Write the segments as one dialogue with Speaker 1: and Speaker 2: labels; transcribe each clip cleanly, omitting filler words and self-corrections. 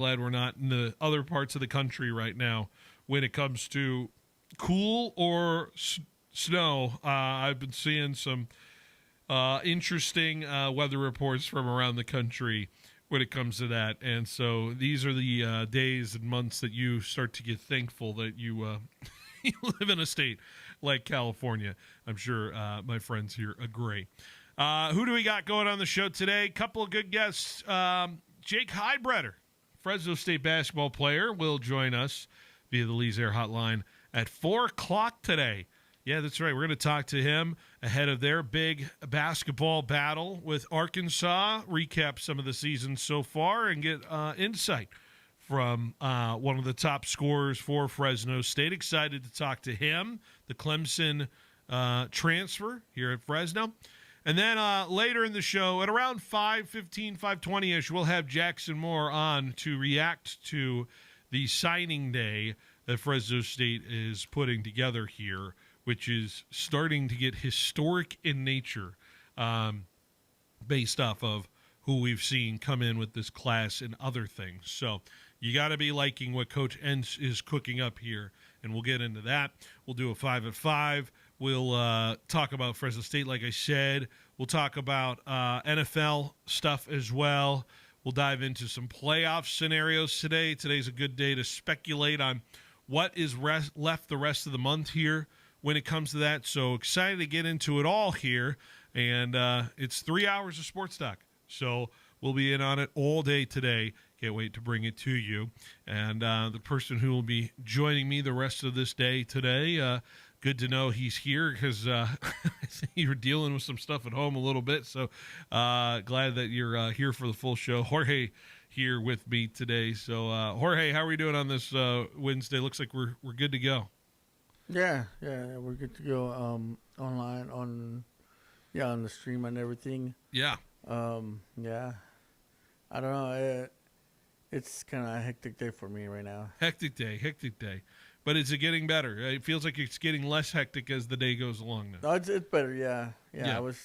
Speaker 1: Glad we're not in the other parts of the country right now when it comes to cool or snow. I've been seeing some interesting weather reports from around the country when it comes to that. And so these are the days and months that you start to get thankful that you, you live in a state like California. I'm sure my friends here agree. Who do we got going on the show today? Couple of good guests. Jake Heibretter, Fresno State basketball player, will join us via the Lee's Air Hotline at 4 o'clock today. Yeah, that's right. We're going to talk to him ahead of their big basketball battle with Arkansas, recap some of the season so far, and get insight from one of the top scorers for Fresno State. Excited to talk to him, the Clemson transfer here at Fresno. And then later in the show, at around 5:15, 5:20-ish, we'll have Jackson Moore on to react to the signing day that Fresno State is putting together here, which is starting to get historic in nature based off of who we've seen come in with this class and other things. So you got to be liking what Coach Entz is cooking up here, and we'll get into that. We'll do a 5 at 5. We'll talk about Fresno State, like I said. We'll talk about NFL stuff as well. We'll dive into some playoff scenarios today. Today's a good day to speculate on what is left the rest of the month here when it comes to that. So excited to get into it all here. And it's 3 hours of sports talk. So we'll be in on it all day today. Can't wait to bring it to you. And the person who will be joining me the rest of this day today, good to know he's here because you're dealing with some stuff at home a little bit. So glad that you're here for the full show. Jorge here with me today. So Jorge, how are we doing on this Wednesday? Looks like we're good to go.
Speaker 2: Yeah, we're good to go online on the stream and everything.
Speaker 1: Yeah.
Speaker 2: Yeah. I don't know. It's kind of a hectic day for me right now.
Speaker 1: Hectic day. But is it getting better? It feels like it's getting less hectic as the day goes along now.
Speaker 2: No, it's better, yeah. I was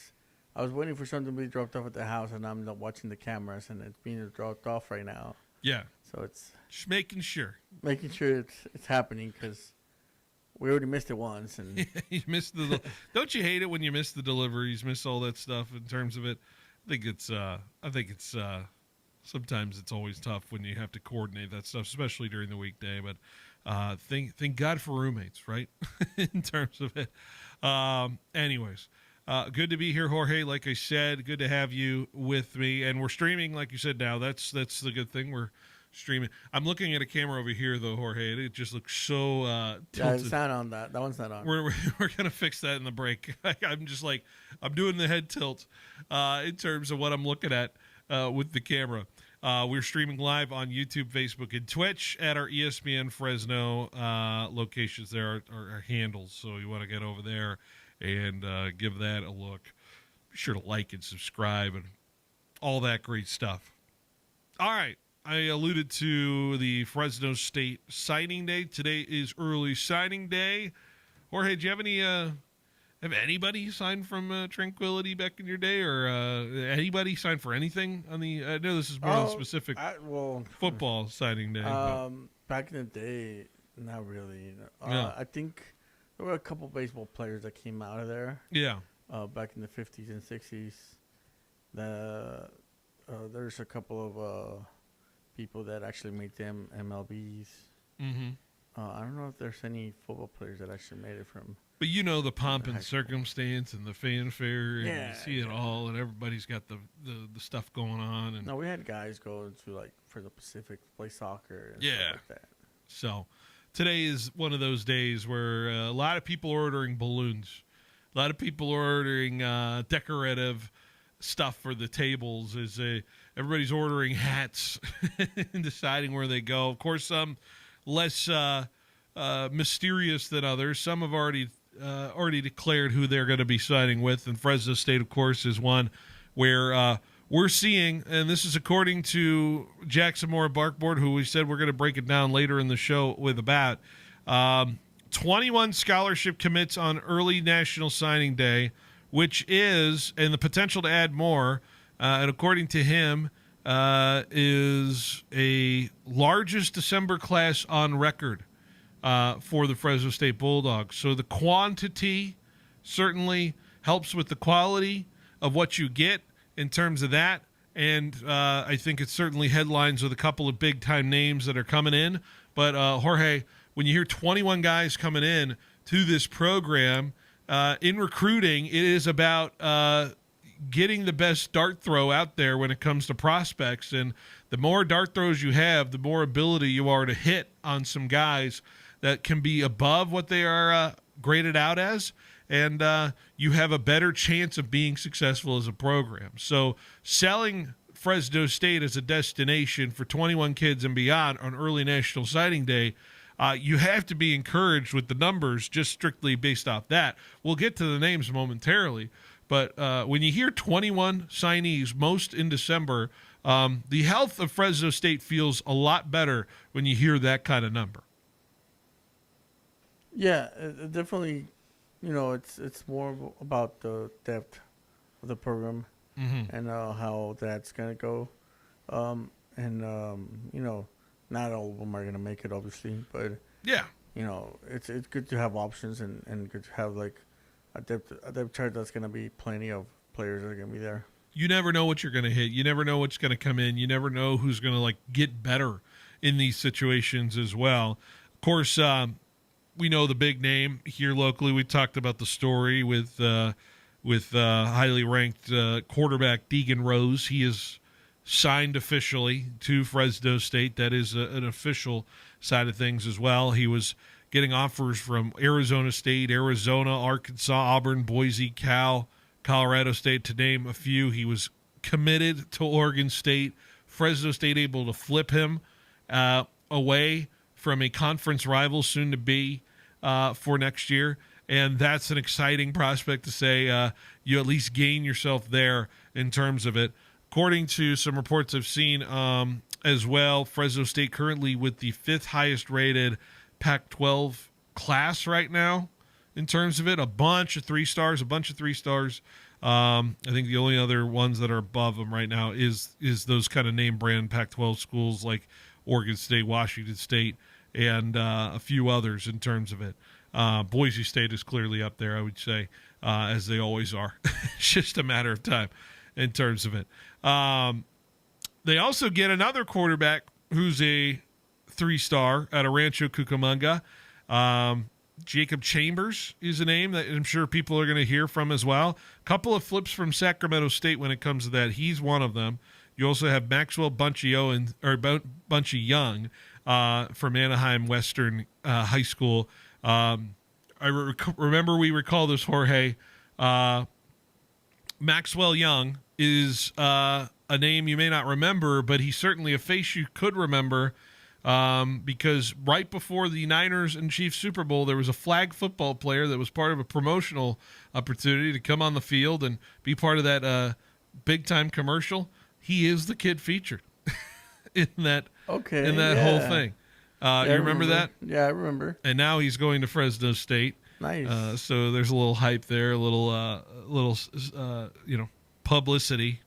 Speaker 2: waiting for something to be dropped off at the house, and I'm not watching the cameras, and it's being dropped off right now.
Speaker 1: Yeah.
Speaker 2: So it's
Speaker 1: just making sure
Speaker 2: it's happening because we already missed it once, and
Speaker 1: you missed the. Don't you hate it when you miss the deliveries, miss all that stuff in terms of it? I think it's. Sometimes it's always tough when you have to coordinate that stuff, especially during the weekday. But thank God for roommates, right? In terms of it. Anyways, good to be here, Jorge. Like I said, good to have you with me. And we're streaming, like you said. Now that's the good thing. We're streaming. I'm looking at a camera over here, though, Jorge. It just looks so tilted.
Speaker 2: It's not on that. That one's not on.
Speaker 1: We're gonna fix that in the break. I'm just like I'm doing the head tilt in terms of what I'm looking at with the camera. We're streaming live on YouTube, Facebook, and Twitch at our ESPN Fresno locations. There are our handles, so you want to get over there and give that a look. Be sure to like and subscribe and all that great stuff. All right. I alluded to the Fresno State signing day. Today is early signing day. Jorge, do you have any have anybody signed from Tranquility back in your day, or anybody signed for anything on the? I know this is more on specific football signing day.
Speaker 2: Back in the day, not really.
Speaker 1: Yeah.
Speaker 2: I think there were a couple baseball players that came out of there.
Speaker 1: Yeah.
Speaker 2: Back in the 50s and 60s, there's a couple of people that actually made them MLBs.
Speaker 1: Mm-hmm.
Speaker 2: I don't know if there's any football players that actually made it from.
Speaker 1: But you know the pomp and circumstance and the fanfare, and
Speaker 2: yeah,
Speaker 1: you see it all, and everybody's got the stuff going on. And
Speaker 2: no, we had guys go to for the Pacific to play soccer. And
Speaker 1: yeah.
Speaker 2: Stuff like that.
Speaker 1: So today is one of those days where a lot of people are ordering balloons. A lot of people are ordering decorative stuff for the tables. Everybody's ordering hats and deciding where they go. Of course, some less mysterious than others. Some have already declared who they're going to be signing with, and Fresno State, of course, is one where we're seeing, and this is according to Jackson Moore Barkboard, who we said we're going to break it down later in the show with about 21 scholarship commits on early National Signing Day, which is, and the potential to add more, and according to him, is a largest December class on record for the Fresno State Bulldogs. So the quantity certainly helps with the quality of what you get in terms of that. And I think it's certainly headlines with a couple of big-time names that are coming in. But, Jorge, when you hear 21 guys coming in to this program, in recruiting, it is about getting the best dart throw out there when it comes to prospects. And the more dart throws you have, the more ability you are to hit on some guys that can be above what they are graded out as. And you have a better chance of being successful as a program. So selling Fresno State as a destination for 21 kids and beyond on early National Signing Day, you have to be encouraged with the numbers just strictly based off that. We'll get to the names momentarily. But when you hear 21 signees, most in December, the health of Fresno State feels a lot better when you hear that kind of number.
Speaker 2: Yeah, definitely. You know, it's more about the depth of the program and how that's gonna go, you know, not all of them are gonna make it, obviously, but
Speaker 1: yeah,
Speaker 2: you know, it's good to have options and good to have like a depth chart that's gonna be plenty of players that are gonna be there.
Speaker 1: You never know what you're gonna hit. You never know what's gonna come in. You never know who's gonna like get better in these situations as well. Of course. We know the big name here locally. We talked about the story with highly ranked quarterback Deegan Rose. He is signed officially to Fresno State. That is an official side of things as well. He was getting offers from Arizona State, Arizona, Arkansas, Auburn, Boise, Cal, Colorado State, to name a few. He was committed to Oregon State. Fresno State able to flip him away from a conference rival soon to be for next year. And that's an exciting prospect to say you at least gain yourself there in terms of it. According to some reports I've seen as well, Fresno State currently with the 5th highest rated Pac-12 class right now in terms of it. A bunch of 3-stars. I think the only other ones that are above them right now is those kind of name brand Pac-12 schools like Oregon State, Washington State, and a few others in terms of it. Boise State is clearly up there, I would say, as they always are. It's just a matter of time in terms of it. They also get another quarterback who's a 3-star out of Rancho Cucamonga. Jacob Chambers is a name that I'm sure people are going to hear from as well. A couple of flips from Sacramento State when it comes to that. He's one of them. You also have Maxwell Bunchy Young from Anaheim Western High School. Remember we recall this, Jorge. Maxwell Young is a name you may not remember, but he's certainly a face you could remember because right before the Niners and Chiefs Super Bowl, there was a flag football player that was part of a promotional opportunity to come on the field and be part of that big-time commercial. He is the kid featured in that whole thing. You remember that?
Speaker 2: Yeah, I remember.
Speaker 1: And now he's going to Fresno State.
Speaker 2: Nice.
Speaker 1: So there's a little hype there, a little publicity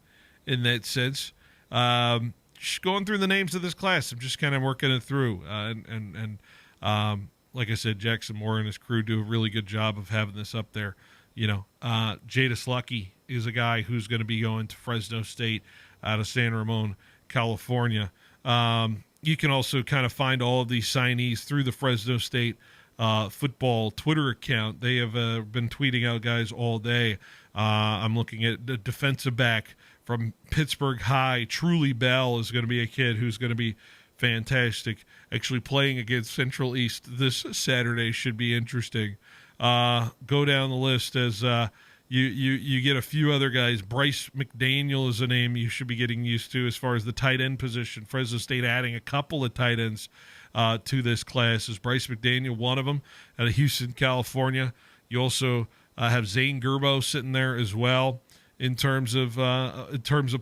Speaker 1: in that sense. Just going through the names of this class, I'm just kind of working it through. And like I said, Jackson Moore and his crew do a really good job of having this up there. Jadis Lucky is a guy who's going to be going to Fresno State out of San Ramon, California. You can also kind of find all of these signees through the Fresno State football Twitter account. They have been tweeting out guys all day. I'm looking at the defensive back from Pittsburgh High. Truly Bell is going to be a kid who's going to be fantastic. Actually playing against Central East this Saturday should be interesting. Go down the list as you get a few other guys. Bryce McDaniel is a name you should be getting used to as far as the tight end position. Fresno State adding a couple of tight ends to this class. Is Bryce McDaniel one of them out of Houston, California? You also have Zane Gerbo sitting there as well in terms of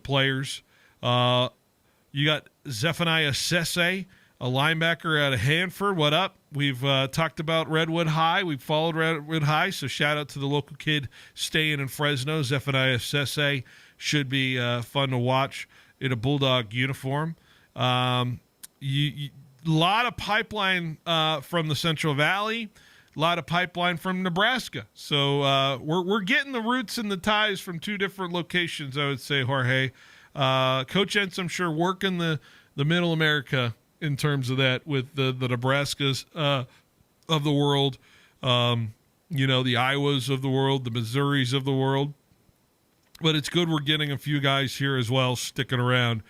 Speaker 1: players. You got Zephaniah Sese, a linebacker out of Hanford. What up? We've talked about Redwood High. We've followed Redwood High, so shout out to the local kid staying in Fresno. Zephaniah Sese should be fun to watch in a Bulldog uniform. A lot of pipeline from the Central Valley, a lot of pipeline from Nebraska. So we're getting the roots and the ties from two different locations, I would say, Jorge. Coach Entz, I'm sure, working the Middle America in terms of that with the Nebraskas of the world, the Iowas of the world, the Missouris of the world. But it's good we're getting a few guys here as well sticking around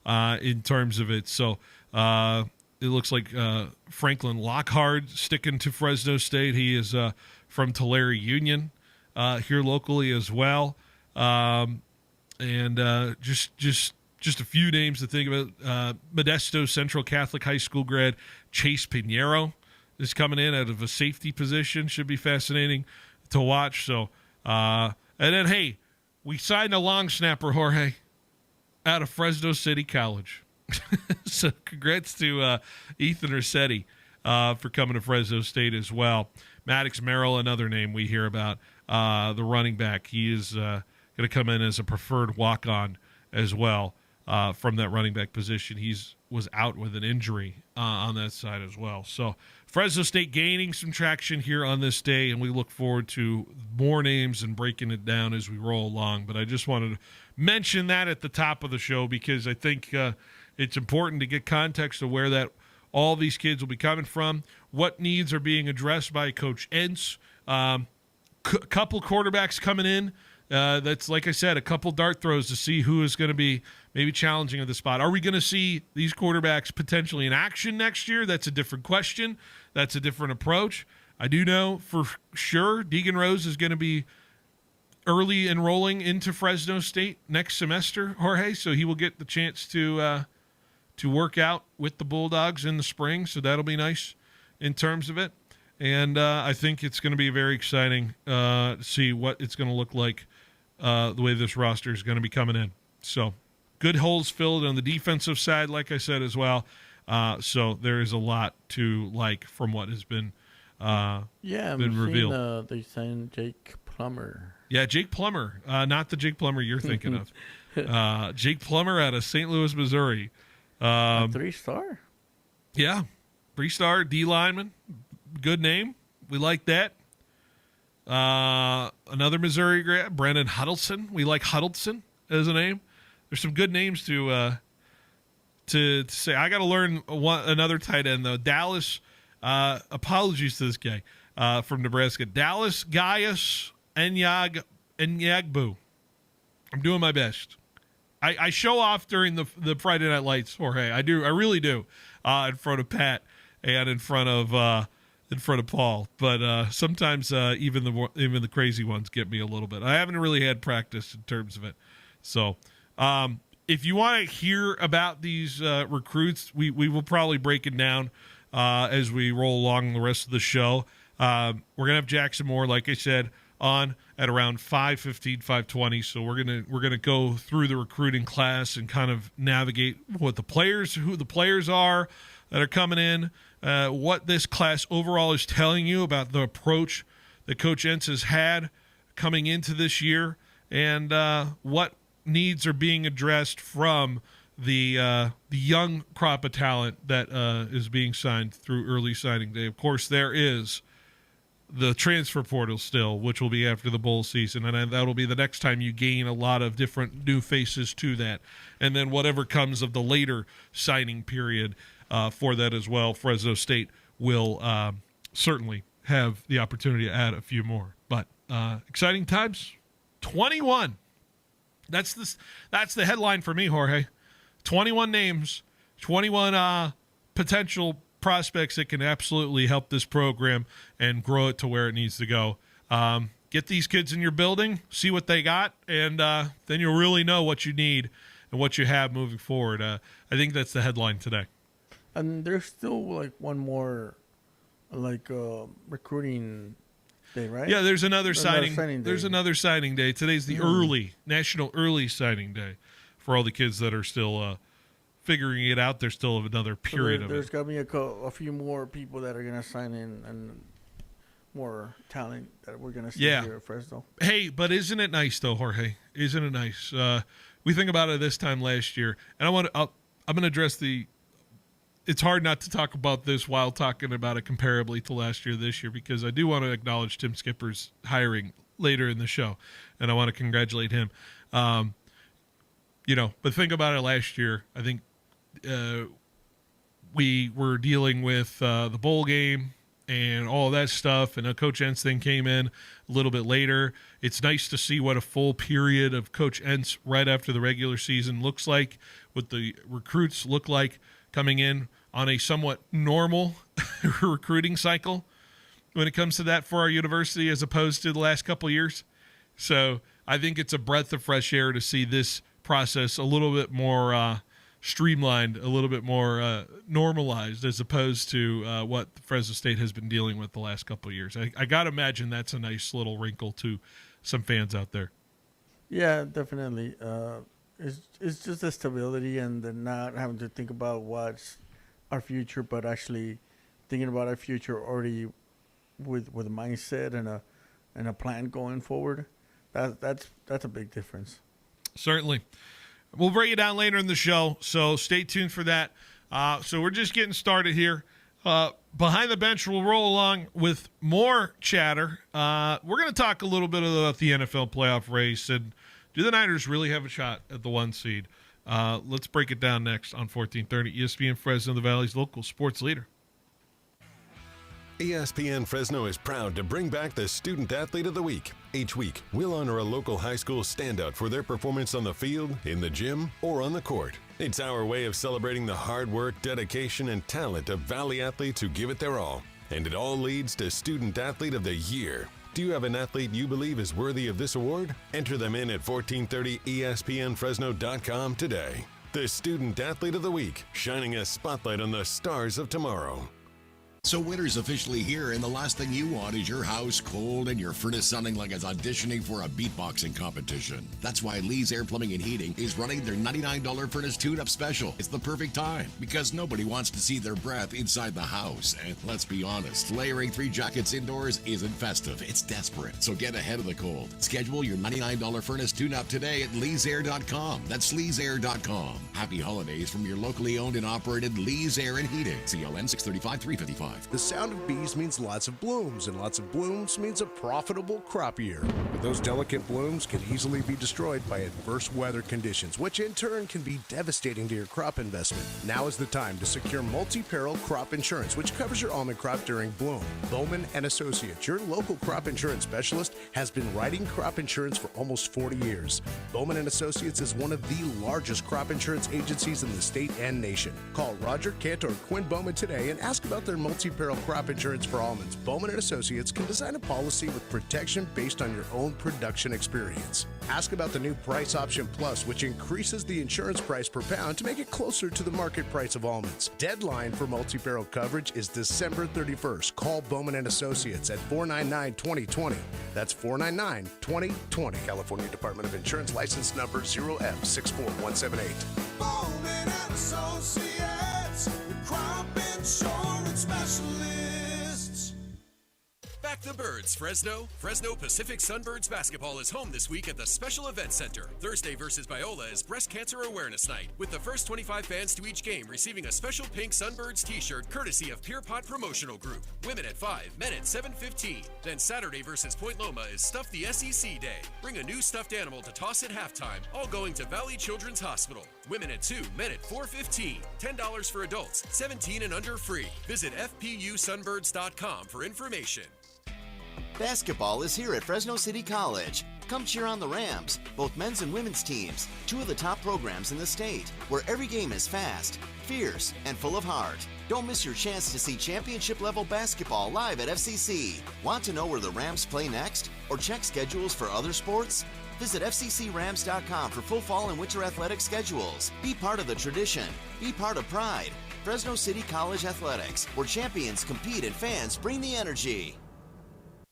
Speaker 1: in terms of it. So it looks like Franklin Lockhart sticking to Fresno State. He is from Tulare Union here locally as well. Just a few names to think about. Modesto Central Catholic High School grad Chase Pinheiro is coming in out of a safety position. Should be fascinating to watch. So, and then, hey, we signed a long snapper, Jorge, out of Fresno City College. So congrats to Ethan Rossetti for coming to Fresno State as well. Maddox Merrill, another name we hear about, the running back. He is going to come in as a preferred walk-on as well from that running back position. Was out with an injury on that side as well. So Fresno State gaining some traction here on this day, and we look forward to more names and breaking it down as we roll along. But I just wanted to mention that at the top of the show because I think it's important to get context of where that all these kids will be coming from, what needs are being addressed by Coach Entz. Couple quarterbacks coming in. That's, like I said, a couple dart throws to see who is going to be maybe challenging at the spot. Are we going to see these quarterbacks potentially in action next year? That's a different question. That's a different approach. I do know for sure Deegan Rose is going to be early enrolling into Fresno State next semester, Jorge, so he will get the chance to work out with the Bulldogs in the spring, so that'll be nice in terms of it. And I think it's going to be very exciting to see what it's going to look like the way this roster is going to be coming in. So good holes filled on the defensive side, like I said, as well. So there is a lot to like from what has been revealed.
Speaker 2: They signed Jake Plummer.
Speaker 1: Yeah, Jake Plummer, not the Jake Plummer you're thinking of. Jake Plummer out of St. Louis, Missouri.
Speaker 2: 3-star?
Speaker 1: Yeah, 3-star D lineman. Good name. We like that. Another Missouri grad, Brandon Huddleston. We like Huddleston as a name. There's some good names to say. I got to learn another tight end though. Dallas. Apologies to this guy from Nebraska. Dallas Gaius Enyagbu. I'm doing my best. I show off during the Friday Night Lights, Jorge. I do. I really do. In front of Pat and in front of Paul, but sometimes even the crazy ones get me a little bit. I haven't really had practice in terms of it. So if you want to hear about these recruits, we will probably break it down as we roll along the rest of the show. We're gonna have Jackson Moore, like I said, on at around 5:15, 5:20. So we're gonna go through the recruiting class and kind of navigate who the players are that are coming in. What this class overall is telling you about the approach that Coach Entz has had coming into this year, and what needs are being addressed from the young crop of talent that is being signed through early signing day. Of course, there is the transfer portal still, which will be after the bowl season, and that'll be the next time you gain a lot of different new faces to that. And then whatever comes of the later signing period for that as well, Fresno State will certainly have the opportunity to add a few more. But exciting times. 21. That's the headline for me, Jorge. 21 names, 21 potential prospects that can absolutely help this program and grow it to where it needs to go. Get these kids in your building, see what they got, and then you'll really know what you need and what you have moving forward. I think that's the headline today.
Speaker 2: And there's still like one more recruiting day, right?
Speaker 1: Yeah, there's another signing
Speaker 2: day.
Speaker 1: There's another signing day. Today's the National Early Signing Day for all the kids that are still figuring it out. There's still another period of it.
Speaker 2: There's got to be a few more people that are going to sign in and more talent that we're going to see here at Fresno.
Speaker 1: Hey, but isn't it nice, though, Jorge? Isn't it nice? we think about it this time last year, and I'm going to address the. It's hard not to talk about this while talking about it comparably to last year, this year, because I do want to acknowledge Tim Skipper's hiring later in the show, and I want to congratulate him. But think about it last year. I think we were dealing with the bowl game and all that stuff, and Coach Entz thing came in a little bit later. It's nice to see what a full period of Coach Entz right after the regular season looks like, what the recruits look like coming in on a somewhat normal recruiting cycle when it comes to that for our university as opposed to the last couple of years. So I think it's a breath of fresh air to see this process a little bit more streamlined, a little bit more normalized as opposed to what Fresno State has been dealing with the last couple of years. I got to imagine that's a nice little wrinkle to some fans out there.
Speaker 2: Yeah, definitely. It's just the stability and the not having to think about what's our future, but actually thinking about our future already with a mindset and a plan going forward. That's a big difference.
Speaker 1: Certainly. We'll break it down later in the show, so stay tuned for that. So we're just getting started here. Behind the bench, we'll roll along with more chatter. We're going to talk a little bit about the NFL playoff race and do the Niners really have a shot at the 1 seed? Let's break it down next on 1430 ESPN Fresno, the Valley's local sports leader.
Speaker 3: ESPN Fresno is proud to bring back the Student Athlete of the Week. Each week, we'll honor a local high school standout for their performance on the field, in the gym, or on the court. It's our way of celebrating the hard work, dedication, and talent of Valley athletes who give it their all. And it all leads to Student Athlete of the Year. Do you have an athlete you believe is worthy of this award? Enter them in at 1430ESPNFresno.com today. The Student Athlete of the Week, shining a spotlight on the stars of tomorrow.
Speaker 4: So winter's officially here, and the last thing you want is your house cold and your furnace sounding like it's auditioning for a beatboxing competition. That's why Lee's Air Plumbing and Heating is running their $99 furnace tune-up special. It's the perfect time, because nobody wants to see their breath inside the house. And let's be honest, layering 3 jackets indoors isn't festive, it's desperate. So get ahead of the cold. Schedule your $99 furnace tune-up today at leesair.com. That's leesair.com. Happy holidays from your locally owned and operated Lee's Air and Heating. CLN 635-355.
Speaker 5: The sound of bees means lots of blooms, and lots of blooms means a profitable crop year. But those delicate blooms can easily be destroyed by adverse weather conditions, which in turn can be devastating to your crop investment. Now is the time to secure multi-peril crop insurance, which covers your almond crop during bloom. Bowman & Associates, your local crop insurance specialist, has been writing crop insurance for almost 40 years. Bowman & Associates is one of the largest crop insurance agencies in the state and nation. Call Roger Kent or Quinn Bowman today and ask about their multi-peril crop insurance for almonds. Bowman & Associates can design a policy with protection based on your own production experience. Ask about the new Price Option Plus, which increases the insurance price per pound to make it closer to the market price of almonds. Deadline for multi-peril coverage is December 31st. Call Bowman & Associates at 499-2020. That's 499-2020. California Department of Insurance license number 0F64178.
Speaker 6: Bowman & Associates, the crop insurance specialists.
Speaker 7: Back the Birds, Fresno. Fresno Pacific Sunbirds basketball is home this week at the Special Events Center. Thursday versus Biola is Breast Cancer Awareness Night, with the first 25 fans to each game receiving a special pink Sunbirds t-shirt courtesy of Pierpont Promotional Group. Women at 5, men at 7:15. Then Saturday versus Point Loma is Stuff the SEC Day. Bring a new stuffed animal to toss at halftime, all going to Valley Children's Hospital. Women at 2, men at 4:15. $10 for adults, 17 and under free. Visit FPUSunbirds.com for information.
Speaker 8: Basketball is here at Fresno City College. Come cheer on the Rams, both men's and women's teams, 2 of the top programs in the state, where every game is fast, fierce, and full of heart. Don't miss your chance to see championship-level basketball live at FCC. Want to know where the Rams play next, or check schedules for other sports? Visit FCCRams.com for full fall and winter athletic schedules. Be part of the tradition. Be part of pride. Fresno City College Athletics, where champions compete and fans bring the energy.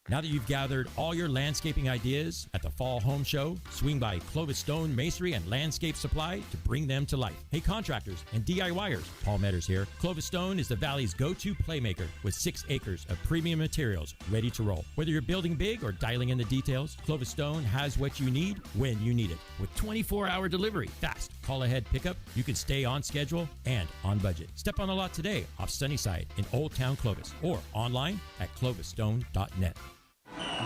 Speaker 9: Now that you've gathered all your landscaping ideas at the Fall Home Show, swing by Clovis Stone Masonry and Landscape Supply to bring them to life. Hey contractors and DIYers, Paul Metters here. Clovis Stone is the Valley's go-to playmaker with 6 acres of premium materials ready to roll. Whether you're building big or dialing in the details, Clovis Stone has what you need when you need it. With 24-hour delivery, fast, call-ahead pickup, you can stay on schedule and on budget. Step on the lot today off Sunnyside in Old Town Clovis or online at clovisstone.net.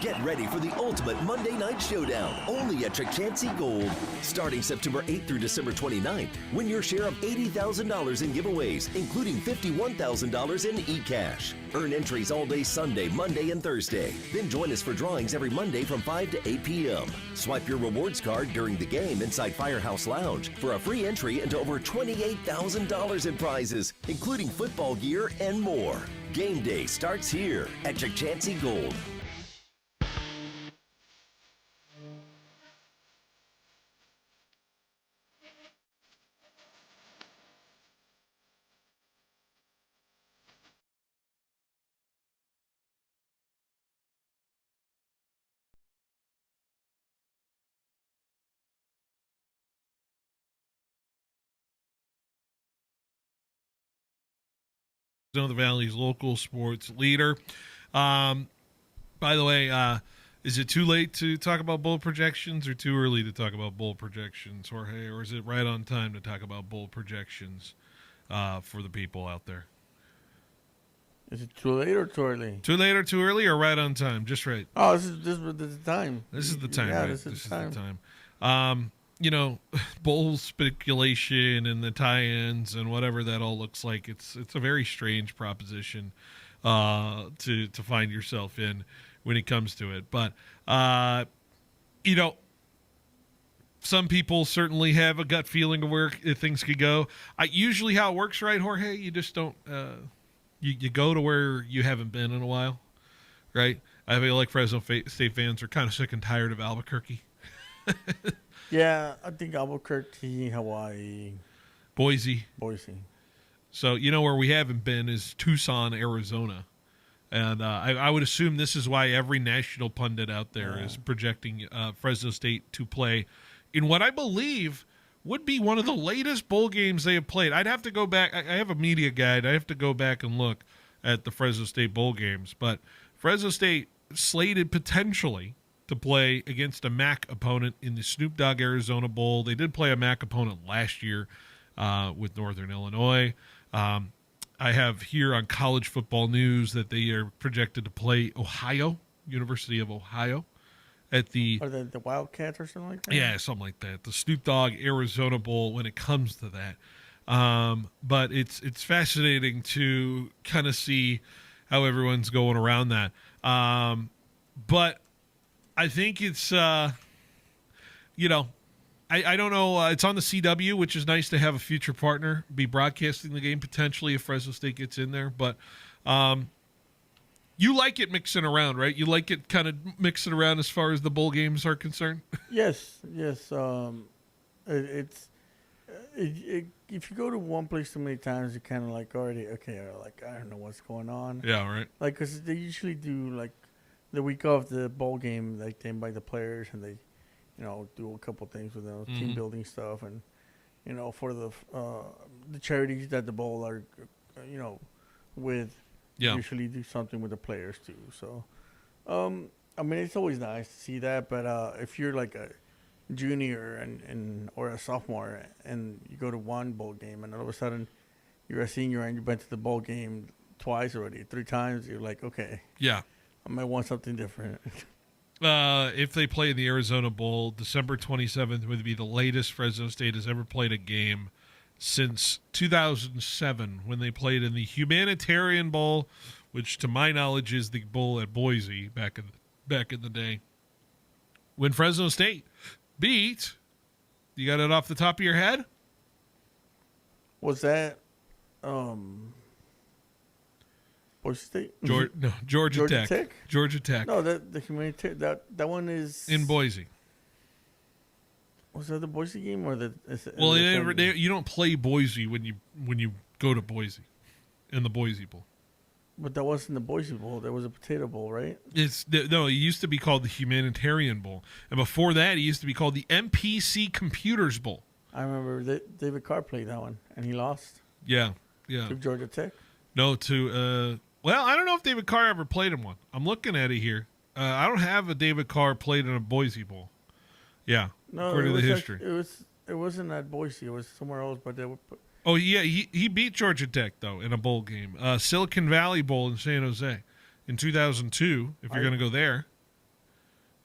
Speaker 10: Get ready for the ultimate Monday Night Showdown, only at Chakchansi Gold. Starting September 8th through December 29th, win your share of $80,000 in giveaways, including $51,000 in e-cash. Earn entries all day Sunday, Monday, and Thursday. Then join us for drawings every Monday from 5 to 8 p.m. Swipe your rewards card during the game inside Firehouse Lounge for a free entry into over $28,000 in prizes, including football gear and more. Game day starts here at Chakchansi Gold.
Speaker 1: The Valley's local sports leader. By the way, is it too late to talk about bowl projections or too early to talk about bowl projections, Jorge? Or is it right on time to talk about bowl projections for the people out there?
Speaker 2: Is it too late or too early?
Speaker 1: Too late or too early or right on time? Just right.
Speaker 2: Oh, this is the time.
Speaker 1: This is the time,
Speaker 2: yeah,
Speaker 1: right?
Speaker 2: This is the
Speaker 1: time. You know, bowl speculation and the tie-ins and whatever that all looks like. It's a very strange proposition to find yourself in when it comes to it. But you know, some people certainly have a gut feeling of where things could go. Usually, how it works, right, Jorge? You just don't. You go to where you haven't been in a while, right? I feel like Fresno State fans are kind of sick and tired of Albuquerque.
Speaker 2: Yeah, I think Albuquerque, Hawaii,
Speaker 1: Boise. So, you know, where we haven't been is Tucson, Arizona. And I would assume this is why every national pundit out there is projecting Fresno State to play in what I believe would be one of the latest bowl games they have played. I'd have to go back. I have a media guide. I have to go back and look at the Fresno State bowl games. But Fresno State slated potentially to play against a MAC opponent in the Snoop Dogg Arizona Bowl. They did play a MAC opponent last year with Northern Illinois. I have here on College Football News that they are projected to play Ohio, University of Ohio, at the...
Speaker 2: Or the Wildcats or something like that?
Speaker 1: Yeah, something like that. The Snoop Dogg Arizona Bowl when it comes to that. But it's fascinating to kind of see how everyone's going around that. But I think it's, you know, I don't know. It's on the CW, which is nice to have a future partner be broadcasting the game potentially if Fresno State gets in there. But you like it mixing around, right? You like it kind of mixing around as far as the bowl games are concerned?
Speaker 2: Yes. If you go to one place too many times, you kind of like already, okay, like, I don't know what's going on.
Speaker 1: Yeah, right.
Speaker 2: Like, because they usually do, like, the week of the bowl game, like, they invite the players and they, you know, do a couple things with them, team building stuff, and, you know, for the charities that the bowl are, you know, with, usually do something with the players too. So, I mean, it's always nice to see that, but if you're like a junior and or a sophomore and you go to one bowl game and all of a sudden you're a senior and you've been to the bowl game twice already, 3 times, you're like, okay,
Speaker 1: yeah,
Speaker 2: I might want something different.
Speaker 1: If they play in the Arizona Bowl, December 27th would be the latest Fresno State has ever played a game since 2007 when they played in the Humanitarian Bowl, which to my knowledge is the bowl at Boise back in the day. When Fresno State beat, you got it off the top of your head?
Speaker 2: Was that Boise State?
Speaker 1: Georgia Tech. Georgia Tech.
Speaker 2: No, the humanitarian that one is
Speaker 1: in Boise.
Speaker 2: Was that the Boise game or the?
Speaker 1: Well, you don't play Boise when you go to Boise in the Boise Bowl.
Speaker 2: But that wasn't the Boise Bowl. There was a Potato Bowl, right?
Speaker 1: No, it used to be called the Humanitarian Bowl, and before that, it used to be called the MPC Computers Bowl.
Speaker 2: I remember David Carr played that one, and he lost
Speaker 1: Yeah.
Speaker 2: to Georgia Tech.
Speaker 1: No, well, I don't know if David Carr ever played in one. I'm looking at it here. I don't have a David Carr played in a Boise Bowl. Yeah,
Speaker 2: No,
Speaker 1: according to the history.
Speaker 2: It wasn't at Boise. It was somewhere else, but they were.
Speaker 1: Oh, yeah, he beat Georgia Tech, though, in a bowl game. Silicon Valley Bowl in San Jose in 2002, if you're going to go there.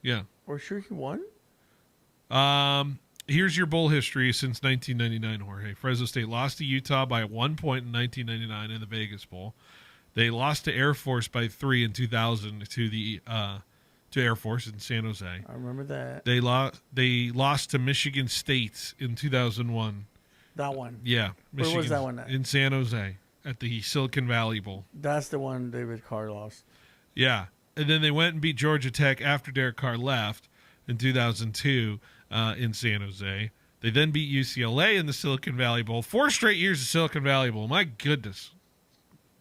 Speaker 1: Yeah.
Speaker 2: We're sure he won?
Speaker 1: Here's your bowl history since 1999, Jorge. Fresno State lost to Utah by 1 point in 1999 in the Vegas Bowl. They lost to Air Force by 3 in 2000 to Air Force in San Jose.
Speaker 2: I remember that.
Speaker 1: They lost to Michigan State in 2001.
Speaker 2: That one.
Speaker 1: Yeah.
Speaker 2: Where was that one at?
Speaker 1: In San Jose at the Silicon Valley Bowl.
Speaker 2: That's the one David Carr lost.
Speaker 1: Yeah. And then they went and beat Georgia Tech after Derek Carr left in 2002 in San Jose. They then beat UCLA in the Silicon Valley Bowl. 4 straight years of Silicon Valley Bowl. My goodness.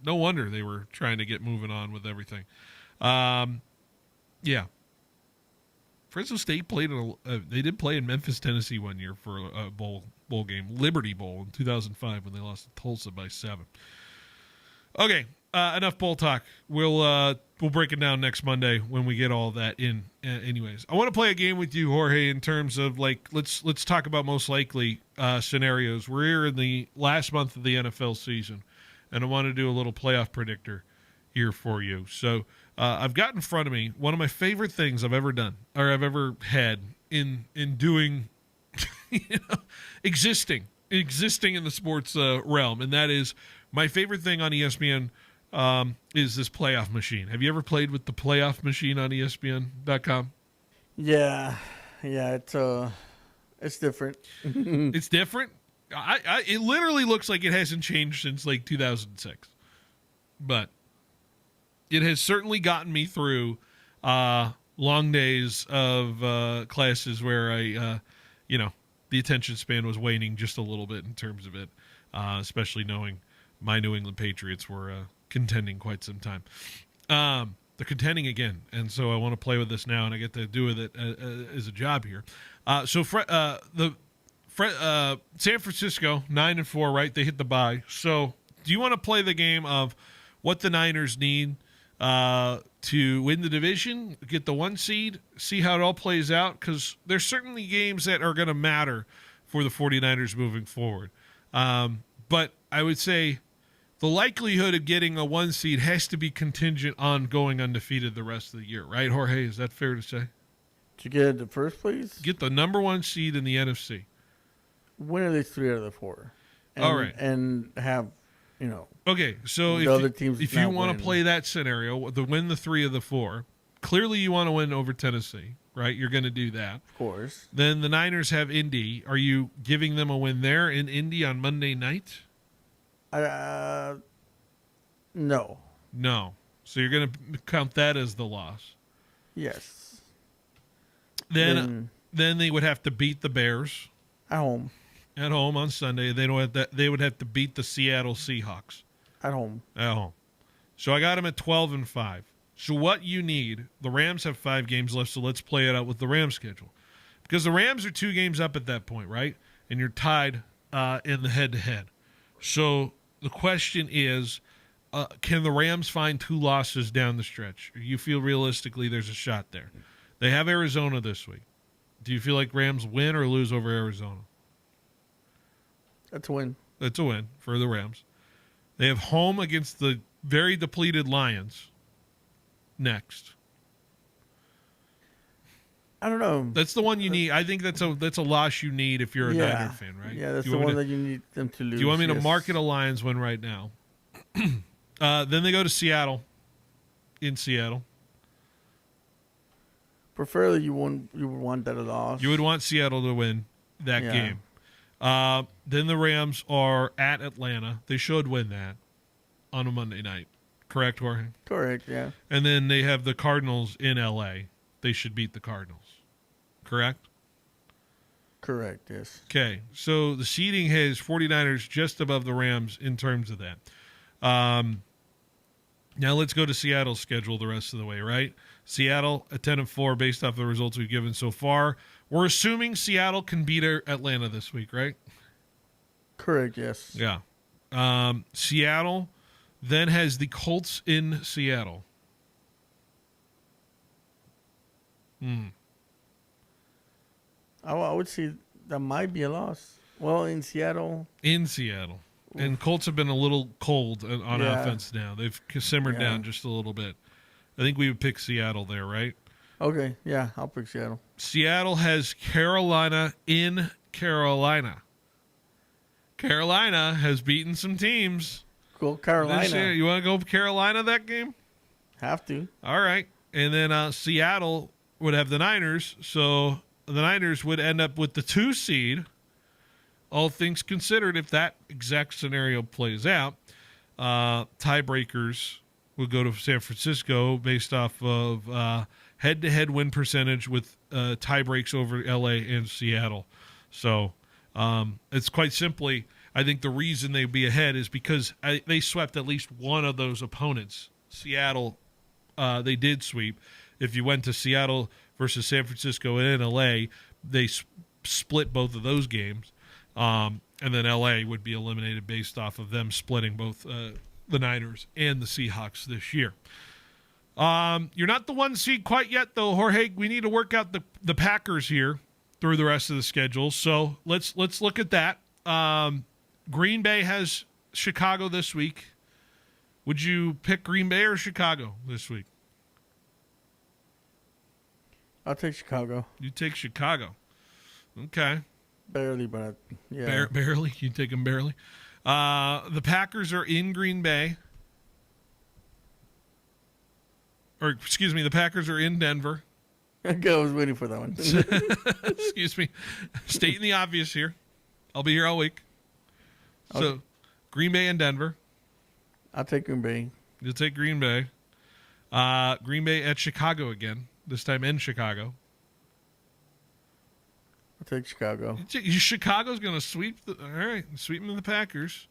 Speaker 1: No wonder they were trying to get moving on with everything. Yeah. Fresno State played they did play in Memphis, Tennessee one year for a bowl game, Liberty Bowl in 2005 when they lost to Tulsa by 7. Okay, enough bowl talk. We'll break it down next Monday when we get all that in. Anyways, I want to play a game with you, Jorge, in terms of let's talk about most likely scenarios. We're here in the last month of the NFL season, and I want to do a little playoff predictor here for you. So I've got in front of me one of my favorite things I've ever done or I've ever had in doing, existing in the sports realm, and that is my favorite thing on ESPN is this playoff machine. Have you ever played with the playoff machine on ESPN.com?
Speaker 2: Yeah, it's different.
Speaker 1: It's different. It literally looks like it hasn't changed since 2006, but it has certainly gotten me through long days of classes where the attention span was waning just a little bit in terms of it, especially knowing my New England Patriots were contending quite some time. They're contending again, and so I want to play with this now, and I get to do with it as a job here. San Francisco 9-4, right? They hit the bye. So do you want to play the game of what the Niners need to win the division, get the 1 seed, see how it all plays out? Because there's certainly games that are going to matter for the 49ers moving forward. But I would say the likelihood of getting a 1 seed has to be contingent on going undefeated the rest of the year, right, Jorge? Is that fair to say?
Speaker 2: To get the first place?
Speaker 1: Get the number 1 seed in the NFC.
Speaker 2: Win at least 3 out of the 4.
Speaker 1: All right.
Speaker 2: And have,
Speaker 1: Okay, so if you want to play that scenario, win the 3 of the 4, clearly you want to win over Tennessee, right? You're going to do that.
Speaker 2: Of course.
Speaker 1: Then the Niners have Indy. Are you giving them a win there in Indy on Monday night?
Speaker 2: No.
Speaker 1: No. So you're going to count that as the loss.
Speaker 2: Yes.
Speaker 1: Then they would have to beat the Bears
Speaker 2: at home
Speaker 1: on Sunday. They would have to beat the Seattle Seahawks
Speaker 2: at home.
Speaker 1: So I got them at 12-5. So what you need, the Rams have 5 games left, so let's play it out with the Rams schedule. Because the Rams are 2 games up at that point, right? And you're tied in the head-to-head. So the question is, can the Rams find 2 losses down the stretch? Or you feel realistically there's a shot there? They have Arizona this week. Do you feel like Rams win or lose over Arizona?
Speaker 2: That's a win.
Speaker 1: That's a win for the Rams. They have home against the very depleted Lions next.
Speaker 2: I don't know.
Speaker 1: That's the one you need. I think that's a loss you need if you're a Niner fan, right?
Speaker 2: Yeah, that's the one that you need them to lose.
Speaker 1: Do you want me to market a Lions win right now? Then they go to Seattle. In Seattle.
Speaker 2: Preferably, you would want that a loss.
Speaker 1: You would want Seattle to win that game. Then the Rams are at Atlanta. They should win that on a Monday night. Correct, Jorge?
Speaker 2: Correct, yeah.
Speaker 1: And then they have the Cardinals in L.A. They should beat the Cardinals. Correct?
Speaker 2: Correct, yes.
Speaker 1: Okay, so the seeding has 49ers just above the Rams in terms of that. Now let's go to Seattle's schedule the rest of the way, right? Seattle at 10-4 based off the results we've given so far. We're assuming Seattle can beat Atlanta this week, right?
Speaker 2: Correct, yes.
Speaker 1: Yeah. Seattle then has the Colts in Seattle.
Speaker 2: I would say that might be a loss. Well, in Seattle.
Speaker 1: In Seattle. And Colts have been a little cold on
Speaker 2: Yeah.
Speaker 1: offense now. They've simmered down just a little bit. I think we would pick Seattle there, right?
Speaker 2: Okay, yeah, I'll pick Seattle.
Speaker 1: Seattle has Carolina in Carolina. Carolina has beaten some teams.
Speaker 2: Go
Speaker 1: This
Speaker 2: Carolina.
Speaker 1: year. You want to go Carolina that game?
Speaker 2: Have to.
Speaker 1: All right. And then Seattle would have the Niners. So the Niners would end up with the 2 seed. All things considered, if that exact scenario plays out, tiebreakers would go to San Francisco based off of head-to-head win percentage with tie breaks over LA and Seattle. So it's quite simply, I think the reason they'd be ahead is because they swept at least one of those opponents. Seattle, they did sweep. If you went to Seattle versus San Francisco and LA, they split both of those games. And then LA would be eliminated based off of them splitting both the Niners and the Seahawks this year. You're not the 1 seed quite yet, though, Jorge. We need to work out the Packers here through the rest of the schedule. So let's look at that. Green Bay has Chicago this week. Would you pick Green Bay or Chicago this week?
Speaker 2: I'll take Chicago.
Speaker 1: You take Chicago. Okay.
Speaker 2: Barely, but yeah.
Speaker 1: Barely? You take them barely? The Packers are in Green Bay. Or, excuse me, the Packers are in Denver.
Speaker 2: I was waiting for that one.
Speaker 1: Excuse me. Stating the obvious here. I'll be here all week. So,
Speaker 2: Okay.
Speaker 1: Green Bay and Denver.
Speaker 2: I'll take Green Bay.
Speaker 1: You'll take Green Bay. Green Bay at Chicago again. This time in Chicago.
Speaker 2: I'll take Chicago.
Speaker 1: Chicago's going to sweep. All right, sweeping the Packers.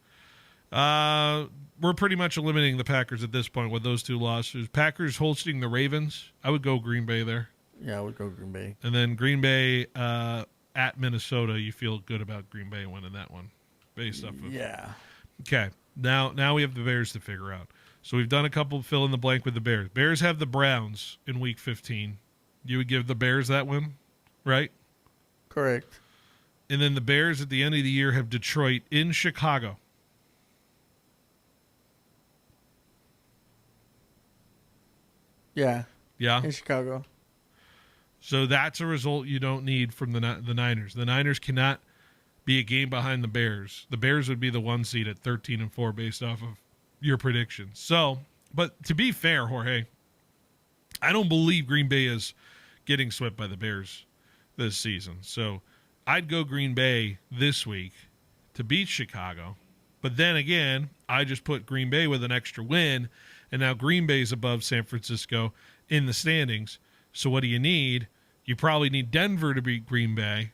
Speaker 1: We're pretty much eliminating the Packers at this point with those 2 losses. Packers hosting the Ravens. I would go Green Bay there.
Speaker 2: Yeah, I would go Green Bay.
Speaker 1: And then Green Bay at Minnesota. You feel good about Green Bay winning that one based off of.
Speaker 2: Yeah.
Speaker 1: Okay. Now we have the Bears to figure out. So we've done a couple fill in the blank with the Bears. Bears have the Browns in Week 15. You would give the Bears that win, right?
Speaker 2: Correct.
Speaker 1: And then the Bears at the end of the year have Detroit in Chicago.
Speaker 2: Yeah.
Speaker 1: Yeah.
Speaker 2: In Chicago.
Speaker 1: So that's a result you don't need from the Niners. The Niners cannot be a game behind the Bears. The Bears would be the 1 seed at 13-4 based off of your predictions. So, but to be fair, Jorge, I don't believe Green Bay is getting swept by the Bears this season. So I'd go Green Bay this week to beat Chicago. But then again, I just put Green Bay with an extra win, and now Green Bay's above San Francisco in the standings. So what do you need? You probably need Denver to beat Green Bay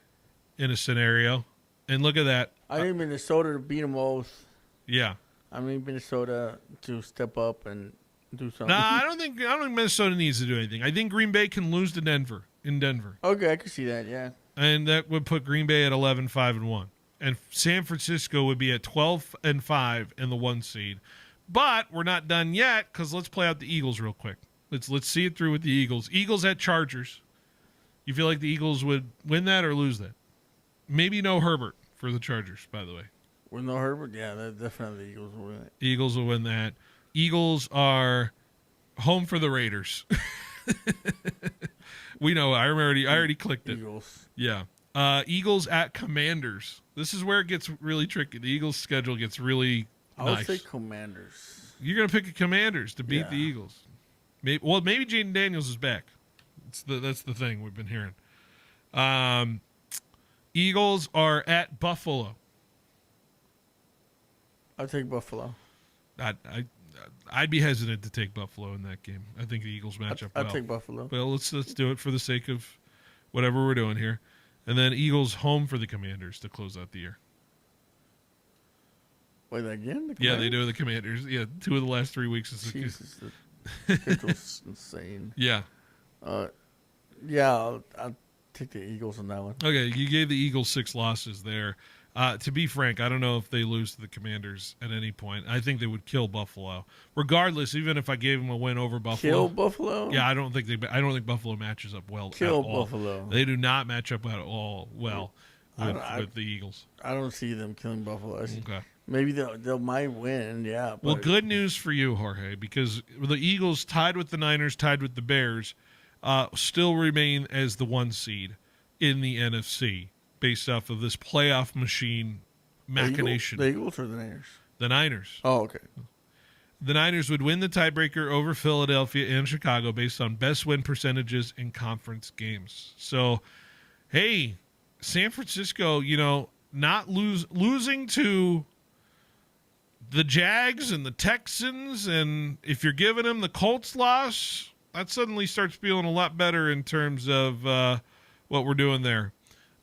Speaker 1: in a scenario. And look at that.
Speaker 2: I need Minnesota to beat them both.
Speaker 1: Yeah.
Speaker 2: I need Minnesota to step up and do something.
Speaker 1: No, I don't think Minnesota needs to do anything. I think Green Bay can lose to Denver in Denver.
Speaker 2: Okay, I can see that, yeah.
Speaker 1: And that would put Green Bay at 11-5-1. And San Francisco would be at 12-5 in the 1 seed. But we're not done yet because let's play out the Eagles real quick. Let's see it through with the Eagles. Eagles at Chargers. You feel like the Eagles would win that or lose that? Maybe no Herbert for the Chargers, by the way.
Speaker 2: With no Herbert, yeah, that definitely Eagles will win it.
Speaker 1: Eagles will win that. Eagles are home for the Raiders. We know. I already clicked it.
Speaker 2: Eagles.
Speaker 1: Yeah. Eagles at Commanders. This is where it gets really tricky. The Eagles' schedule gets really
Speaker 2: I would
Speaker 1: nice.
Speaker 2: say Commanders.
Speaker 1: You're going to pick a Commanders to beat the
Speaker 2: Yeah.
Speaker 1: Eagles. Maybe Jaden Daniels is back. That's the thing we've been hearing. Eagles are at Buffalo.
Speaker 2: I'll take Buffalo.
Speaker 1: I'd be hesitant to take Buffalo in that game. I think the Eagles match up well.
Speaker 2: I'll take Buffalo.
Speaker 1: Well, let's do it for the sake of whatever we're doing here. And then Eagles home for the Commanders to close out the year.
Speaker 2: Wait, again? The
Speaker 1: Yeah, they
Speaker 2: Commanders?
Speaker 1: do the Commanders. Yeah, 2 of the last 3 weeks. Is the
Speaker 2: Jesus, the schedule's insane.
Speaker 1: Yeah.
Speaker 2: Yeah, I'll take the Eagles on that one.
Speaker 1: Okay, you gave the Eagles 6 losses there. To be frank, I don't know if they lose to the Commanders at any point. I think they would kill Buffalo, regardless. Even if I gave them a win over Buffalo,
Speaker 2: Kill Buffalo?
Speaker 1: Yeah, I don't think Buffalo matches up well.
Speaker 2: Kill
Speaker 1: at all.
Speaker 2: Buffalo.
Speaker 1: They do not match up at all well with the Eagles.
Speaker 2: I don't see them killing Buffalo.
Speaker 1: Okay.
Speaker 2: Maybe they might win, yeah.
Speaker 1: Well,
Speaker 2: but-
Speaker 1: good news for you, Jorge, because the Eagles, tied with the Niners, tied with the Bears, still remain as the 1 seed in the NFC based off of this playoff machine machination.
Speaker 2: The Eagles or the Niners?
Speaker 1: The Niners.
Speaker 2: Oh, okay.
Speaker 1: The Niners would win the tiebreaker over Philadelphia and Chicago based on best win percentages in conference games. So, hey, San Francisco, not losing to the Jags and the Texans, and if you're giving them the Colts loss, that suddenly starts feeling a lot better in terms of what we're doing there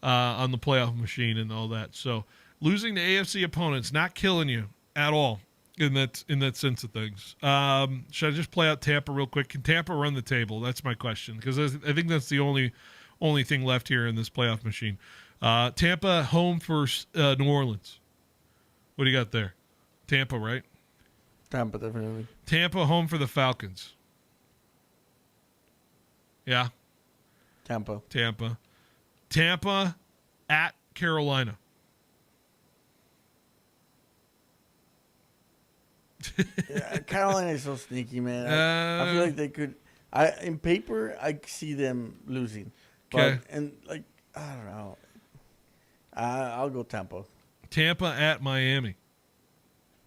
Speaker 1: on the playoff machine and all that. So losing to AFC opponents, not killing you at all in that sense of things. Should I just play out Tampa real quick? Can Tampa run the table? That's my question, because I think that's the only thing left here in this playoff machine. Tampa home for New Orleans. What do you got there? Tampa, right?
Speaker 2: Tampa, definitely.
Speaker 1: Tampa home for the Falcons. Yeah.
Speaker 2: Tampa.
Speaker 1: Tampa at Carolina.
Speaker 2: Yeah, Carolina is so sneaky, man. I feel like they could. In paper, I see them losing.
Speaker 1: Okay.
Speaker 2: And I don't know. I'll go Tampa.
Speaker 1: Tampa at Miami.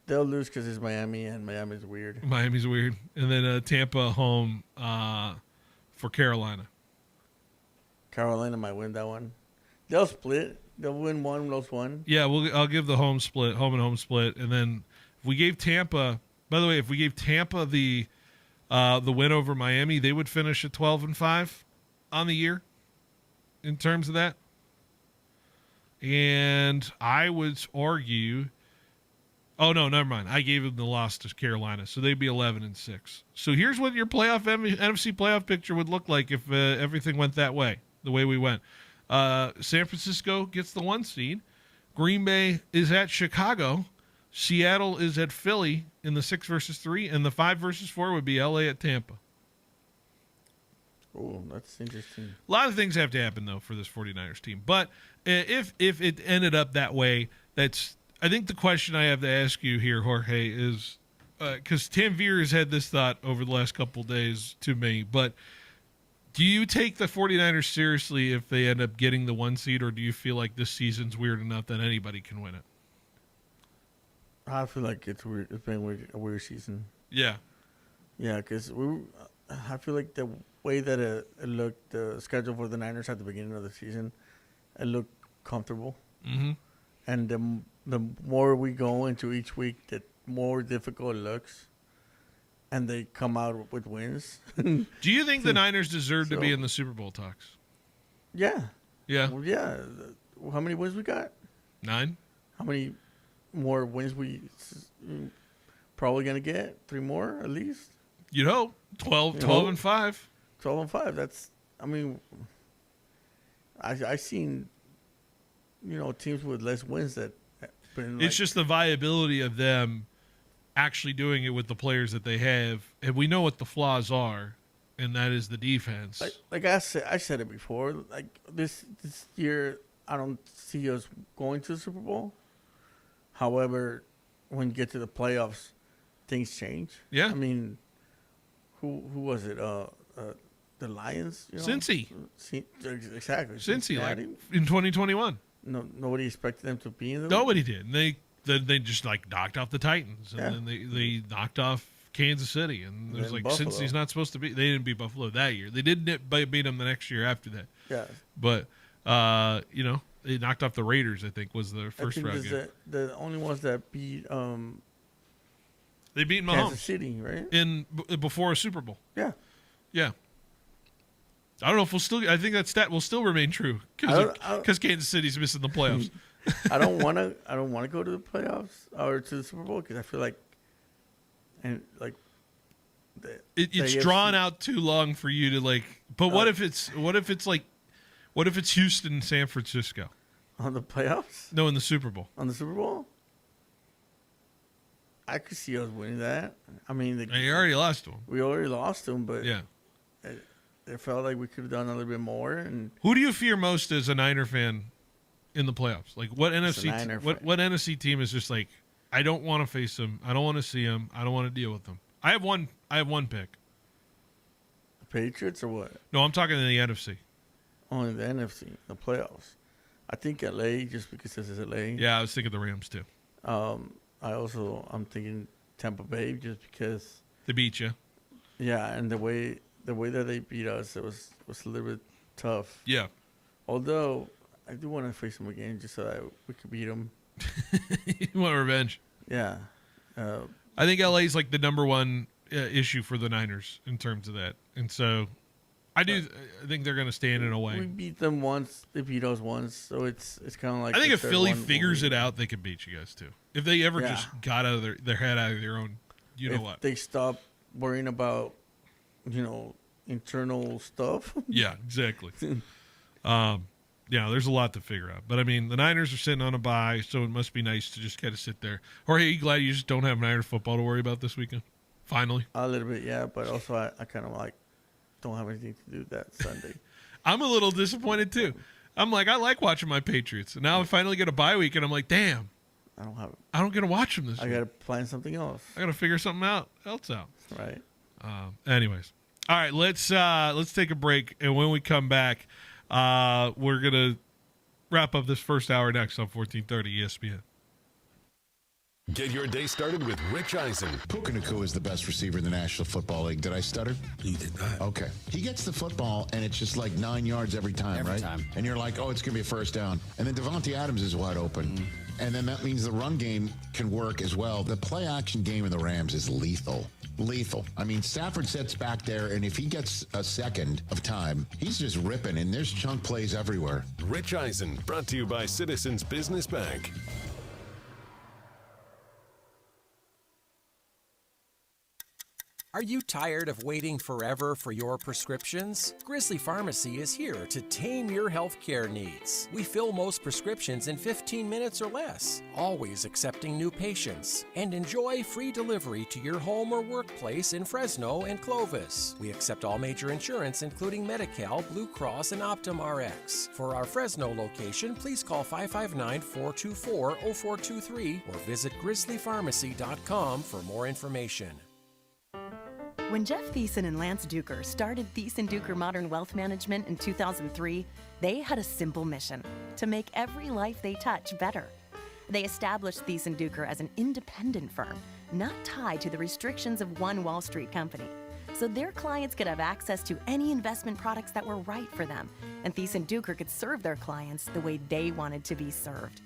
Speaker 2: They'll lose because it's Miami, and Miami's weird.
Speaker 1: Miami's weird. And then Tampa home for Carolina.
Speaker 2: Carolina might win that one. They'll split. They'll win one, lose one.
Speaker 1: Yeah, I'll give the home and home split, and then if we gave Tampa. By the way, if we gave Tampa the win over Miami, they would finish at 12-5 on the year in terms of that. And I would argue. Oh no, never mind. I gave them the loss to Carolina, so they'd be 11-6. So here's what your NFC playoff picture would look like if everything went that way, the way we went. San Francisco gets the 1 seed. Green Bay is at Chicago. Seattle is at Philly in the 6 versus 3, and the 5 versus 4 would be LA at Tampa.
Speaker 2: Oh, that's interesting.
Speaker 1: A lot of things have to happen though for this 49ers team, but if it ended up that way, I think the question I have to ask you here, Jorge, is because Tim Veer has had this thought over the last couple of days to me, but do you take the 49ers seriously if they end up getting the 1 seed, or do you feel like this season's weird enough that anybody can win it?
Speaker 2: I feel like it's weird. It's been a weird season.
Speaker 1: Yeah.
Speaker 2: Yeah, because I feel like the way that it looked, the schedule for the Niners at the beginning of the season, it looked comfortable.
Speaker 1: Mm-hmm.
Speaker 2: And the more we go into each week, the more difficult it looks. And they come out with wins.
Speaker 1: Do you think the Niners deserve to be in the Super Bowl talks?
Speaker 2: Yeah.
Speaker 1: Yeah.
Speaker 2: Well, yeah. How many wins we got?
Speaker 1: 9.
Speaker 2: How many more wins we probably going to get? 3 more at least?
Speaker 1: You'd hope. 12-5.
Speaker 2: 12-5. That's, I mean, I seen, teams with less wins that.
Speaker 1: It's just the viability of them actually doing it with the players that they have, and we know what the flaws are, and that is the defense.
Speaker 2: Like I said it before. Like this year, I don't see us going to the Super Bowl. However, when you get to the playoffs, things change.
Speaker 1: Yeah.
Speaker 2: I mean, who was it? The Lions.
Speaker 1: Cincy.
Speaker 2: Exactly.
Speaker 1: Cincy, like in 2021.
Speaker 2: No, nobody expected them to be in the.
Speaker 1: Nobody did. They just knocked off the Titans, and
Speaker 2: Yeah.
Speaker 1: then they knocked off Kansas City, and it was like
Speaker 2: Buffalo.
Speaker 1: Cincy's not supposed to be. They didn't beat Buffalo that year. They did beat them the next year after that.
Speaker 2: Yeah.
Speaker 1: But they knocked off the Raiders. I think was their first round game.
Speaker 2: The only ones that beat
Speaker 1: They beat Mahomes
Speaker 2: Kansas City, right?
Speaker 1: Before a Super Bowl.
Speaker 2: Yeah.
Speaker 1: Yeah. I don't know if we'll still. I think that stat will still remain true because Kansas City's missing the playoffs.
Speaker 2: I don't want to go to the playoffs or to the Super Bowl because I feel like,
Speaker 1: it's drawn out too long for you to like. But what if it's Houston and San Francisco
Speaker 2: on the playoffs?
Speaker 1: No, in the Super Bowl.
Speaker 2: On the Super Bowl, I could see us winning that. I mean,
Speaker 1: you already lost to them.
Speaker 2: We already lost them, but
Speaker 1: yeah,
Speaker 2: it felt like we could have done a little bit more. And
Speaker 1: who do you fear most as a Niner fan in the playoffs? Like what NFC team is just like, I don't want to face them. I don't want to see them. I don't want to deal with them. I have one pick.
Speaker 2: The Patriots or what?
Speaker 1: No, I'm talking in the NFC.
Speaker 2: Only the NFC, the playoffs. I think LA, just because this is LA.
Speaker 1: Yeah, I was thinking the Rams too.
Speaker 2: I'm thinking Tampa Bay just because
Speaker 1: they beat you.
Speaker 2: Yeah, and the way that they beat us, it was a little bit tough.
Speaker 1: Yeah.
Speaker 2: Although I do want to face them again just so that we could beat them.
Speaker 1: You want revenge?
Speaker 2: Yeah.
Speaker 1: I think LA is like the number one issue for the Niners in terms of that, and so I think they're going to stand in a way.
Speaker 2: We beat them once; they beat us once, so it's kind of like.
Speaker 1: I think if Philly figures it out, they could beat you guys too. If they ever just got out of their head out of their own, know what?
Speaker 2: They stop worrying about, internal stuff.
Speaker 1: Yeah, exactly. Yeah, there's a lot to figure out. But, I mean, the Niners are sitting on a bye, so it must be nice to just kind of sit there. Or, are you glad you just don't have Niner football to worry about this weekend? Finally.
Speaker 2: A little bit, yeah. But also I kind of don't have anything to do that Sunday.
Speaker 1: I'm a little disappointed, too. I'm like, I like watching my Patriots. And now I finally get a bye week, and I'm like, damn. I don't get to watch them this week.
Speaker 2: I got to plan something else.
Speaker 1: I got to figure something else out.
Speaker 2: Right.
Speaker 1: Anyways. All right, let's take a break. And when we come back, we're going to wrap up this first hour next on 1430 ESPN.
Speaker 3: Get your day started with Rich Eisen.
Speaker 11: Puka Nacua is the best receiver in the National Football League. Did I stutter?
Speaker 12: You did not.
Speaker 11: Okay. He gets the football, and it's just like 9 yards every time, right?
Speaker 12: Every time.
Speaker 11: And you're like, oh, it's going to be a first down. And then Devontae Adams is wide open. Mm-hmm. And then that means the run game can work as well. The play-action game in the Rams is lethal. Lethal. I mean, Stafford sits back there, and if he gets a second of time, he's just ripping, and there's chunk plays everywhere.
Speaker 3: Rich Eisen, brought to you by Citizens Business Bank.
Speaker 13: Are you tired of waiting forever for your prescriptions? Grizzly Pharmacy is here to tame your healthcare needs. We fill most prescriptions in 15 minutes or less, always accepting new patients, and enjoy free delivery to your home or workplace in Fresno and Clovis. We accept all major insurance, including Medi-Cal, Blue Cross, and Optum Rx. For our Fresno location, please call 559-424-0423 or visit grizzlypharmacy.com for more information.
Speaker 14: When Jeff Thiessen and Lance Duker started Thiessen Duker Modern Wealth Management in 2003, they had a simple mission: to make every life they touch better. They established Thiessen Duker as an independent firm, not tied to the restrictions of one Wall Street company, so their clients could have access to any investment products that were right for them, and Thiessen Duker could serve their clients the way they wanted to be served.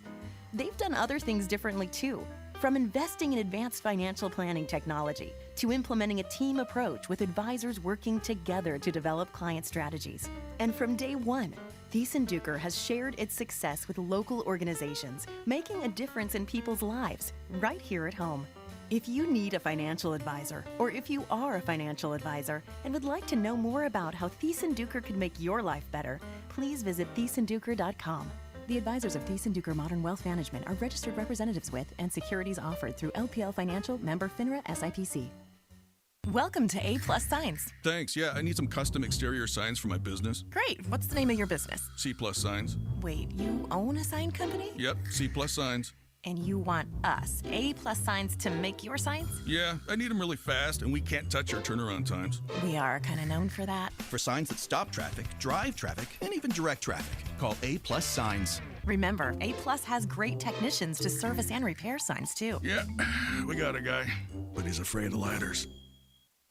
Speaker 14: They've done other things differently too. From investing in advanced financial planning technology to implementing a team approach with advisors working together to develop client strategies. And from day one, Thiessen Duker has shared its success with local organizations, making a difference in people's lives right here at home. If you need a financial advisor, or if you are a financial advisor and would like to know more about how Thiessen Duker could make your life better, please visit thiessenduker.com. The advisors of Thiessen Duker Modern Wealth Management are registered representatives with and securities offered through LPL Financial, member FINRA SIPC.
Speaker 15: Welcome to A+ Signs.
Speaker 16: Thanks. Yeah, I need some custom exterior signs for my business.
Speaker 15: Great. What's the name of your business?
Speaker 16: C+ Signs.
Speaker 15: Wait, you own a sign company?
Speaker 16: Yep, C+ Signs.
Speaker 15: And you want us, A+ Signs, to make your signs?
Speaker 16: Yeah, I need them really fast, and we can't touch our turnaround times.
Speaker 15: We are kind of known for that.
Speaker 17: For signs that stop traffic, drive traffic, and even direct traffic, call A+ Signs.
Speaker 15: Remember, A+ has great technicians to service and repair signs, too.
Speaker 16: Yeah, we got a guy, but he's afraid of ladders.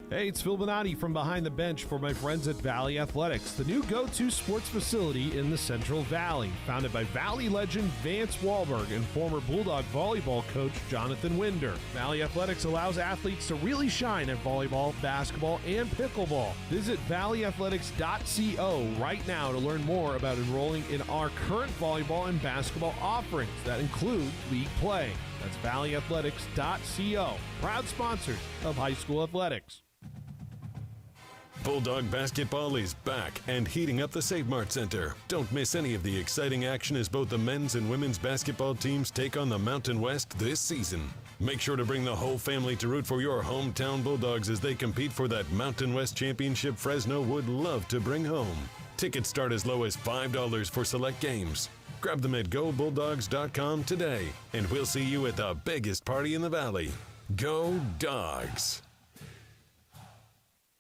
Speaker 12: Hey, it's Phil Bonatti from Behind the Bench for my friends at Valley Athletics, the new go-to sports facility in the Central Valley. Founded by Valley legend Vance Wahlberg and former Bulldog volleyball coach Jonathan Winder. Valley Athletics allows athletes to really shine at volleyball, basketball, and pickleball. Visit valleyathletics.co right now to learn more about enrolling in our current volleyball and basketball offerings that include league play. That's valleyathletics.co. Proud sponsors of high school athletics.
Speaker 3: Bulldog basketball is back and heating up the Save Mart Center. Don't miss any of the exciting action as both the men's and women's basketball teams take on the Mountain West this season. Make sure to bring the whole family to root for your hometown Bulldogs as they compete for that Mountain West championship Fresno would love to bring home. Tickets start as low as $5 for select games. Grab them at GoBulldogs.com today, and we'll see you at the biggest party in the Valley. Go Dogs!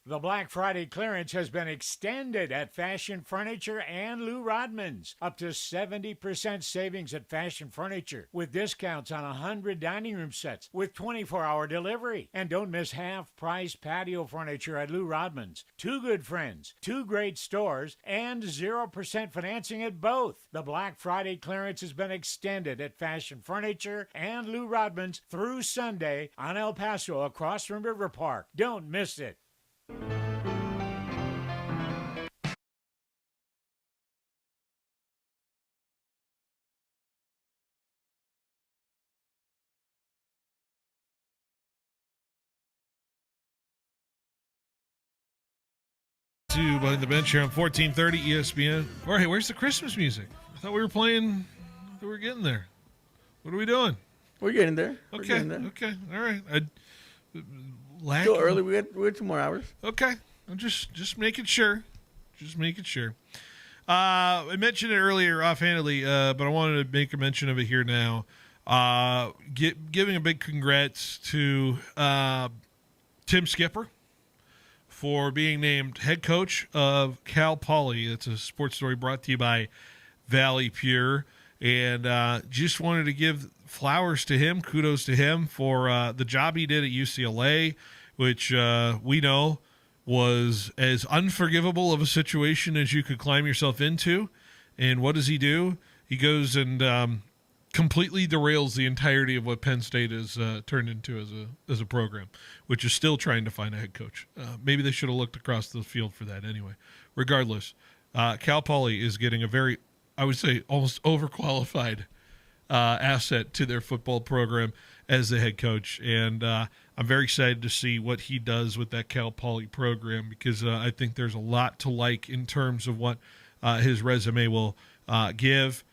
Speaker 18: The Black Friday clearance has been extended at Fashion Furniture and Lou Rodman's. Up to 70% savings at Fashion Furniture with discounts on 100 dining room sets with 24-hour delivery. And don't miss half-price patio furniture at Lou Rodman's. Two good friends, two great stores, and 0% financing at both. The Black Friday clearance has been extended at Fashion Furniture and Lou Rodman's through Sunday on El Paso across from River Park. Don't miss it.
Speaker 1: Behind the Bench here on 1430 ESPN. All right, where's the Christmas music? I thought we were playing. I thought we were getting there. What are we doing?
Speaker 2: We're getting there.
Speaker 1: Okay.
Speaker 2: We're getting there.
Speaker 1: Okay. All right.
Speaker 2: Still early. We got 2 more hours.
Speaker 1: Okay. I'm just making sure. Just making sure. I mentioned it earlier offhandedly, but I wanted to make a mention of it here now. Giving a big congrats to Tim Skipper for being named head coach of Cal Poly. It's a sports story brought to you by Valley Pure. And just wanted to give flowers to him, kudos to him for the job he did at UCLA, which we know was as unforgivable of a situation as you could climb yourself into. And what does he do? He goes and completely derails the entirety of what Penn State has turned into as a program, which is still trying to find a head coach. Maybe they should have looked across the field for that anyway. Regardless, Cal Poly is getting a very, I would say, almost overqualified asset to their football program as the head coach. And I'm very excited to see what he does with that Cal Poly program because I think there's a lot to like in terms of what his resume will give.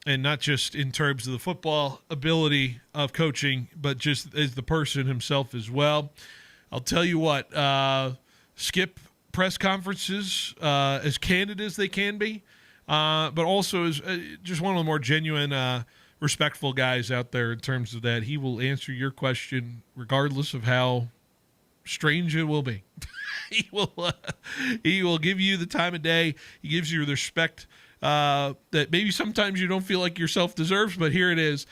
Speaker 1: And not just in terms of the football ability of coaching, but just as the person himself as well. I'll tell you what, Skip press conferences as candid as they can be, but also is just one of the more genuine, respectful guys out there in terms of that. He will answer your question regardless of how strange it will be. He will give you the time of day. He gives you the respect that maybe sometimes you don't feel like yourself deserves, but here it is.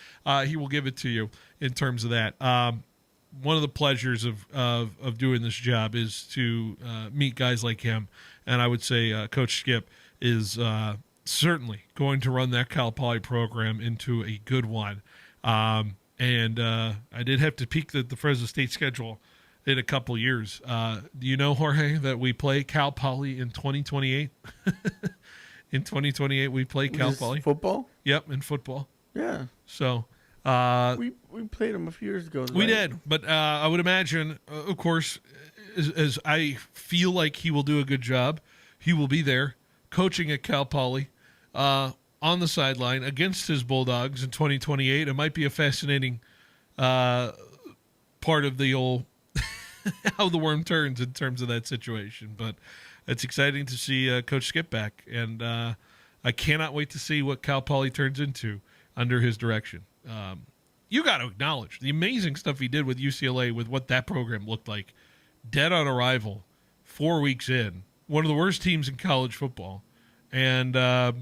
Speaker 1: He will give it to you in terms of that. One of the pleasures of doing this job is to meet guys like him, and I would say Coach Skip is certainly going to run that Cal Poly program into a good one. And I did have to peek at the Fresno State schedule in a couple years. Do you know, Jorge, that we play Cal Poly in 2028? In 2028, we play Cal Poly.
Speaker 2: Football?
Speaker 1: Yep, in football.
Speaker 2: Yeah.
Speaker 1: So
Speaker 2: we played them a few years ago.
Speaker 1: We
Speaker 2: right?
Speaker 1: did, but I would imagine, of course, as I feel like he will do a good job, he will be there coaching at Cal Poly on the sideline against his Bulldogs in 2028. It might be a fascinating part of the old how the worm turns in terms of that situation, but it's exciting to see Coach Skip back, and I cannot wait to see what Cal Poly turns into under his direction. You got to acknowledge the amazing stuff he did with UCLA, with what that program looked like. Dead on arrival, 4 weeks in, one of the worst teams in college football, and at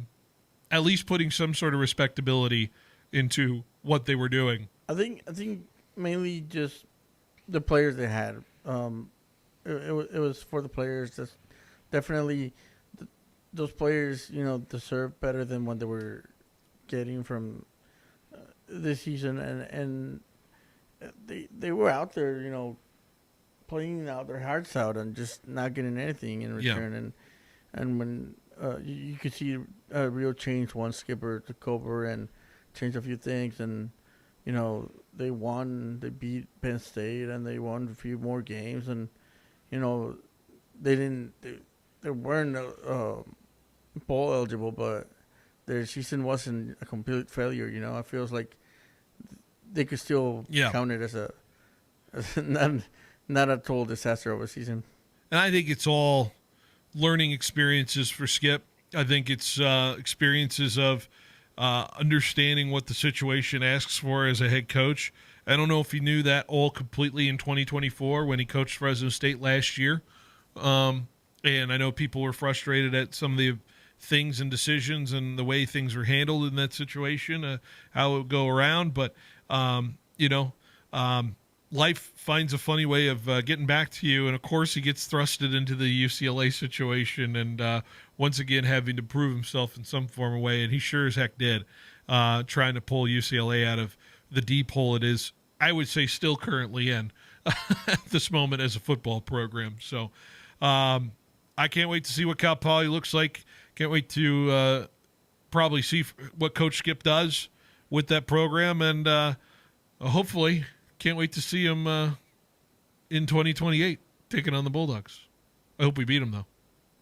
Speaker 1: least putting some sort of respectability into what they were doing.
Speaker 2: I think mainly just the players they had. it was for the players. That's definitely those players, deserve better than what they were getting from this season, and they were out there, playing out their hearts out and just not getting anything in return. And when you could see a real change once Skipper took over and changed a few things, and they won. They beat Penn State, and they won a few more games, and they weren't bowl eligible, but their season wasn't a complete failure. I feels like they could still count it as not a total disaster of a season.
Speaker 1: And I think it's all learning experiences for Skip. I think it's experiences of understanding what the situation asks for as a head coach. I don't know if he knew that all completely in 2024 when he coached Fresno State last year. And I know people were frustrated at some of the things and decisions and the way things were handled in that situation, how it would go around. But, life finds a funny way of getting back to you. And, of course, he gets thrusted into the UCLA situation and once again having to prove himself in some form or way. And he sure as heck did, trying to pull UCLA out of the deep hole it is, I would say, still currently in at this moment as a football program. So I can't wait to see what Cal Poly looks like. Can't wait to probably see what Coach Skip does with that program. And hopefully can't wait to see him in 2028 taking on the Bulldogs. I hope we beat him, though.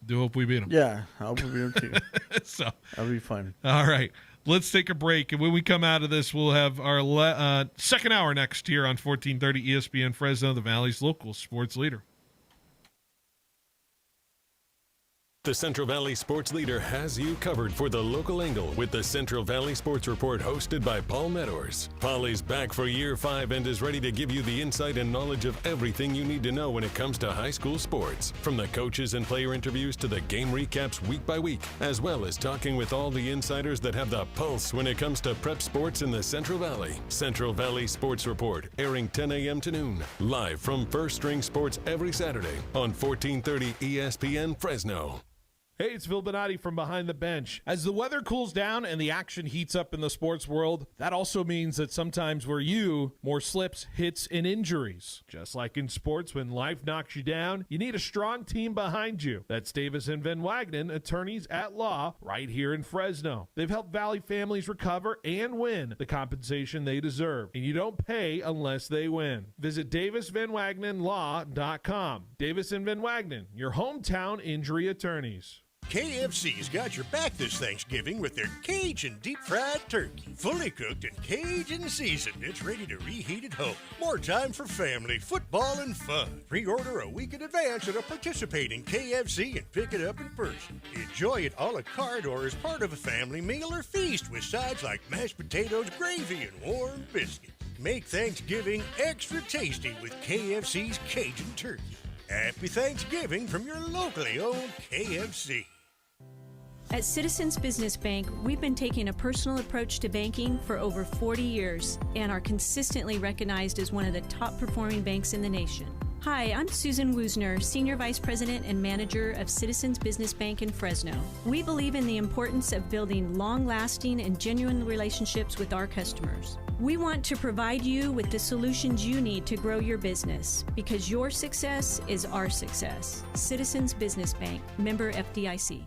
Speaker 1: Do hope we beat him.
Speaker 2: Yeah, I hope we beat him, too.
Speaker 1: So
Speaker 2: that'll be fun.
Speaker 1: All right. Let's take a break. And when we come out of this, we'll have our second hour next here on 1430 ESPN Fresno, the Valley's local sports leader.
Speaker 3: The Central Valley Sports Leader has you covered for the local angle with the Central Valley Sports Report hosted by Paul Meadors. Paul is back for year 5 and is ready to give you the insight and knowledge of everything you need to know when it comes to high school sports. From the coaches and player interviews to the game recaps week by week, as well as talking with all the insiders that have the pulse when it comes to prep sports in the Central Valley. Central Valley Sports Report, airing 10 a.m. to noon. Live from First String Sports every Saturday on 1430 ESPN Fresno.
Speaker 12: Hey, it's Phil Bonatti from Behind the Bench. As the weather cools down and the action heats up in the sports world, that also means that sometimes more slips, hits, and injuries. Just like in sports, when life knocks you down, you need a strong team behind you. That's Davis and Van Wagenen, attorneys at law, right here in Fresno. They've helped Valley families recover and win the compensation they deserve. And you don't pay unless they win. Visit DavisVanWagenenLaw.com. Davis and Van Wagenen, your hometown injury attorneys.
Speaker 19: KFC's got your back this Thanksgiving with their Cajun deep-fried turkey. Fully cooked and Cajun seasoned, it's ready to reheat at home. More time for family, football, and fun. Pre-order a week in advance at a participating KFC and pick it up in person. Enjoy it a la carte or as part of a family meal or feast with sides like mashed potatoes, gravy, and warm biscuits. Make Thanksgiving extra tasty with KFC's Cajun turkey. Happy Thanksgiving from your locally owned KFC.
Speaker 20: At Citizens Business Bank, we've been taking a personal approach to banking for over 40 years and are consistently recognized as one of the top performing banks in the nation. Hi, I'm Susan Woosner, Senior Vice President and Manager of Citizens Business Bank in Fresno. We believe in the importance of building long-lasting and genuine relationships with our customers. We want to provide you with the solutions you need to grow your business because your success is our success. Citizens Business Bank, member FDIC.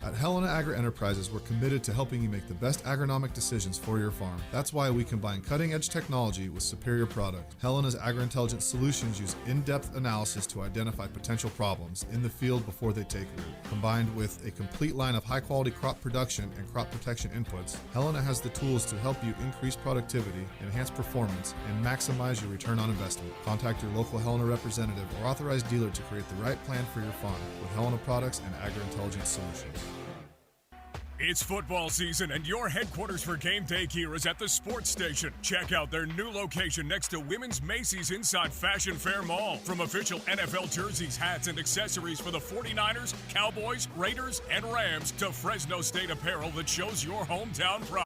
Speaker 21: At Helena Agri-Enterprises, we're committed to helping you make the best agronomic decisions for your farm. That's why we combine cutting-edge technology with superior product. Helena's Agri-Intelligence solutions use in-depth analysis to identify potential problems in the field before they take root. Combined with a complete line of high-quality crop production and crop protection inputs, Helena has the tools to help you increase productivity, enhance performance, and maximize your return on investment. Contact your local Helena representative or authorized dealer to create the right plan for your farm with Helena products and Agri-Intelligence solutions.
Speaker 22: It's football season, and your headquarters for game day gear is at the Sports Station. Check out their new location next to Women's Macy's inside Fashion Fair Mall. From official NFL jerseys, hats, and accessories for the 49ers, Cowboys, Raiders, and Rams to Fresno State apparel that shows your hometown pride.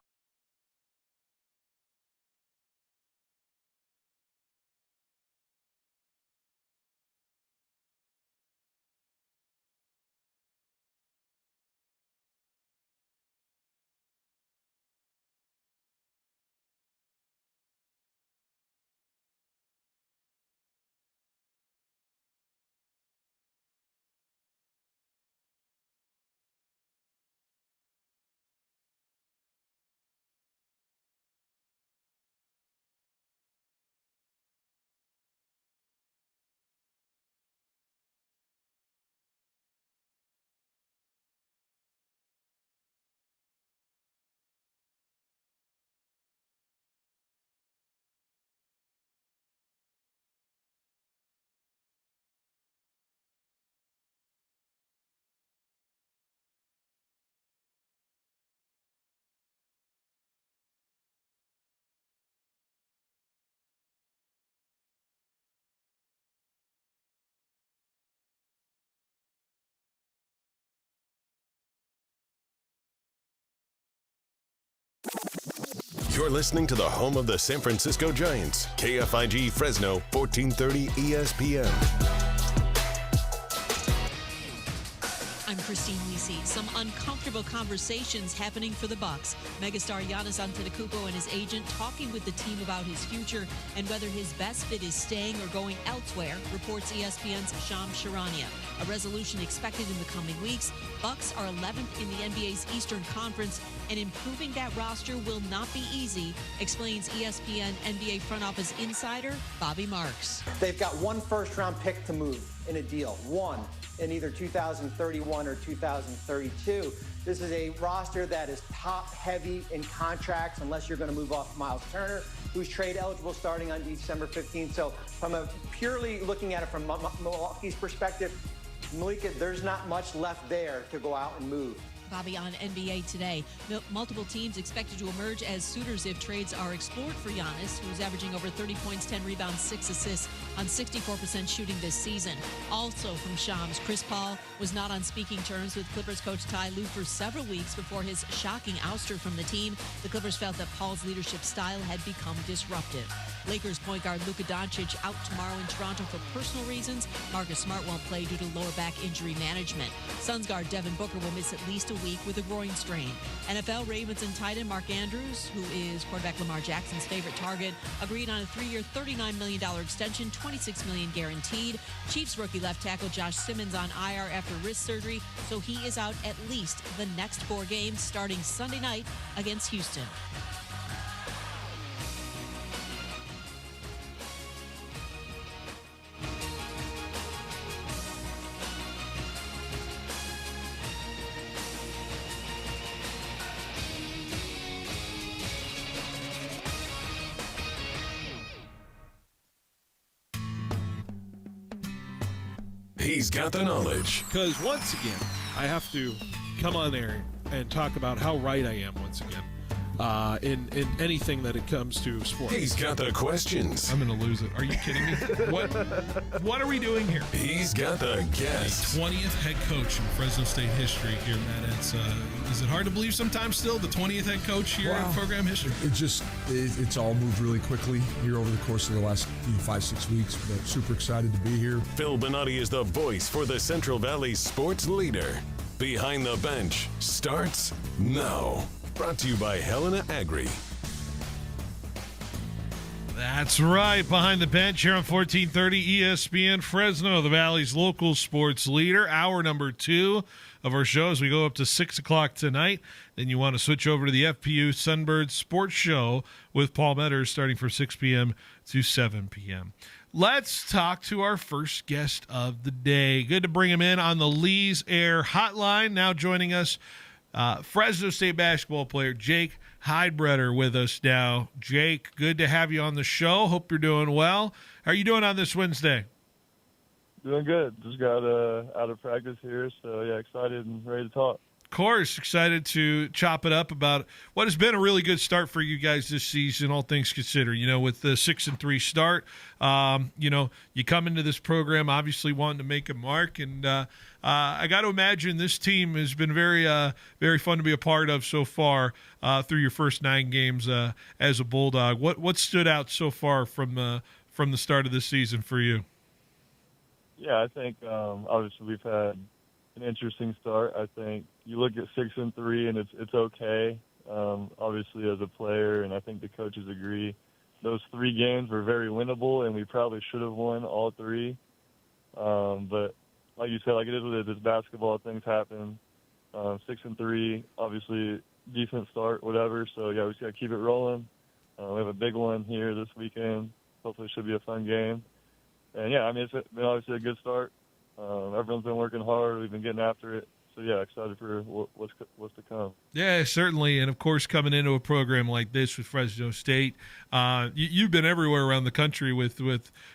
Speaker 3: You're listening to the home of the San Francisco Giants, KFIG Fresno, 1430 ESPN.
Speaker 4: I'm Christine Lisi. Some uncomfortable conversations happening for the Bucks. Megastar Giannis Antetokounmpo and his agent talking with the team about his future and whether his best fit is staying or going elsewhere, reports ESPN's Shams Charania. A resolution expected in the coming weeks. Bucks are 11th in the NBA's Eastern Conference, and improving that roster will not be easy, explains ESPN NBA front office insider Bobby Marks.
Speaker 5: They've got one first-round pick to move in a deal. One in either 2031 or 2032. This is a roster that is top-heavy in contracts unless you're going to move off Miles Turner, who's trade eligible starting on December 15th. So from a purely looking at it from Milwaukee's perspective, Malika, there's not much left there to go out and move.
Speaker 4: Bobby, on NBA Today, multiple teams expected to emerge as suitors if trades are explored for Giannis, who's averaging over 30 points, 10 rebounds, 6 assists on 64% shooting this season. Also from Shams, Chris Paul was not on speaking terms with Clippers coach Ty Lue for several weeks before his shocking ouster from the team. The Clippers felt that Paul's leadership style had become disruptive. Lakers point guard Luka Doncic out tomorrow in Toronto for personal reasons. Marcus Smart won't play due to lower back injury management. Suns guard Devin Booker will miss at least a week with a groin strain. NFL Ravens and tight end Mark Andrews, who is quarterback Lamar Jackson's favorite target, agreed on a 3-year, $39 million extension, $26 million guaranteed. Chiefs rookie left tackle Josh Simmons on IR after wrist surgery, so he is out at least the next 4 games, starting Sunday night against Houston.
Speaker 3: He's got the knowledge.
Speaker 12: Because once again, I have to come on there and talk about how right I am once again in anything that it comes to sports.
Speaker 3: He's got the questions.
Speaker 1: I'm going to lose it. Are you kidding me? What are we doing here?
Speaker 3: He's got the guests.
Speaker 1: 20th head coach in Fresno State history here, Matt. Is it hard to believe sometimes still the 20th head coach here in program history?
Speaker 23: It's all moved really quickly here over the course of the last 5-6 weeks, but super excited to be here.
Speaker 3: Phil Bonatti is the voice for the Central Valley sports leader. Behind the Bench starts now. Brought to you by Helena Agri.
Speaker 1: That's right. Behind the Bench here on 1430 ESPN Fresno, the Valley's local sports leader. Hour number 2 of our show as we go up to 6 o'clock tonight. Then you want to switch over to the FPU Sunbird Sports Show with Paul Metters starting from 6 p.m. to 7 p.m. Let's talk to our first guest of the day. Good to bring him in on the Lee's Air Hotline. Now joining us, Fresno State basketball player Jake Heidbreder with us now. Jake, good to have you on the show. Hope you're doing well. How are you doing on this Wednesday?
Speaker 24: Doing good. Just got out of practice here, so yeah, excited and ready to talk.
Speaker 1: Of course, excited to chop it up about what has been a really good start for you guys this season, all things considered. You know, with the 6-3 start, you come into this program obviously wanting to make a mark, and I got to imagine this team has been very, very fun to be a part of so far through your first 9 games as a Bulldog. What stood out so far from the start of this season for you?
Speaker 24: Yeah, I think obviously we've had an interesting start. I think you look at 6-3 and it's okay. Obviously as a player, and I think the coaches agree, those 3 games were very winnable, and we probably should have won all 3. But like you said, like it is what it is. It's basketball. Things happen. 6-3, obviously decent start, whatever. So yeah, we just got to keep it rolling. We have a big one here this weekend. Hopefully, it should be a fun game. And yeah, I mean, it's been obviously a good start. Everyone's been working hard. We've been getting after it. So yeah, excited for what's to come.
Speaker 1: Yeah, certainly, and of course, coming into a program like this with Fresno State, you've been everywhere around the country with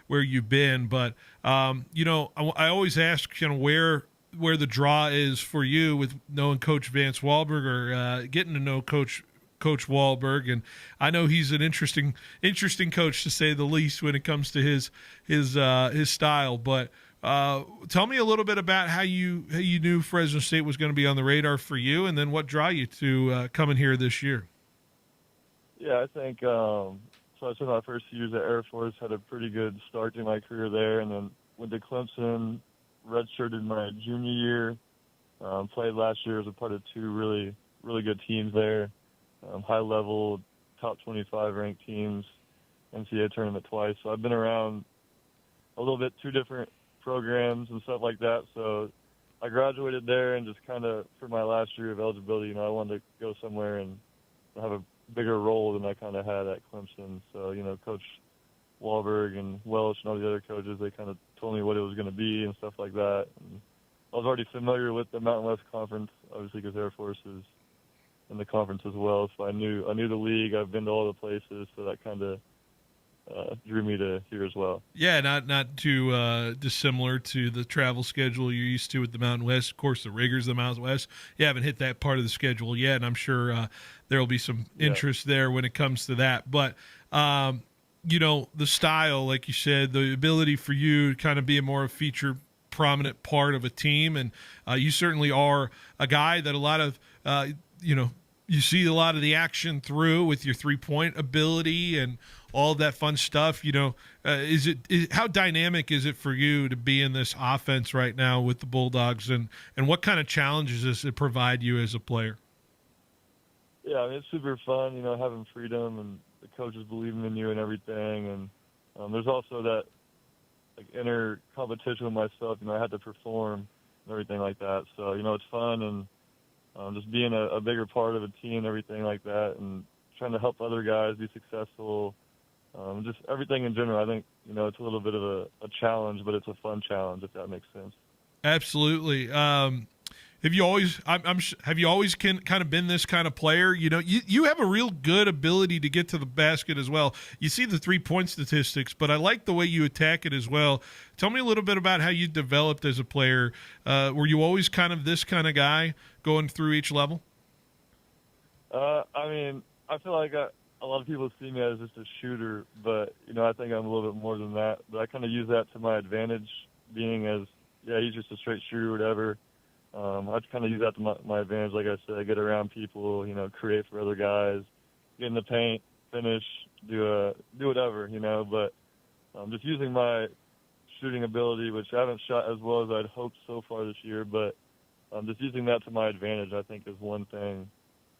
Speaker 1: where you've been. But I always ask, where the draw is for you with knowing Coach Vance Wahlberg or getting to know Coach Wahlberg, and I know he's an interesting coach to say the least when it comes to his style, but. Tell me a little bit about how you knew Fresno State was going to be on the radar for you, and then what draw you to coming here this year.
Speaker 24: Yeah, I think so. I spent my first few years at Air Force, had a pretty good start to my career there, and then went to Clemson, redshirted my junior year, played last year as a part of two really good teams there, high level, top 25 ranked teams, NCAA tournament twice. So I've been around a little bit, two different programs and stuff like that. So I graduated there, and just kind of for my last year of eligibility, I wanted to go somewhere and have a bigger role than I kind of had at Clemson. So, Coach Wahlberg and Welch and all the other coaches, they kind of told me what it was going to be and stuff like that. And I was already familiar with the Mountain West Conference, obviously, because Air Force is in the conference as well. So I knew the league. I've been to all the places, so that kind of drew me to here as well.
Speaker 1: Yeah, not too dissimilar to the travel schedule you're used to with the Mountain West. Of course, the rigors of the Mountain West. You haven't hit that part of the schedule yet, and I'm sure there will be some interest there when it comes to that. But, the style, like you said, the ability for you to kind of be a more feature prominent part of a team, and you certainly are a guy that a lot of, you see a lot of the action through with your three-point ability and all that fun stuff. How dynamic is it for you to be in this offense right now with the Bulldogs, and what kind of challenges does it provide you as a player?
Speaker 24: Yeah, it's super fun, having freedom and the coaches believing in you and everything. And there's also that inner competition with myself. I had to perform and everything like that. So, it's fun, and just being a bigger part of a team and everything like that, and trying to help other guys be successful. Just everything in general. I think, it's a little bit of a challenge, but it's a fun challenge, if that makes sense.
Speaker 1: Absolutely. Have you always kind of been this kind of player? You have a real good ability to get to the basket as well. You see the 3-point statistics, but I like the way you attack it as well. Tell me a little bit about how you developed as a player. Were you always kind of this kind of guy going through each level?
Speaker 24: I feel like a lot of people see me as just a shooter, but, I think I'm a little bit more than that. But I kind of use that to my advantage, being as, he's just a straight shooter or whatever. I kind of use that to my advantage. Like I said, I get around people, create for other guys, get in the paint, finish, do whatever, but just using my shooting ability, which I haven't shot as well as I'd hoped so far this year, but just using that to my advantage, I think, is one thing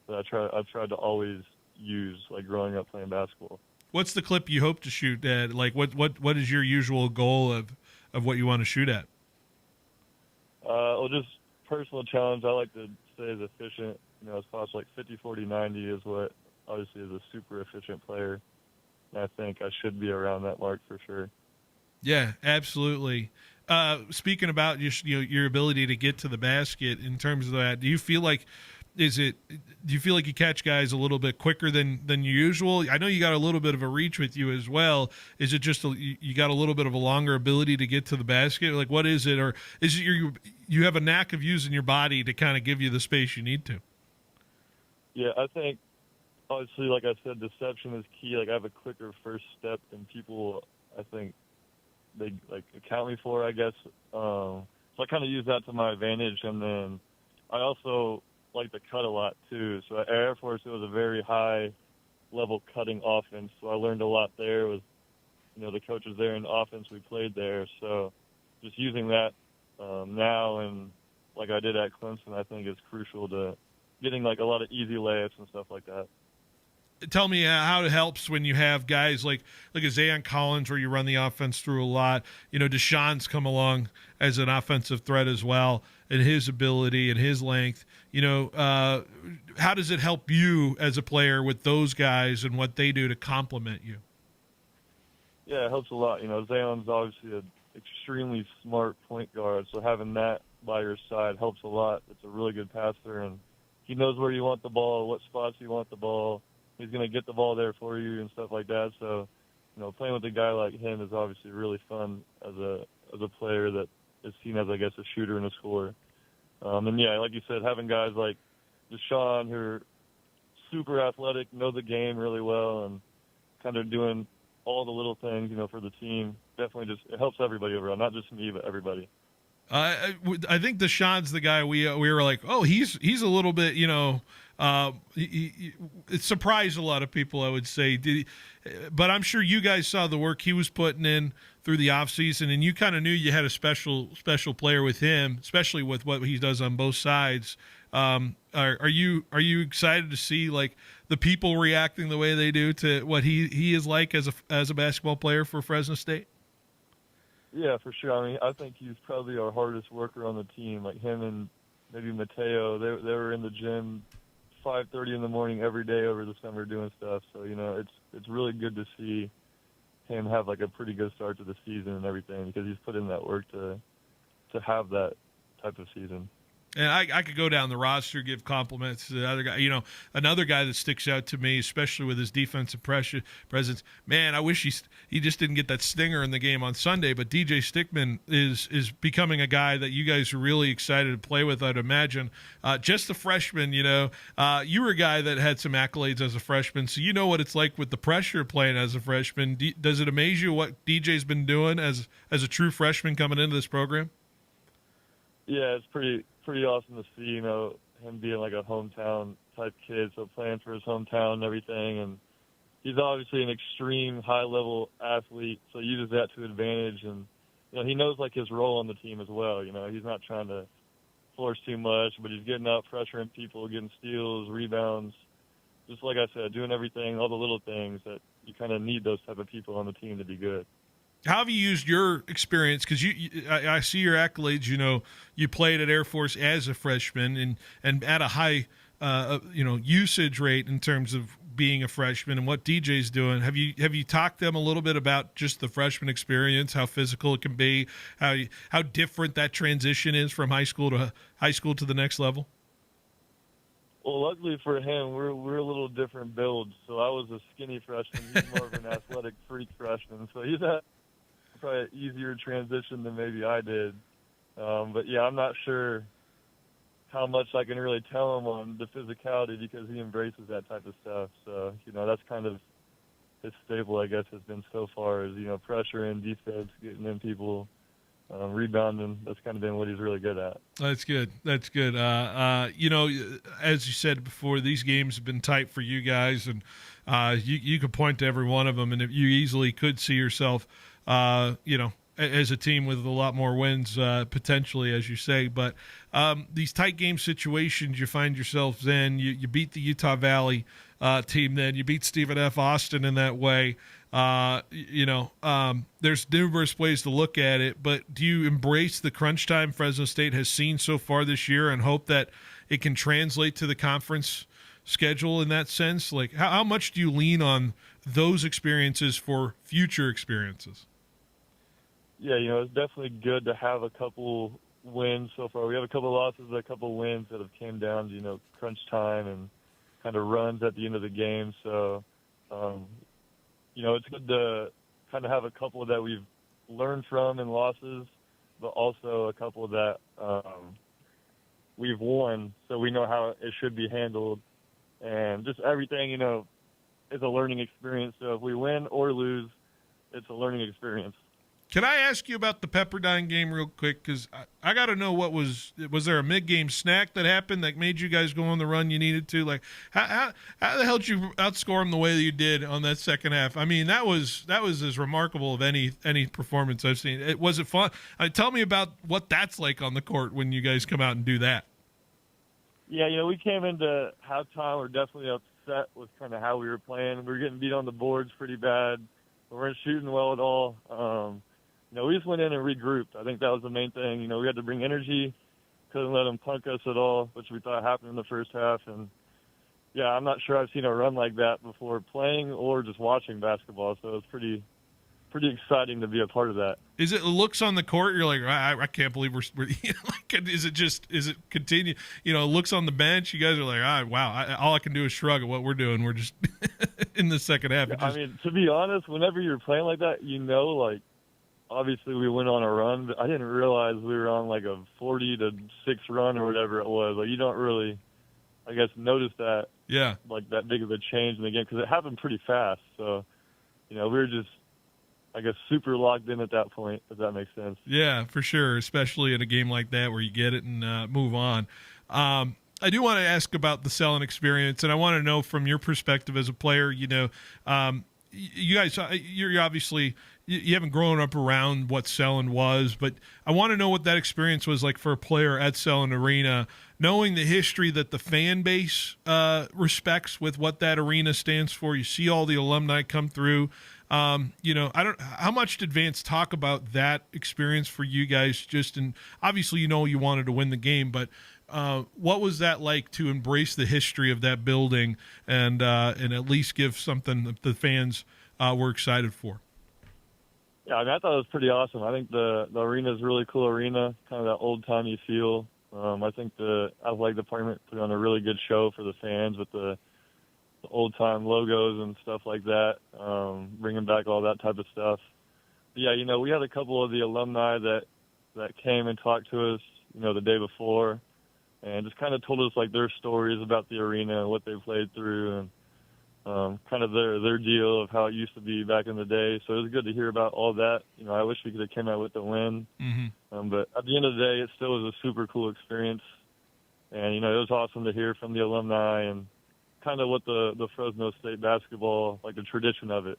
Speaker 24: that I've tried to always use, like growing up playing basketball.
Speaker 1: What's the clip you hope to shoot at? Like, what is your usual goal of what you want to shoot at?
Speaker 24: Well, just personal challenge. I like to stay as efficient, as possible. Like 50, 40, 90 is what obviously is a super efficient player. And I think I should be around that mark for sure.
Speaker 1: Yeah, absolutely. Speaking about your ability to get to the basket, in terms of that, do you feel like you catch guys a little bit quicker than usual? I know you got a little bit of a reach with you as well. Is it just you got a little bit of a longer ability to get to the basket? Like, what is it? Or is it you have a knack of using your body to kind of give you the space you need to?
Speaker 24: Yeah, I think, obviously, like I said, deception is key. Like, I have a quicker first step than people, I think, they account me for, I guess. So I kind of use that to my advantage. And then I also like to cut a lot too. So at Air Force, it was a very high level cutting offense. So I learned a lot there with, the coaches there and the offense we played there. So just using that now, and like I did at Clemson, I think is crucial to getting like a lot of easy layups and stuff like that.
Speaker 1: Tell me how it helps when you have guys like a Zion Collins, where you run the offense through a lot. Deshaun's come along as an offensive threat as well, and his ability and his length. How does it help you as a player with those guys and what they do to complement you?
Speaker 24: Yeah, it helps a lot. Zion's obviously an extremely smart point guard, so having that by your side helps a lot. It's a really good passer, and he knows where you want the ball, what spots you want the ball. He's going to get the ball there for you and stuff like that. So, playing with a guy like him is obviously really fun as a player that is seen as, I guess, a shooter and a scorer. And yeah, like you said, having guys like Deshaun, who are super athletic, know the game really well, and kind of doing all the little things, for the team, definitely it helps everybody overall, not just me, but everybody.
Speaker 1: I think Deshaun's the guy we were like, oh, he's a little bit, It surprised a lot of people, I would say. But I'm sure you guys saw the work he was putting in through the offseason, and you kind of knew you had a special player with him, especially with what he does on both sides. Are you excited to see like the people reacting the way they do to what he is like as a basketball player for Fresno State?
Speaker 24: Yeah, for sure. I mean, I think he's probably our hardest worker on the team. Like him and maybe Mateo, they were in the gym 5:30 in the morning every day over the summer doing stuff. So it's really good to see him have like a pretty good start to the season and everything, because he's put in that work to have that type of season.
Speaker 1: And I could go down the roster, give compliments to the other guy. Another guy that sticks out to me, especially with his defensive presence. Man, I wish he just didn't get that stinger in the game on Sunday. But DJ Stickman is becoming a guy that you guys are really excited to play with, I'd imagine. Just a freshman, you were a guy that had some accolades as a freshman, so you know what it's like with the pressure playing as a freshman. Does it amaze you what DJ's been doing as a true freshman coming into this program?
Speaker 24: Yeah, it's pretty awesome to see, him being like a hometown type kid, so playing for his hometown and everything. And he's obviously an extreme high level athlete, so uses that to advantage. And, he knows like his role on the team as well. He's not trying to force too much, but he's getting out, pressuring people, getting steals, rebounds. Just like I said, doing everything, all the little things that you kind of need those type of people on the team to be good.
Speaker 1: How have you used your experience? Because I see your accolades. You played at Air Force as a freshman and at a high, usage rate in terms of being a freshman and what DJ's doing. Have you talked to them a little bit about just the freshman experience, how physical it can be, how different that transition is from high school to the next level?
Speaker 24: Well, luckily for him, we're a little different builds. So I was a skinny freshman. He's more of an athletic freak freshman. So he's had probably an easier transition than maybe I did. But yeah, I'm not sure how much I can really tell him on the physicality, because he embraces that type of stuff. So, that's kind of his stable, I guess, has been so far is, pressure and defense, getting in people, rebounding. That's kind of been what he's really good at.
Speaker 1: That's good. That's good. As you said before, these games have been tight for you guys, and you could point to every one of them, and if you easily could see yourself as a team with a lot more wins, potentially, as you say. But these tight game situations you find yourselves in, you beat the Utah Valley team, then you beat Stephen F. Austin in that way. There's numerous ways to look at it, but do you embrace the crunch time Fresno State has seen so far this year and hope that it can translate to the conference schedule in that sense? Like, how much do you lean on those experiences for future experiences?
Speaker 24: Yeah, it's definitely good to have a couple wins so far. We have a couple losses, a couple wins that have came down to, crunch time and kind of runs at the end of the game. So, it's good to kind of have a couple that we've learned from in losses, but also a couple that we've won, so we know how it should be handled. And just everything, is a learning experience. So if we win or lose, it's a learning experience.
Speaker 1: Can I ask you about the Pepperdine game real quick? Because I got to know was there a mid-game snack that happened that made you guys go on the run you needed to? Like, how the hell did you outscore them the way that you did on that second half? I mean, that was as remarkable of any performance I've seen. Was it fun? Tell me about what that's like on the court when you guys come out and do that.
Speaker 24: Yeah, we came into halftime. We're definitely upset with kind of how we were playing. We were getting beat on the boards pretty bad. We weren't shooting well at all. We just went in and regrouped. I think that was the main thing. We had to bring energy. Couldn't let them punk us at all, which we thought happened in the first half. And, yeah, I'm not sure I've seen a run like that before playing or just watching basketball. So it's pretty exciting to be a part of that.
Speaker 1: Is it looks on the court? You're like, I can't believe we're is it continue? Looks on the bench. You guys are like, wow. All I can do is shrug at what we're doing. We're just in the second half.
Speaker 24: I mean, to be honest, whenever you're playing like that, like, obviously we went on a run, but I didn't realize we were on like a 40-6 run or whatever it was. Like, you don't really, I guess, notice that.
Speaker 1: Yeah.
Speaker 24: Like that big of a change in the game, because it happened pretty fast. So, we were just, I guess, super locked in at that point, if that makes sense.
Speaker 1: Yeah, for sure, especially in a game like that where you get it and move on. I do want to ask about the Selland experience, and I want to know from your perspective as a player. You guys, you're obviously you haven't grown up around what Selland was, but I want to know what that experience was like for a player at Selland Arena, knowing the history that the fan base respects with what that arena stands for. You see all the alumni come through. How much did Vance talk about that experience for you guys? Obviously, you wanted to win the game, but what was that like to embrace the history of that building and at least give something that the fans were excited for?
Speaker 24: Yeah, I mean, I thought it was pretty awesome. I think the arena is a really cool arena, kind of that old-timey feel. I think the athletic department put on a really good show for the fans with the old-time logos and stuff like that, bringing back all that type of stuff. But yeah, we had a couple of the alumni that came and talked to us, the day before, and just kind of told us like their stories about the arena and what they played through, and kind of their deal of how it used to be back in the day. So it was good to hear about all that. I wish we could have came out with the win.
Speaker 1: Mm-hmm.
Speaker 24: But at the end of the day, it still was a super cool experience. And, it was awesome to hear from the alumni and kind of what the Fresno State basketball, like the tradition of it.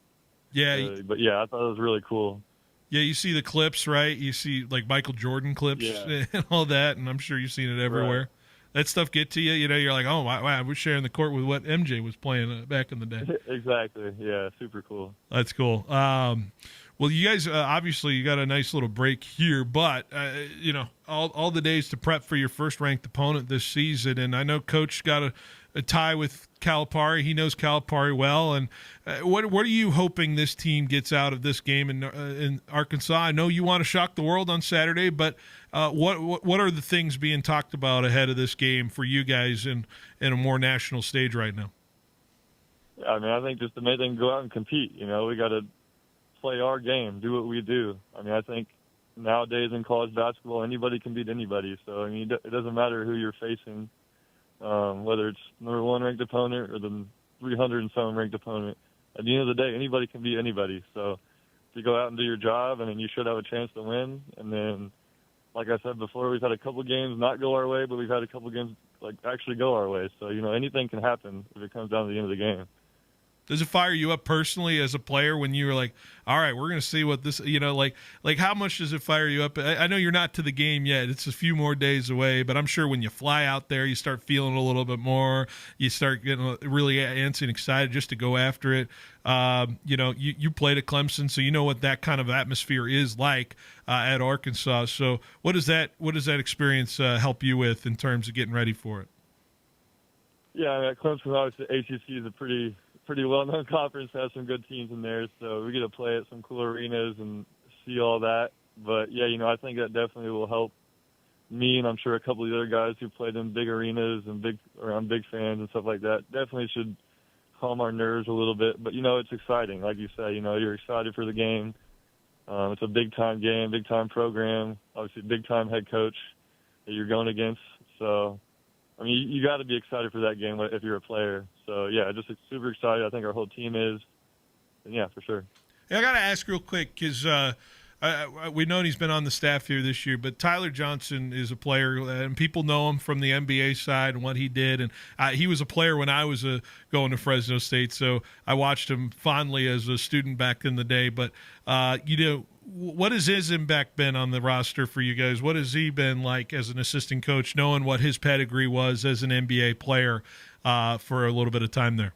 Speaker 1: Yeah.
Speaker 24: But yeah, I thought it was really cool.
Speaker 1: Yeah, you see the clips, right? You see like Michael Jordan clips and all that, and I'm sure you've seen it everywhere. Right. That stuff get to you, you're like, oh, wow, we're sharing the court with what MJ was playing back in the day.
Speaker 24: Exactly. Yeah, super cool.
Speaker 1: That's cool. Well, you guys, obviously, you got a nice little break here, but, all the days to prep for your first-ranked opponent this season, and I know Coach got a tie with Calipari. He knows Calipari well, and what are you hoping this team gets out of this game in Arkansas? I know you want to shock the world on Saturday, but what are the things being talked about ahead of this game for you guys in a more national stage right now?
Speaker 24: Yeah, I mean, I think just the main thing, go out and compete. We got to play our game, do what we do. I mean, I think nowadays in college basketball, anybody can beat anybody. So, I mean, it doesn't matter who you're facing, whether it's number one ranked opponent or the 300 and some ranked opponent. At the end of the day, anybody can beat anybody. So if you go out and do your job, and then you should have a chance to win. And then, like I said before, we've had a couple games not go our way, but we've had a couple games like actually go our way. So, anything can happen if it comes down to the end of the game.
Speaker 1: Does it fire you up personally as a player when you were like, all right, we're going to see what this, like how much does it fire you up? I know you're not to the game yet. It's a few more days away, but I'm sure when you fly out there, you start feeling a little bit more. You start getting really antsy and excited just to go after it. You played at Clemson, so you know what that kind of atmosphere is like at Arkansas. So what does that experience help you with in terms of getting ready for it?
Speaker 24: Yeah, I mean, at Clemson, obviously, ACC is a pretty well-known conference, has some good teams in there, so we get to play at some cool arenas and see all that. But, yeah, I think that definitely will help me, and I'm sure a couple of the other guys who played in big arenas and around big fans and stuff like that definitely should calm our nerves a little bit. But, it's exciting. Like you say, you're excited for the game. It's a big-time game, big-time program, obviously big-time head coach that you're going against. So, I mean, you got to be excited for that game if you're a player. So, yeah, just super excited. I think our whole team is. And, yeah, for sure.
Speaker 1: Hey, I got to ask real quick because we know he's been on the staff here this year, but Tyler Johnson is a player, and people know him from the NBA side and what he did. And he was a player when I was going to Fresno State, so I watched him fondly as a student back in the day. But, what has his impact been on the roster for you guys? What has he been like as an assistant coach, knowing what his pedigree was as an NBA player for a little bit of time there?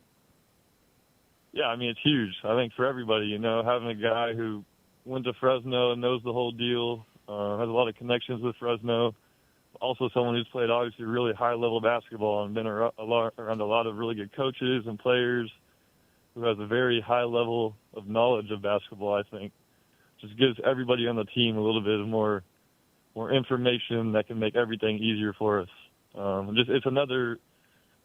Speaker 24: Yeah, I mean, it's huge. I think for everybody, having a guy who went to Fresno and knows the whole deal, has a lot of connections with Fresno, also someone who's played obviously really high-level basketball and been around a lot of really good coaches and players, who has a very high level of knowledge of basketball, I think. Just gives everybody on the team a little bit of more information that can make everything easier for us. It's another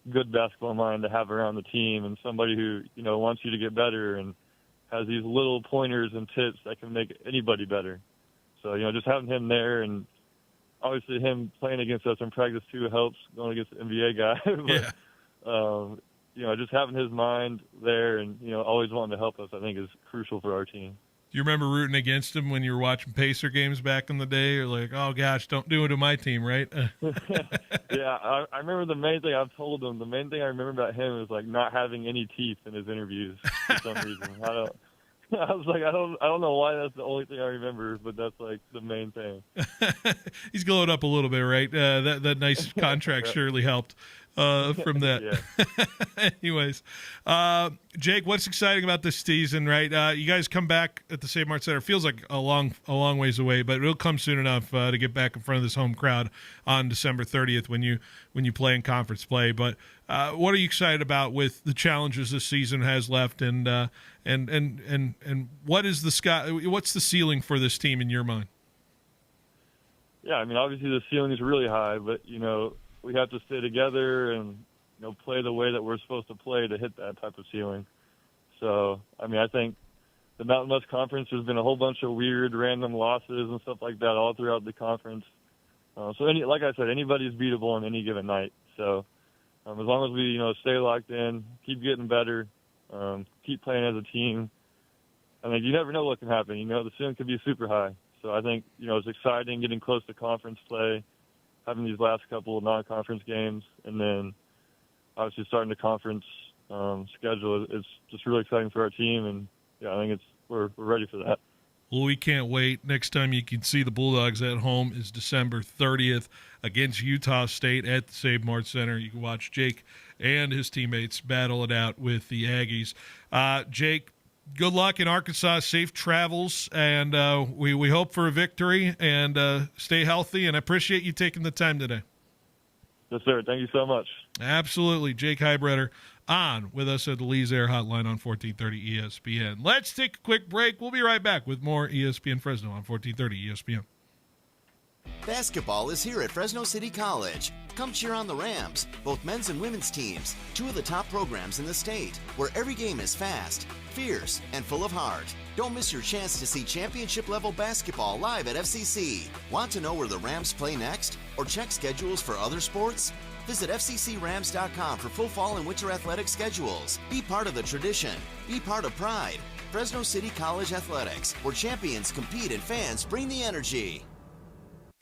Speaker 24: good basketball mind to have around the team, and somebody who wants you to get better and has these little pointers and tips that can make anybody better. So just having him there, and obviously him playing against us in practice too helps, going against the NBA guy. But,
Speaker 1: yeah.
Speaker 24: Just having his mind there and always wanting to help us, I think, is crucial for our team.
Speaker 1: You remember rooting against him when you were watching Pacer games back in the day? You're like, oh, gosh, don't do it to my team, right?
Speaker 24: Yeah, I remember the main thing I've told him. The main thing I remember about him is, like, not having any teeth in his interviews for some reason. I was like, I don't know why that's the only thing I remember, but that's, like, the main thing.
Speaker 1: He's glowed up a little bit, right? That nice contract surely helped from that. Anyways, Jake, what's exciting about this season, right? You guys come back at the Save Mart Center. Feels like a long ways away, but it'll come soon enough to get back in front of this home crowd on December 30th when you play in conference play. But what are you excited about with the challenges this season has left, and what is what's the ceiling for this team in your mind?
Speaker 24: Yeah, I mean, obviously the ceiling is really high, but we have to stay together and play the way that we're supposed to play to hit that type of ceiling. So, I mean, I think the Mountain West Conference, there's been a whole bunch of weird random losses and stuff like that all throughout the conference. So, like I said, anybody's beatable on any given night. So, as long as we stay locked in, keep getting better, keep playing as a team, I mean, you never know what can happen. The ceiling could be super high. So I think it's exciting getting close to conference play, having these last couple of non-conference games, and then obviously starting the conference schedule. It's just really exciting for our team, and I think we're ready for that.
Speaker 1: Well, we can't wait. Next time you can see the Bulldogs at home is December 30th against Utah State at the Save Mart Center. You can watch Jake and his teammates battle it out with the Aggies. Jake, good luck in Arkansas. Safe travels, and we hope for a victory, and stay healthy, and I appreciate you taking the time today.
Speaker 24: Yes, sir. Thank you so much. Absolutely.
Speaker 1: Jake Heibretter on with us at the Lee's Air Hotline on 1430 ESPN. Let's take a quick break. We'll be right back with more ESPN Fresno on 1430 ESPN.
Speaker 6: Basketball is here at Fresno City College. Come cheer on the Rams, both men's and women's teams, two of the top programs in the state, where every game is fast, fierce, and full of heart. Don't miss your chance to see championship-level basketball live at FCC. Want to know where the Rams play next, or check schedules for other sports? Visit FCCRams.com for full fall and winter athletic schedules. Be part of the tradition. Be part of pride. Fresno City College Athletics, where champions compete and fans bring the energy.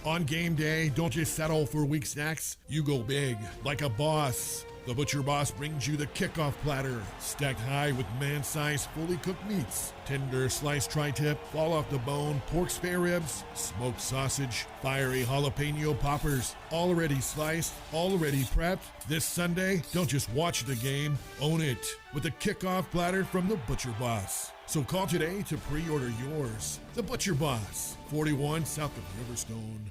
Speaker 23: On game day, don't just settle for weak snacks. You go big, like a boss. The Butcher Boss brings you the kickoff platter, stacked high with man-sized, fully cooked meats. Tender sliced tri-tip, fall off the bone, pork spare ribs, smoked sausage, fiery jalapeno poppers, already sliced, already prepped. This Sunday, don't just watch the game, own it with the kickoff platter from the Butcher Boss. So call today to pre-order yours. The Butcher Boss, 41 south of Riverstone.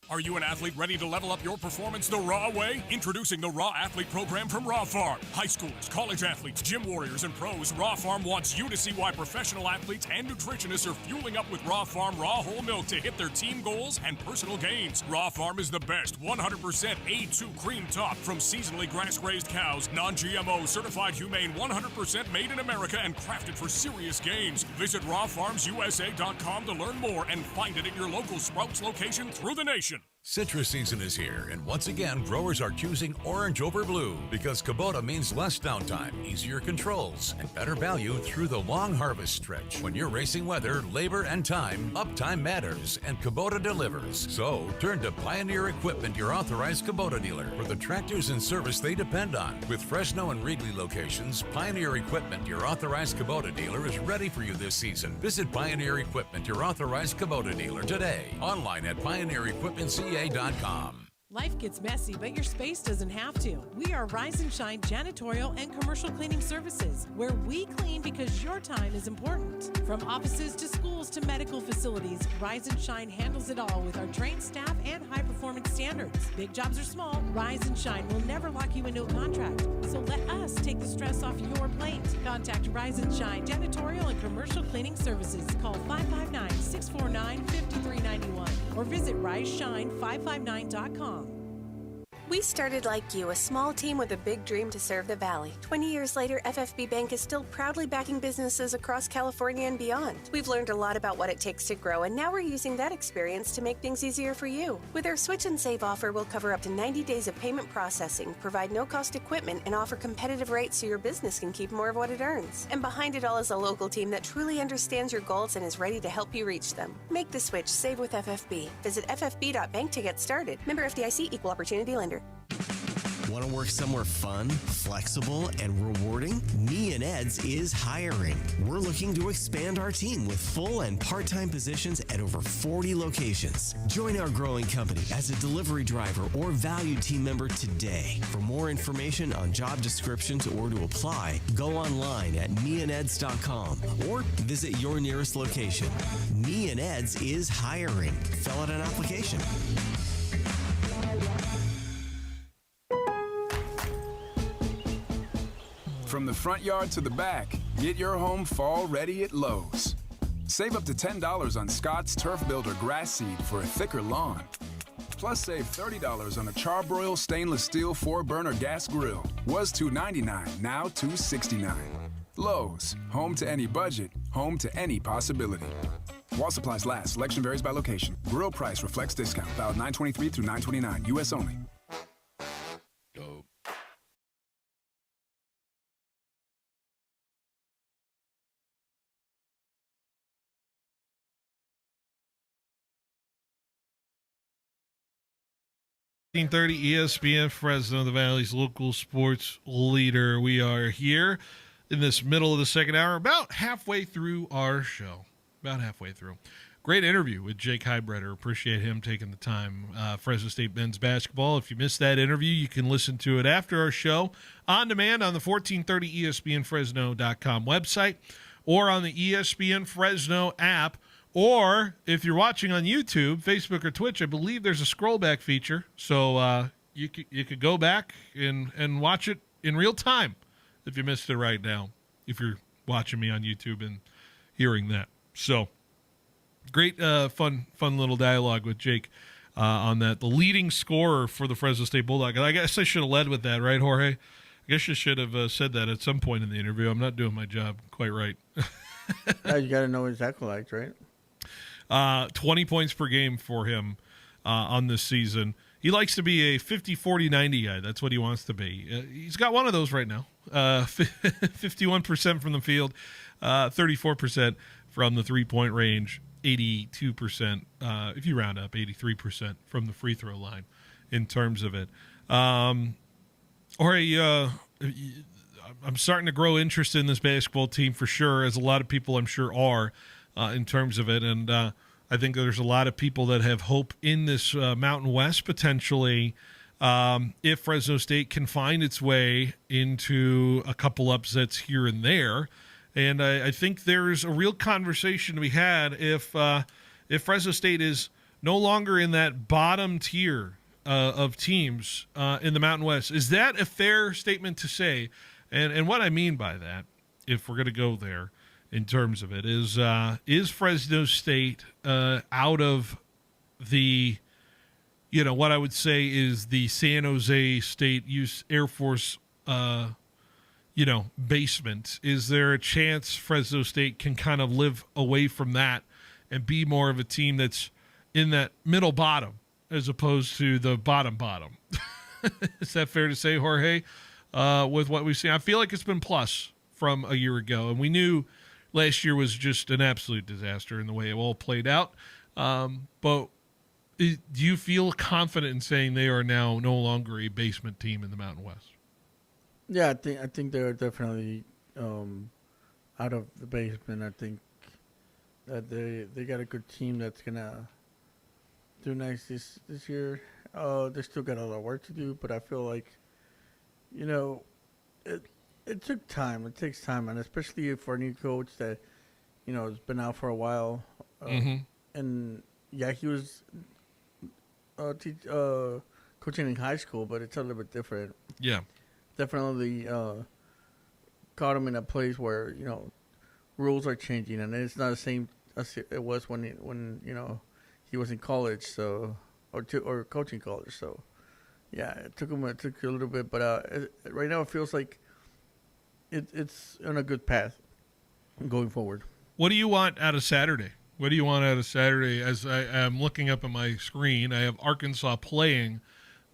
Speaker 22: Are you an athlete ready to level up your performance the raw way? Introducing the Raw Athlete Program from Raw Farm. High schoolers, college athletes, gym warriors, and pros, Raw Farm wants you to see why professional athletes and nutritionists are fueling up with Raw Farm raw whole milk to hit their team goals and personal gains. Raw Farm is the best 100% A2 cream top from seasonally grass-raised cows, non-GMO, certified humane, 100% made in America, and crafted for serious gains. Visit rawfarmsusa.com to learn more and find it at your local Sprouts location through the nation.
Speaker 7: Citrus season is here, and once again, growers are choosing orange over blue because Kubota means less downtime, easier controls, and better value through the long harvest stretch. When you're racing weather, labor, and time, uptime matters, and Kubota delivers. So, turn to Pioneer Equipment, your authorized Kubota dealer, for the tractors and service they depend on. With Fresno and Reedley locations, Pioneer Equipment, your authorized Kubota dealer, is ready for you this season. Visit Pioneer Equipment, your authorized Kubota dealer, today. Online at PioneerEquipmentCA.com.
Speaker 8: Life gets messy, but your space doesn't have to. We are Rise and Shine Janitorial and Commercial Cleaning Services, where we clean because your time is important. From offices to schools to medical facilities, Rise and Shine handles it all with our trained staff and high-performance standards. Big jobs or small, Rise and Shine will never lock you into a contract. So let us take the stress off your plate. Contact Rise and Shine Janitorial and Commercial Cleaning Services. Call 559-649-5391 or visit riseshine559.com.
Speaker 9: We started like you, a small team with a big dream to serve the Valley. 20 years later, FFB Bank is still proudly backing businesses across California and beyond. We've learned a lot about what it takes to grow, and now we're using that experience to make things easier for you. With our Switch and Save offer, we'll cover up to 90 days of payment processing, provide no-cost equipment, and offer competitive rates so your business can keep more of what it earns. And behind it all is a local team that truly understands your goals and is ready to help you reach them. Make the switch. Save with FFB. Visit ffb.bank to get started. Member FDIC, Equal Opportunity Lender.
Speaker 10: Want to work somewhere fun, flexible, and rewarding? Me and Ed's is hiring. We're looking to expand our team with full and part-time positions at over 40 locations. Join our growing company as a delivery driver or valued team member today. For more information on job descriptions or to apply, go online at meandeds.com or visit your nearest location. Me and Ed's is hiring. Fill out an application.
Speaker 11: From the front yard to the back, get your home fall ready at Lowe's. Save up to $10 on Scott's Turf Builder grass seed for a thicker lawn. Plus save $30 on a Charbroil stainless steel 4-burner gas grill. Was $2.99, now $2.69. Lowe's, home to any budget, home to any possibility. While supplies last, selection varies by location. Grill price reflects discount. Valid 9/23 through 9/29, U.S. only.
Speaker 1: 1830 ESPN Fresno, the Valley's local sports leader. We are here in this middle of the second hour, about halfway through our show. About halfway through. Great interview with Jake Heibretter. Appreciate him taking the time. Fresno State men's basketball. If you missed that interview, you can listen to it after our show on demand on the 1430 ESPNFresno.com website or on the ESPN Fresno app. Or if you're watching on YouTube, Facebook, or Twitch, I believe there's a scroll back feature. So you could go back and watch it in real time if you missed it right now, if you're watching me on YouTube and hearing that. So great, fun little dialogue with Jake on that. The leading scorer for the Fresno State Bulldogs. I guess I should have led with that, right, Jorge? I guess you should have said that at some point in the interview. I'm not doing my job quite right.
Speaker 2: You got to know his accolades, right?
Speaker 1: 20 points per game for him on this season. He likes to be a 50-40-90 guy. That's what he wants to be. He's got one of those right now. 51% from the field, 34% from the three-point range, 82%, if you round up, 83% from the free throw line in terms of it. I'm starting to grow interest in this basketball team for sure, as a lot of people I'm sure are. In terms of it, and I think there's a lot of people that have hope in this Mountain West potentially if Fresno State can find its way into a couple upsets here and there. And I think there's a real conversation to be had if Fresno State is no longer in that bottom tier of teams in the Mountain West. Is that a fair statement to say? And what I mean by that, if we're going to go there, in terms of it, is Fresno State out of the, what I would say is the San Jose State Air Force, basement? Is there a chance Fresno State can kind of live away from that and be more of a team that's in that middle bottom as opposed to the bottom? Is that fair to say, Jorge, with what we've seen? I feel like it's been plus from a year ago, and we knew last year was just an absolute disaster in the way it all played out. But do you feel confident in saying they are now no longer a basement team in the Mountain West?
Speaker 2: Yeah, I think they're definitely out of the basement. I think that they got a good team that's gonna do nice this year. They still got a lot of work to do, but I feel like, it took time. It takes time, and especially for a new coach that, has been out for a while. And yeah, he was coaching in high school, but it's a little bit different.
Speaker 1: Yeah,
Speaker 2: definitely caught him in a place where rules are changing, and it's not the same as it was when he was in college, or coaching college. So Yeah, it took a little bit, but right now it feels like it's on a good path going forward.
Speaker 1: What do you want out of Saturday? What do you want out of Saturday? As I am looking up at my screen, I have Arkansas playing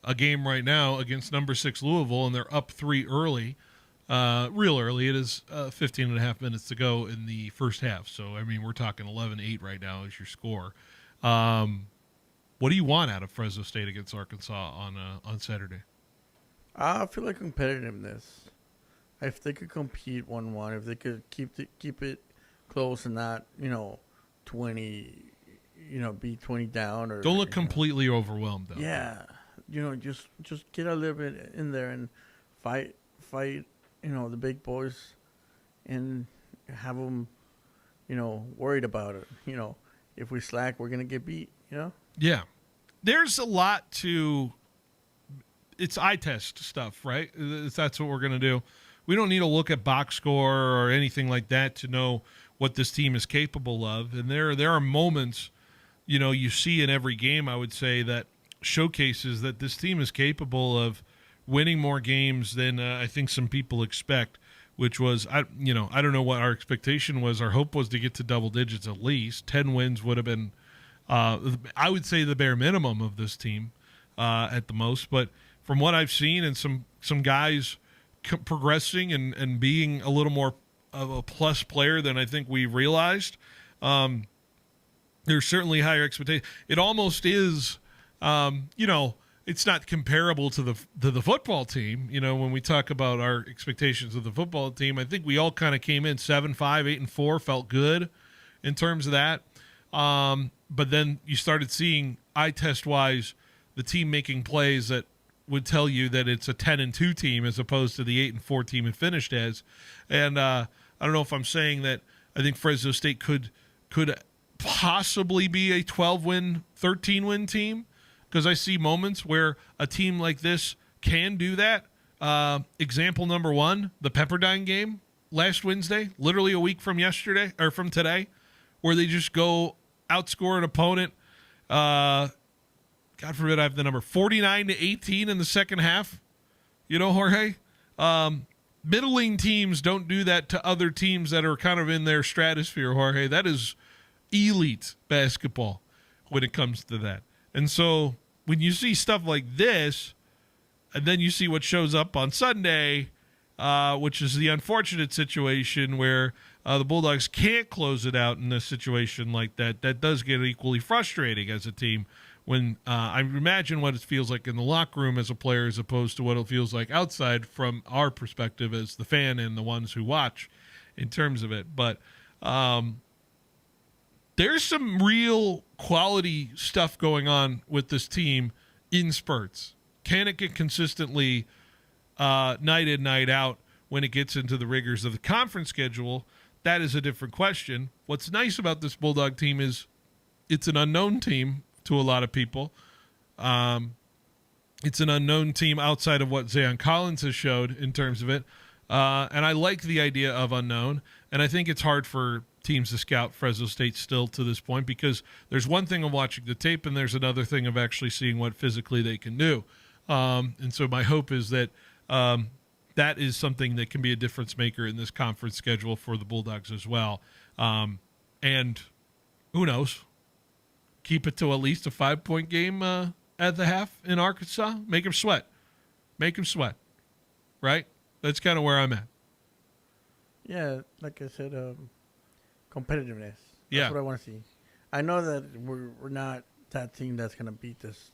Speaker 1: a game right now against number 6 Louisville, and they're up 3 early, real early. It is 15 and a half minutes to go in the first half. So, I mean, we're talking 11-8 right now is your score. What do you want out of Fresno State against Arkansas on Saturday?
Speaker 2: I feel like competitiveness. If they could compete 1-1, if they could keep it close and not, 20, be 20 down, or
Speaker 1: don't look completely overwhelmed though.
Speaker 2: Yeah, just get a little bit in there and fight, the big boys, and have them, worried about it. If we slack, we're gonna get beat.
Speaker 1: Yeah, there's a lot to. It's eye test stuff, right? That's what we're gonna do. We don't need to look at box score or anything like that to know what this team is capable of. And there are moments, you see in every game, I would say, that showcases that this team is capable of winning more games than I think some people expect, which was, I don't know what our expectation was. Our hope was to get to double digits at least. 10 wins would have been, I would say, the bare minimum of this team at the most. But from what I've seen and some guys progressing and being a little more of a plus player than I think we realized, there's certainly higher expectations. It almost is, it's not comparable to the football team. When we talk about our expectations of the football team, I think we all kind of came in 7-5, 8-4, felt good in terms of that. But then you started seeing eye test wise the team making plays that would tell you that it's a 10-2 team as opposed to the 8-4 team it finished as. And I don't know if I'm saying that I think Fresno State could possibly be a 12-win, 13-win team, because I see moments where a team like this can do that. Example number 1, the Pepperdine game last Wednesday, literally a week from yesterday or from today, where they just go outscore an opponent. God forbid I have the number 49-18 in the second half. Jorge, middling teams don't do that to other teams that are kind of in their stratosphere, Jorge. That is elite basketball when it comes to that. And so when you see stuff like this, and then you see what shows up on Sunday, which is the unfortunate situation where the Bulldogs can't close it out in a situation like that, that does get equally frustrating as a team when I imagine what it feels like in the locker room as a player as opposed to what it feels like outside from our perspective as the fan and the ones who watch in terms of it. But there's some real quality stuff going on with this team in spurts. Can it get consistently night in, night out when it gets into the rigors of the conference schedule? That is a different question. What's nice about this Bulldog team is it's an unknown team to a lot of people. It's an unknown team outside of what Zayon Collins has showed in terms of it. And I like the idea of unknown. And I think it's hard for teams to scout Fresno State still to this point, because there's one thing of watching the tape and there's another thing of actually seeing what physically they can do. And so my hope is that that is something that can be a difference maker in this conference schedule for the Bulldogs as well. And who knows? Keep it to at least a 5-point game at the half in Arkansas. Make them sweat. Make them sweat. Right? That's kind of where I'm at.
Speaker 2: Yeah, like I said, competitiveness. That's
Speaker 1: Yeah.
Speaker 2: what I want to see. I know that we're not that team that's going to beat this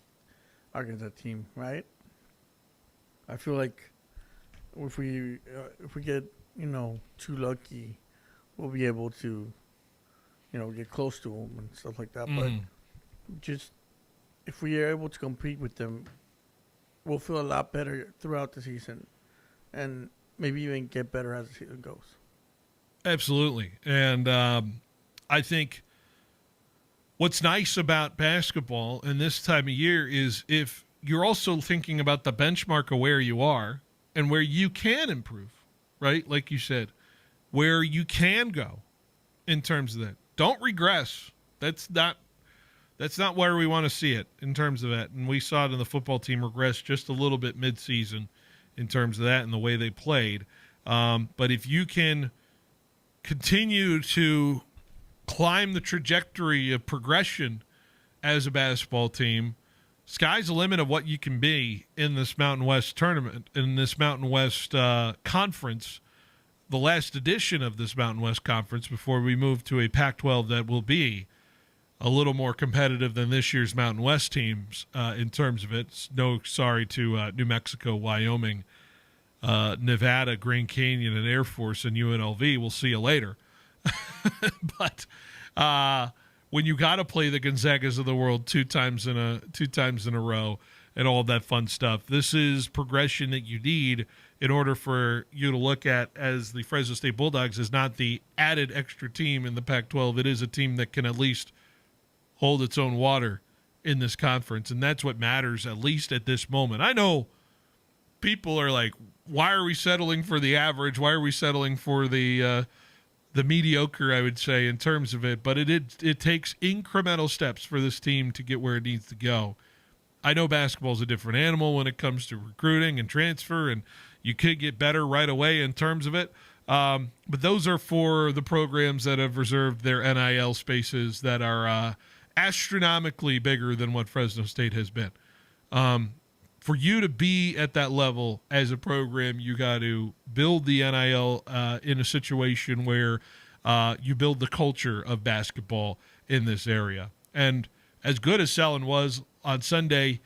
Speaker 2: Arkansas team, right? I feel like if we get, too lucky, we'll be able to, get close to them and stuff like that. But just if we are able to compete with them, we'll feel a lot better throughout the season and maybe even get better as the season goes.
Speaker 1: Absolutely. And I think what's nice about basketball in this time of year is if you're also thinking about the benchmark of where you are and where you can improve, right? Like you said, where you can go in terms of that. Don't regress. That's not That's not where we want to see it in terms of that. And we saw it in the football team regress just a little bit midseason in terms of that and the way they played. But if you can continue to climb the trajectory of progression as a basketball team, sky's the limit of what you can be in this Mountain West tournament, in this Mountain West conference, the last edition of this Mountain West conference before we move to a Pac-12 that will be a little more competitive than this year's Mountain West teams in terms of it. No sorry to New Mexico, Wyoming, Nevada, Grand Canyon, and Air Force, and UNLV. We'll see you later. But when you got to play the Gonzagas of the world two times in a row and all that fun stuff, this is progression that you need in order for you to look at as the Fresno State Bulldogs is not the added extra team in the Pac-12. It is a team that can at least hold its own water in this conference, and that's what matters, at least at this moment. I know people are like, why are we settling for the average? Why are we settling for the mediocre, I would say, in terms of it? But it takes incremental steps for this team to get where it needs to go. I know basketball is a different animal when it comes to recruiting and transfer, and you could get better right away in terms of it. But those are for the programs that have reserved their NIL spaces that are astronomically bigger than what Fresno State has been. For you to be at that level as a program, you got to build the NIL in a situation where you build the culture of basketball in this area. And as good as Selland was on Sunday,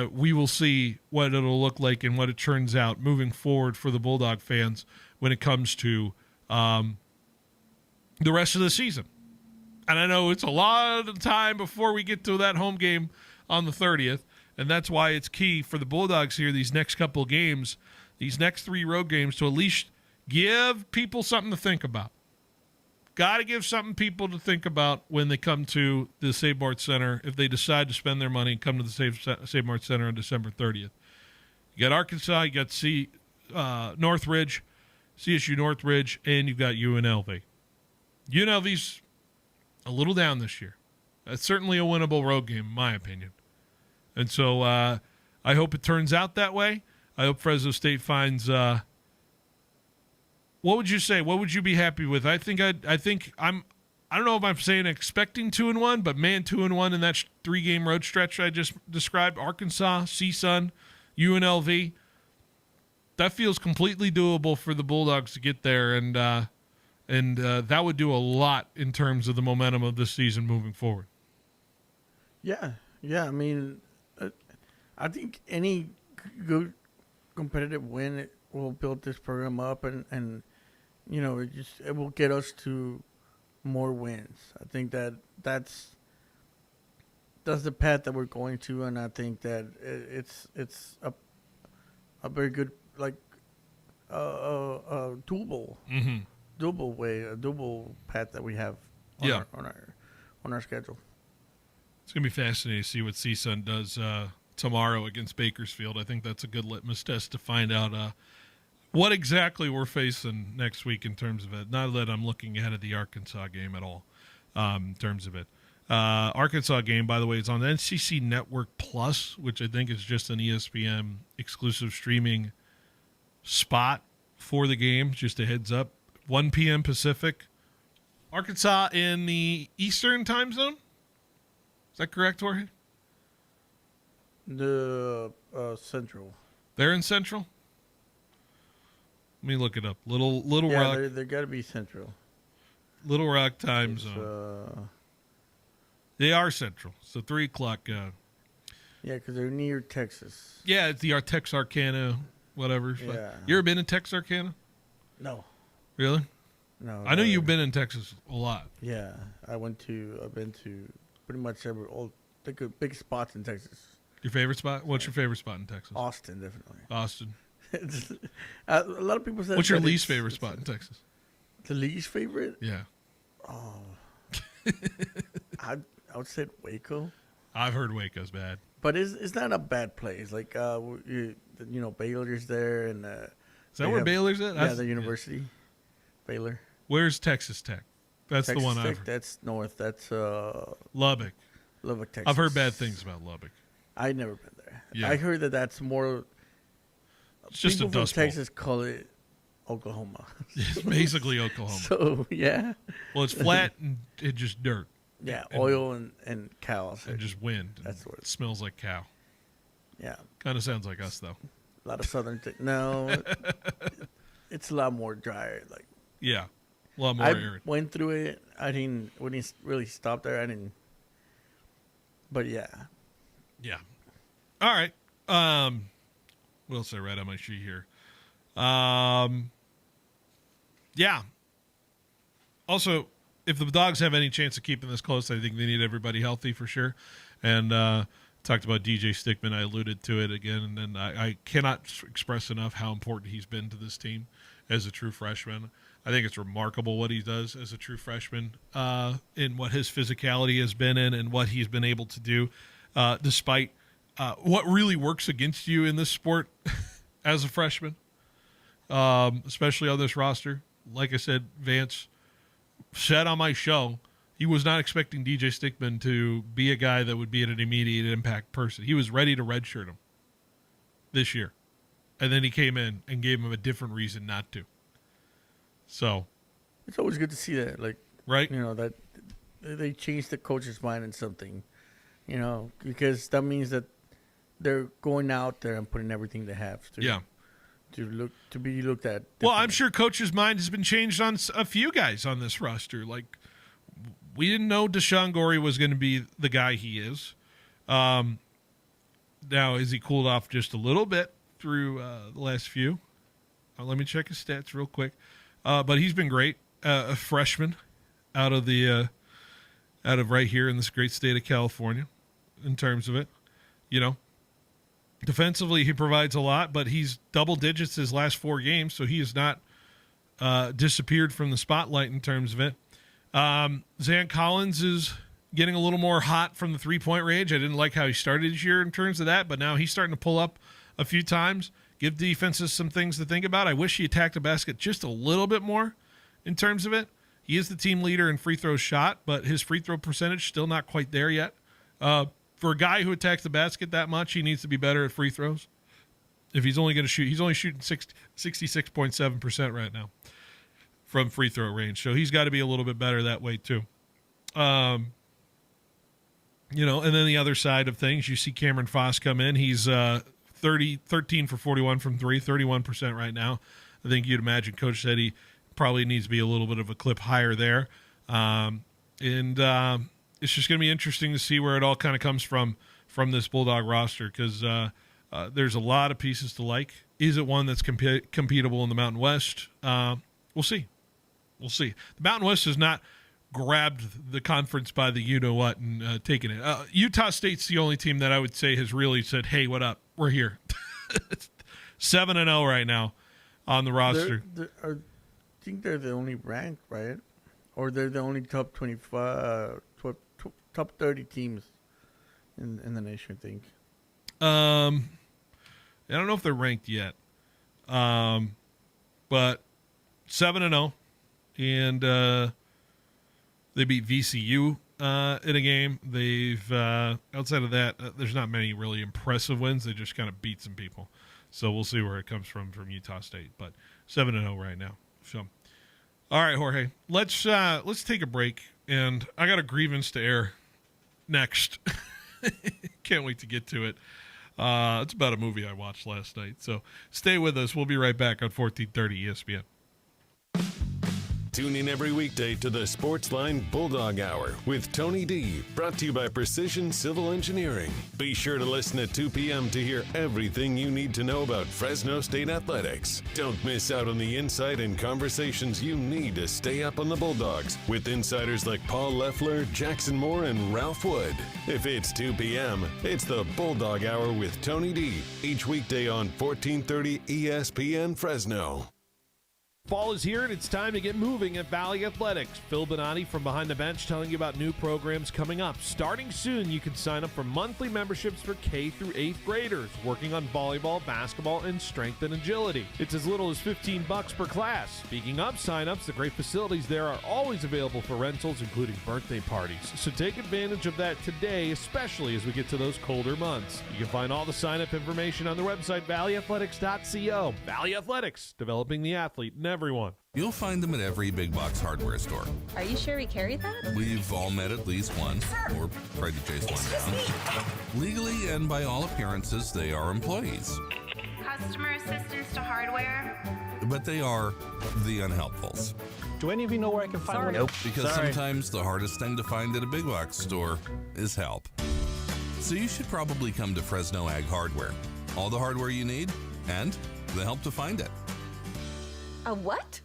Speaker 1: we will see what it'll look like and what it turns out moving forward for the Bulldog fans when it comes to the rest of the season. And I know it's a lot of time before we get to that home game on the 30th, and that's why it's key for the Bulldogs here, these next couple of games, these next 3 road games, to at least give people something to think about. Got to give something people to think about when they come to the Save Mart Center, if they decide to spend their money and come to the Save Mart Center on December 30th. You got Arkansas, you got Northridge, CSU Northridge, and you've got UNLV. UNLV's a little down this year. That's certainly a winnable road game, in my opinion. And so I hope it turns out that way. I hope Fresno State finds what would you say? What would you be happy with? I think I don't know if I'm saying expecting 2-1, but man, 2-1 in that 3-game road stretch I just described. Arkansas, CSUN, UNLV. That feels completely doable for the Bulldogs to get there, and that would do a lot in terms of the momentum of this season moving forward.
Speaker 2: Yeah. I mean, I think any good competitive win will build this program up, and you know, it will get us to more wins. I think that's the path that we're going to, and I think that it's a very good, like doable way, a doable path that we have on our schedule.
Speaker 1: It's going to be fascinating to see what CSUN does tomorrow against Bakersfield. I think that's a good litmus test to find out what exactly we're facing next week in terms of it. Not that I'm looking ahead of the Arkansas game at all in terms of it. Arkansas game, by the way, is on the NCC Network Plus, which I think is just an ESPN exclusive streaming spot for the game. Just a heads up. 1 p.m. Pacific. Arkansas in the Eastern time zone? Is that correct, Jorge?
Speaker 2: The Central.
Speaker 1: They're in Central? Let me look it up. Little Rock.
Speaker 2: They got to be Central.
Speaker 1: Little Rock time zone. They are Central. So 3 o'clock.
Speaker 2: Yeah, because they're near Texas.
Speaker 1: Yeah, it's the Texarkana, whatever.
Speaker 2: Yeah.
Speaker 1: You ever been in Texarkana?
Speaker 2: No.
Speaker 1: Really?
Speaker 2: No.
Speaker 1: I know you've been in Texas a lot.
Speaker 2: Yeah, I've been to pretty much all the good big spots in Texas.
Speaker 1: Your favorite spot? What's your favorite spot in Texas?
Speaker 2: Austin, definitely.
Speaker 1: Austin.
Speaker 2: A lot of people say.
Speaker 1: What's your least favorite spot in Texas?
Speaker 2: The least favorite?
Speaker 1: Yeah.
Speaker 2: Oh. I would say Waco.
Speaker 1: I've heard Waco's bad.
Speaker 2: But it's not a bad place. Like, Baylor's there. And,
Speaker 1: is that where Baylor's at?
Speaker 2: Yeah, the university. Yeah. Baylor.
Speaker 1: Where's Texas Tech? That's
Speaker 2: Texas
Speaker 1: the one
Speaker 2: Tech,
Speaker 1: I've heard.
Speaker 2: That's north. That's
Speaker 1: Lubbock.
Speaker 2: Lubbock, Texas.
Speaker 1: I've heard bad things about Lubbock.
Speaker 2: I've never been there.
Speaker 1: Yeah.
Speaker 2: I heard that's more.
Speaker 1: It's just
Speaker 2: people
Speaker 1: a
Speaker 2: from
Speaker 1: dust bowl.
Speaker 2: Texas call it Oklahoma.
Speaker 1: It's basically Oklahoma.
Speaker 2: So yeah.
Speaker 1: Well, it's flat and it's just dirt.
Speaker 2: Yeah, oil and cows.
Speaker 1: And just wind.
Speaker 2: That's what
Speaker 1: it smells like cow.
Speaker 2: Yeah.
Speaker 1: Kind of sounds like us, though.
Speaker 2: A lot of southern. No, it's a lot more dry. Like
Speaker 1: yeah, a lot more
Speaker 2: I
Speaker 1: arid.
Speaker 2: went through it. I didn't. When he really stopped there, I didn't. But yeah.
Speaker 1: Yeah. All right. What else I read on my sheet here? Yeah. Also, if the Dogs have any chance of keeping this close, I think they need everybody healthy for sure. And talked about DJ Stickman. I alluded to it again, and I cannot express enough how important he's been to this team as a true freshman. I think it's remarkable what he does as a true freshman in what his physicality has been in and what he's been able to do despite what really works against you in this sport as a freshman, especially on this roster. Like I said, Vance said on my show, he was not expecting DJ Stickman to be a guy that would be an immediate impact person. He was ready to redshirt him this year. And then he came in and gave him a different reason not to. So
Speaker 2: it's always good to see that, like,
Speaker 1: right?
Speaker 2: You know, that they changed the coach's mind in something, you know, because that means that they're going out there and putting everything they have to, to be looked at.
Speaker 1: Well, I'm sure coach's mind has been changed on a few guys on this roster. Like, we didn't know Deshaun Gorey was going to be the guy he is. Now, is he cooled off just a little bit through the last few? Let me check his stats real quick. But he's been great. A freshman out of right here in this great state of California in terms of it. You know, defensively he provides a lot, but he's double digits his last 4 games, so he has not disappeared from the spotlight in terms of it. Zan Collins is getting a little more hot from the 3-point range. I didn't like how he started this year in terms of that, but now he's starting to pull up a few times, give defenses some things to think about. I wish he attacked the basket just a little bit more in terms of it. He is the team leader in free throws shot, but his free throw percentage still not quite there yet. For a guy who attacks the basket that much, he needs to be better at free throws. If he's only going to shoot, he's only shooting 66.7% right now from free throw range. So he's got to be a little bit better that way too. You know, and then the other side of things, you see Cameron Foss come in. He's 13 for 41 from 3, 31% right now. I think you'd imagine Coach said he probably needs to be a little bit of a clip higher there. It's just going to be interesting to see where it all kind of comes from this Bulldog roster, because there's a lot of pieces to like. Is it one that's competable in the Mountain West? We'll see. We'll see. The Mountain West has not grabbed the conference by the you-know-what and taken it. Utah State's the only team that I would say has really said, hey, what up? We're here. 7-0 right now on the roster.
Speaker 2: I think they're the only ranked, right? Or they're the only top 25, top 30 teams in the nation, I think.
Speaker 1: I don't know if they're ranked yet. But 7-0. And they beat VCU in a game. They've outside of that, there's not many really impressive wins. They just kind of beat some people. So we'll see where it comes from Utah State. But 7-0 right now. So, all right, Jorge, let's take a break. And I got a grievance to air next. Can't wait to get to it. It's about a movie I watched last night. So stay with us. We'll be right back on 1430 ESPN.
Speaker 3: Tune in every weekday to the Sportsline Bulldog Hour with Tony D, brought to you by Precision Civil Engineering. Be sure to listen at 2 p.m. to hear everything you need to know about Fresno State athletics. Don't miss out on the insight and conversations you need to stay up on the Bulldogs with insiders like Paul Leffler, Jackson Moore, and Ralph Wood. If it's 2 p.m., it's the Bulldog Hour with Tony D, each weekday on 1430 ESPN Fresno.
Speaker 12: Fall is here, and it's time to get moving at Valley Athletics. Phil Bonatti from Behind the Bench telling you about new programs coming up. Starting soon, you can sign up for monthly memberships for K through 8th graders working on volleyball, basketball, and strength and agility. It's as little as $15 per class. Speaking of sign-ups, the great facilities there are always available for rentals, including birthday parties. So take advantage of that today, especially as we get to those colder months. You can find all the sign-up information on their website, valleyathletics.co. Valley Athletics, developing the athlete in everyone.
Speaker 13: You'll find them at every big box hardware store.
Speaker 14: Are you sure we carry that?
Speaker 13: We've all met at least once, or tried to chase one down. Legally and by all appearances, they are employees.
Speaker 15: Customer assistance to hardware.
Speaker 13: But they are the unhelpfuls.
Speaker 17: Do any of you know where I can find one?
Speaker 13: Nope. Because sometimes the hardest thing to find at a big box store is help. So you should probably come to Fresno Ag Hardware. All the hardware you need and the help to find it.
Speaker 14: A what?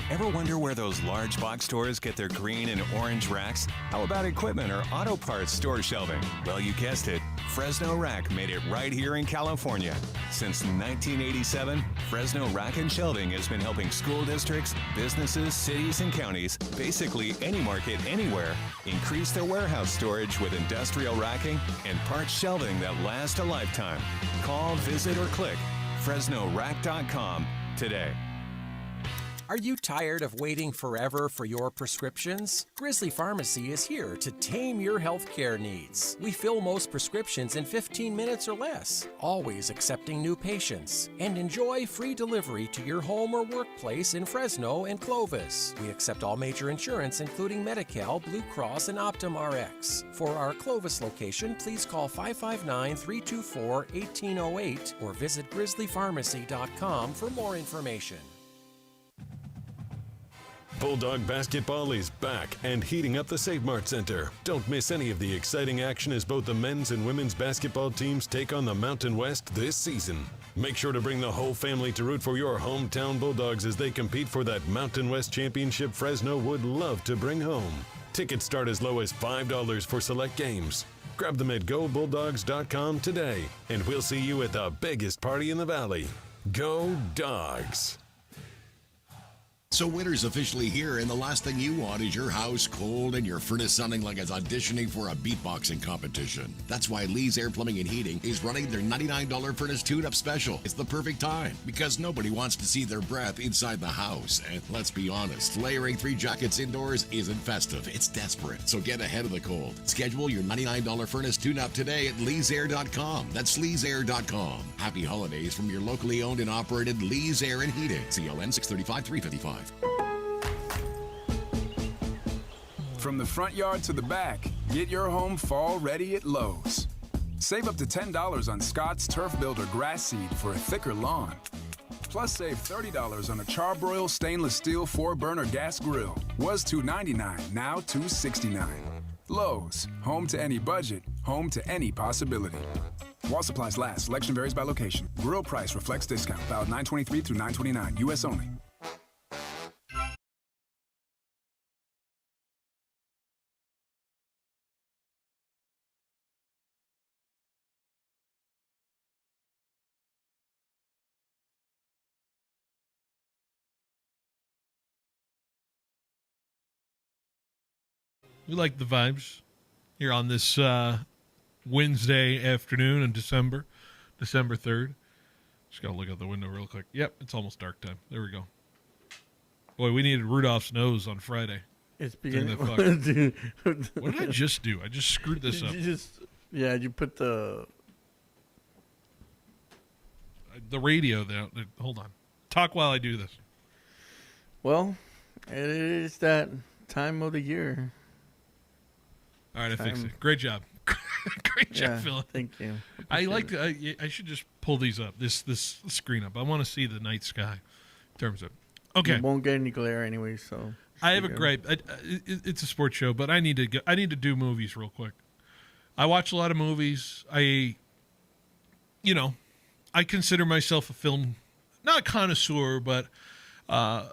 Speaker 25: Ever wonder where those large box stores get their green and orange racks? How about equipment or auto parts store shelving? Well, you guessed it. Fresno Rack made it right here in California. Since 1987, Fresno Rack and Shelving has been helping school districts, businesses, cities, and counties, basically any market anywhere, increase their warehouse storage with industrial racking and parts shelving that last a lifetime. Call, visit, or click FresnoRack.com today.
Speaker 26: Are you tired of waiting forever for your prescriptions? Grizzly Pharmacy is here to tame your healthcare needs. We fill most prescriptions in 15 minutes or less, always accepting new patients. And enjoy free delivery to your home or workplace in Fresno and Clovis. We accept all major insurance, including Medi-Cal, Blue Cross, and Optum Rx. For our Clovis location, please call 559-324-1808 or visit grizzlypharmacy.com for more information.
Speaker 3: Bulldog basketball is back and heating up the Save Mart Center. Don't miss any of the exciting action as both the men's and women's basketball teams take on the Mountain West this season. Make sure to bring the whole family to root for your hometown Bulldogs as they compete for that Mountain West championship Fresno would love to bring home. Tickets start as low as $5 for select games. Grab them at GoBulldogs.com today, and we'll see you at the biggest party in the Valley. Go Dogs!
Speaker 27: So winter's officially here, and the last thing you want is your house cold and your furnace sounding like it's auditioning for a beatboxing competition. That's why Lee's Air Plumbing and Heating is running their $99 furnace tune-up special. It's the perfect time, because nobody wants to see their breath inside the house. And let's be honest, layering 3 jackets indoors isn't festive, it's desperate. So get ahead of the cold. Schedule your $99 furnace tune-up today at leesair.com. That's leesair.com. Happy holidays from your locally owned and operated Lee's Air and Heating. CLN 635-355.
Speaker 11: From the front yard to the back, get your home fall ready at Lowe's. Save up to $10 on Scott's Turf Builder grass seed for a thicker lawn. Plus save $30 on a Charbroil stainless steel 4-burner gas grill. Was $299, now $269. Lowe's, home to any budget, home to any possibility. While supplies last, selection varies by location. Grill price reflects discount. Valid 9/23 through 9/29, U.S. only.
Speaker 1: We like the vibes here on this Wednesday afternoon in December 3rd. Just got to look out the window real quick. Yep, it's almost dark time. There we go. Boy, we needed Rudolph's nose on Friday.
Speaker 2: It's beginning.
Speaker 1: What did I just do? I just screwed this up.
Speaker 2: You put the
Speaker 1: radio there. Hold on. Talk while I do this.
Speaker 2: Well, it is that time of the year.
Speaker 1: All right, I fixed it. Great job. Great job, Phil.
Speaker 2: Thank you.
Speaker 1: I like to. I should just pull these up. This screen up. I want to see the night sky. In terms of, okay,
Speaker 2: you won't get any glare anyway. So
Speaker 1: I have a gripe. It's a sports show, but I need to go. I need to do movies real quick. I watch a lot of movies. I consider myself a film, not a connoisseur, but a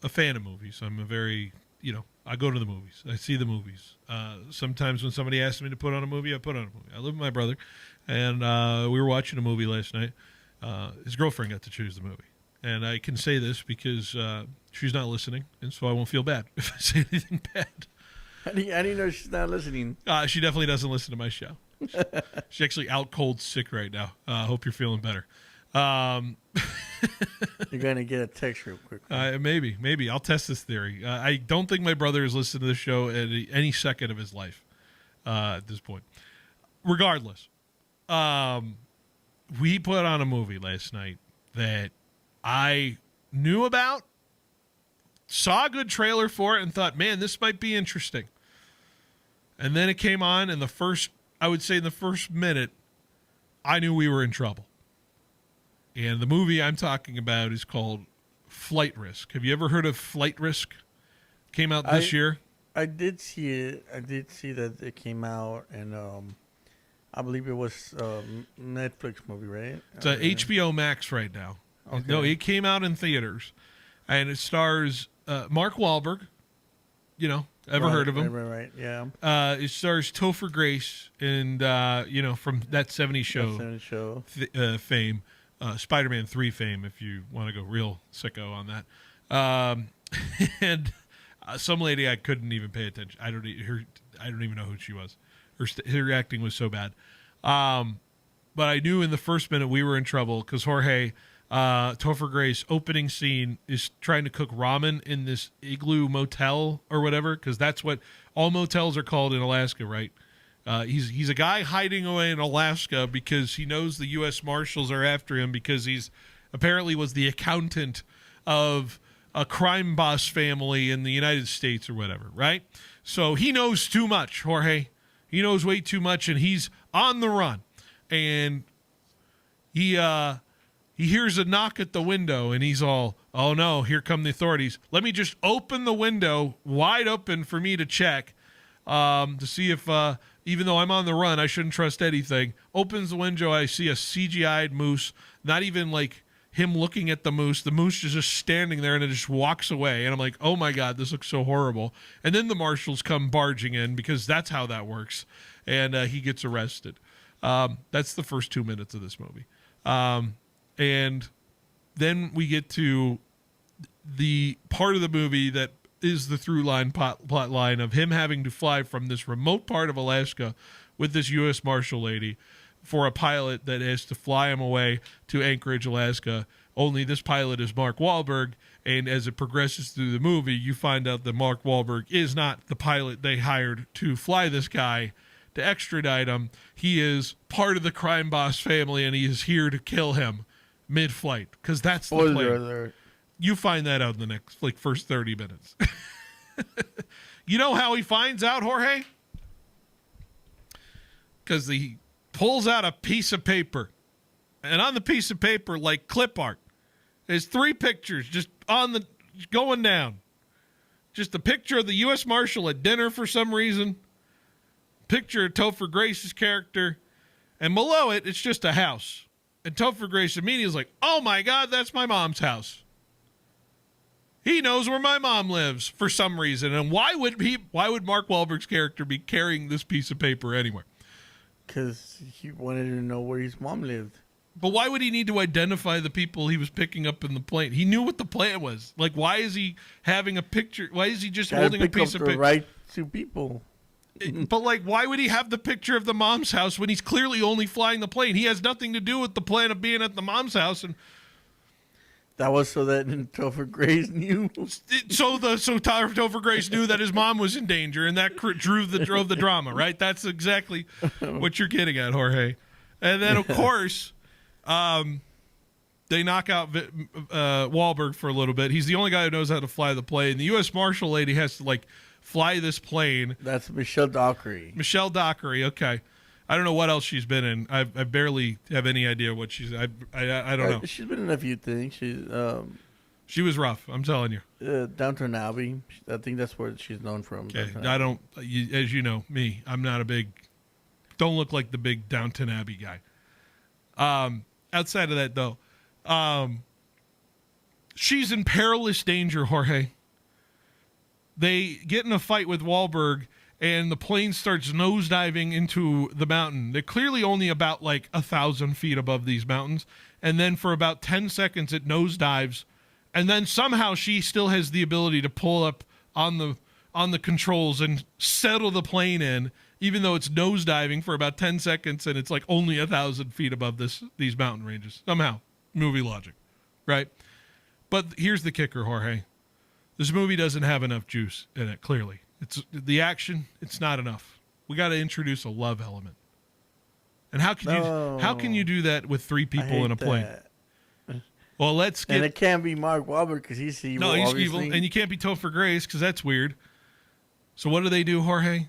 Speaker 1: fan of movies. I'm a very I go to the movies. I see the movies. Sometimes when somebody asks me to put on a movie, I put on a movie. I live with my brother, and we were watching a movie last night. His girlfriend got to choose the movie. And I can say this because she's not listening, and so I won't feel bad if I say anything bad.
Speaker 2: How do you know she's not listening?
Speaker 1: She definitely doesn't listen to my show. She's actually out cold sick right now. Hope you're feeling better.
Speaker 2: You're going to get a text real quick.
Speaker 1: Maybe. I'll test this theory. I don't think my brother has listened to this show at any second of his life at this point. Regardless, we put on a movie last night that I knew about, saw a good trailer for it, and thought, man, this might be interesting. And then it came on, and in the first minute, I knew we were in trouble. And the movie I'm talking about is called Flight Risk. Have you ever heard of Flight Risk? Came out this year.
Speaker 2: I did see it. I did see that it came out, and I believe it was Netflix movie, right?
Speaker 1: It's a HBO Max right now.
Speaker 2: Okay.
Speaker 1: No, it came out in theaters, and it stars Mark Wahlberg. Ever heard of him?
Speaker 2: Right, yeah.
Speaker 1: It stars Topher Grace and, from that 70s show, fame, Spider-Man 3 fame, if you want to go real sicko on that. And some lady I couldn't even pay attention. I don't even know who she was. Her acting was so bad. But I knew in the first minute we were in trouble because Jorge, Topher Grace opening scene is trying to cook ramen in this igloo motel or whatever, because that's what all motels are called in Alaska, right? He's a guy hiding away in Alaska because he knows the U.S. Marshals are after him because he's apparently was the accountant of a crime boss family in the United States or whatever, right? So he knows too much, Jorge. He knows way too much, and he's on the run. And he hears a knock at the window, and he's all, oh, no, here come the authorities. Let me just open the window wide open for me to check to see if, even though I'm on the run, I shouldn't trust anything. Opens the window, I see a CGI'd moose, not even like him looking at the moose. The moose is just standing there, and it just walks away. And I'm like, oh, my God, this looks so horrible. And then the marshals come barging in because that's how that works. And he gets arrested. That's the first 2 minutes of this movie. And then we get to the part of the movie that is the through line plot line of him having to fly from this remote part of Alaska with this U.S. Marshal lady for a pilot that has to fly him away to Anchorage, Alaska. Only this pilot is Mark Wahlberg, and as it progresses through the movie, you find out that Mark Wahlberg is not the pilot they hired to fly this guy to extradite him. He is part of the crime boss family, and he is here to kill him mid-flight, because that's the plan.
Speaker 2: Alert.
Speaker 1: You find that out in the next, first 30 minutes. You know how he finds out, Jorge? Because he pulls out a piece of paper, and on the piece of paper, like clip art, there's 3 pictures just going down. Just a picture of the U.S. Marshal at dinner for some reason, picture of Topher Grace's character, and below it, it's just a house. And Topher Grace immediately is like, oh my God, that's my mom's house. He knows where my mom lives for some reason. And why would Mark Wahlberg's character be carrying this piece of paper anywhere?
Speaker 2: Because he wanted to know where his mom lived.
Speaker 1: But why would he need to identify the people he was picking up in the plane? He knew what the plan was. Like, why is he having a picture? Why is he just holding a piece of paper?
Speaker 2: Right to people.
Speaker 1: But, why would he have the picture of the mom's house when he's clearly only flying the plane? He has nothing to do with the plan of being at the mom's house. And
Speaker 2: that was so that Topher Grace knew.
Speaker 1: So Topher Grace knew that his mom was in danger, and that drove the drama, right? That's exactly what you're getting at, Jorge. And then, of course, they knock out Wahlberg for a little bit. He's the only guy who knows how to fly the plane. The U.S. Marshal lady has to, fly this plane.
Speaker 2: That's Michelle Dockery.
Speaker 1: Michelle Dockery, okay. I don't know what else she's been in. I barely have any idea what she's. I don't know.
Speaker 2: She's been in a few things.
Speaker 1: She was rough. I'm telling you.
Speaker 2: Downton Abbey. I think that's where she's known from.
Speaker 1: Okay, I don't. As you know, me. I'm not a big. Don't look like the big Downton Abbey guy. Outside of that, though, she's in perilous danger, Jorge. They get in a fight with Wahlberg, and the plane starts nosediving into the mountain. They're clearly only about like 1,000 feet above these mountains. And then for about 10 seconds, it nosedives. And then somehow she still has the ability to pull up on the controls and settle the plane in, even though it's nosediving for about 10 seconds and it's like only 1,000 feet above these mountain ranges. Somehow. Movie logic. Right? But here's the kicker, Jorge. This movie doesn't have enough juice in it, clearly. It's the action, it's not enough. We got to introduce a love element. And how can you do that with 3 people in a plane? Well, let's get.
Speaker 2: And it can't be Mark Wahlberg because he's evil.
Speaker 1: No, he's
Speaker 2: obviously.
Speaker 1: evil, and you can't be Topher Grace because that's weird. So what do, Jorge?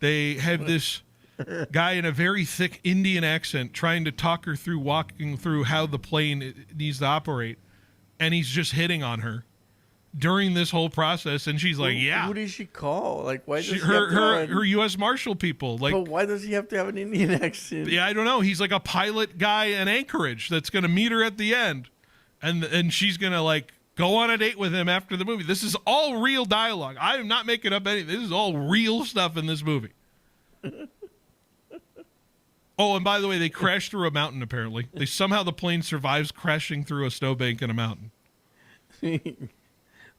Speaker 1: They have this guy in a very thick Indian accent trying to talk her through walking through how the plane needs to operate, and he's just hitting on her during this whole process, and she's like, "Yeah."
Speaker 2: Who did she call? Like, why does
Speaker 1: her U.S. Marshal people? Like,
Speaker 2: but why does he have to have an Indian accent?
Speaker 1: Yeah, I don't know. He's like a pilot guy in Anchorage that's going to meet her at the end, and she's going to like go on a date with him after the movie. This is all real dialogue. I am not making up anything. This is all real stuff in this movie. Oh, and by the way, they crashed through a mountain. Apparently, the plane survives crashing through a snowbank in a mountain.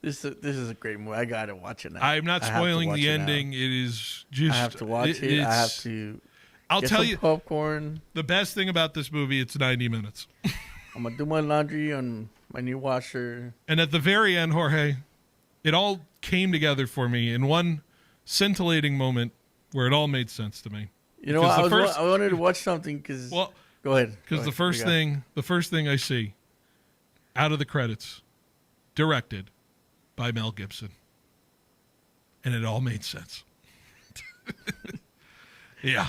Speaker 2: This is a great movie. I gotta watch it now.
Speaker 1: I'm not spoiling the ending. It is just.
Speaker 2: I have to watch it. I have to.
Speaker 1: I'll
Speaker 2: get
Speaker 1: tell
Speaker 2: some
Speaker 1: you.
Speaker 2: Popcorn.
Speaker 1: The best thing about this movie, it's 90 minutes.
Speaker 2: I'm gonna do my laundry on my new washer.
Speaker 1: And at the very end, Jorge, it all came together for me in one scintillating moment where it all made sense to me.
Speaker 2: You know, I wanted to watch something because. Well, go ahead.
Speaker 1: Because the first thing I see out of the credits, directed by Mel Gibson, and it all made sense. Yeah.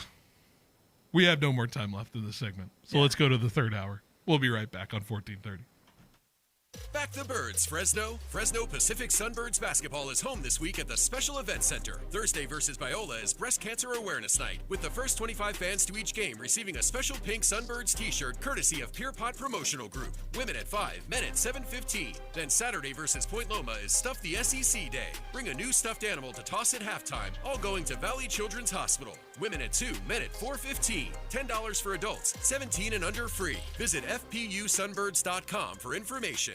Speaker 1: We have no more time left in this segment, so let's go to the third hour. We'll be right back on 1430.
Speaker 4: Back the Birds, Fresno. Fresno Pacific Sunbirds basketball is home this week at the Special Event Center. Thursday versus Biola is Breast Cancer Awareness Night, with the first 25 fans to each game receiving a special pink Sunbirds t-shirt courtesy of Pierpont Promotional Group. Women at 5, men at 7:15. Then Saturday versus Point Loma is Stuff the SEC Day. Bring a new stuffed animal to toss at halftime, all going to Valley Children's Hospital. Women at 2, men at 4:15. $10 for adults, 17 and under free. Visit fpusunbirds.com for information.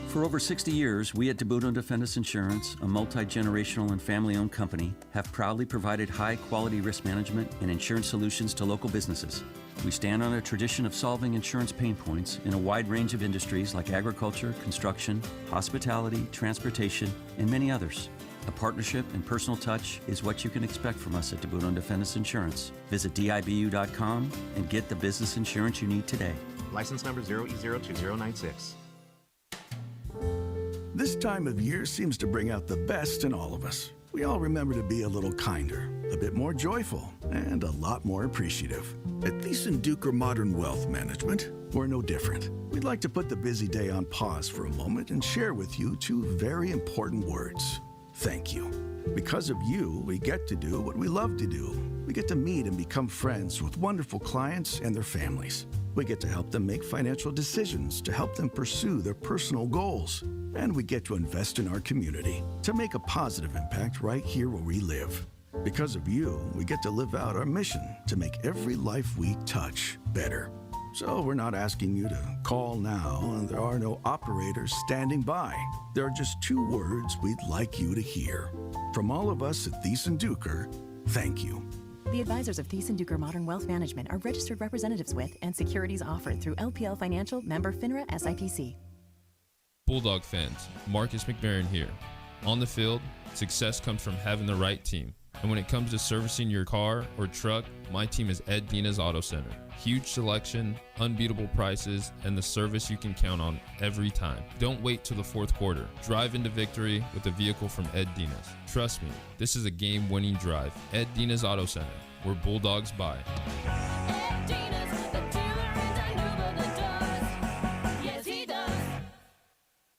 Speaker 5: For over 60 years, we at DeBudo Defendus Insurance, a multi-generational and family-owned company, have proudly provided high-quality risk management and insurance solutions to local businesses. We stand on a tradition of solving insurance pain points in a wide range of industries like agriculture, construction, hospitality, transportation, and many others. A partnership and personal touch is what you can expect from us at DeBudo Defendus Insurance. Visit DIBU.com and get the business insurance you need today.
Speaker 16: License number 0E02096.
Speaker 18: This time of year seems to bring out the best in all of us. We all remember to be a little kinder, a bit more joyful, and a lot more appreciative. At Thiessen Duker Modern Wealth Management, we're no different. We'd like to put the busy day on pause for a moment and share with you 2 very important words. Thank you. Because of you, we get to do what we love to do. We get to meet and become friends with wonderful clients and their families. We get to help them make financial decisions to help them pursue their personal goals. And we get to invest in our community to make a positive impact right here where we live. Because of you, we get to live out our mission to make every life we touch better. So we're not asking you to call now, and there are no operators standing by. There are just 2 words we'd like you to hear. From all of us at Thiessen Duker, thank you.
Speaker 19: The advisors of Thiessen Duker Modern Wealth Management are registered representatives with and securities offered through LPL Financial, member FINRA SIPC.
Speaker 20: Bulldog fans, Marcus McMarron here. On the field, success comes from having the right team. And when it comes to servicing your car or truck, my team is Ed Dina's Auto Center. Huge selection, unbeatable prices, and the service you can count on every time. Don't wait till the fourth quarter. Drive into victory with a vehicle from Ed Dina's. Trust me, this is a game-winning drive. Ed Dina's Auto Center, where Bulldogs buy.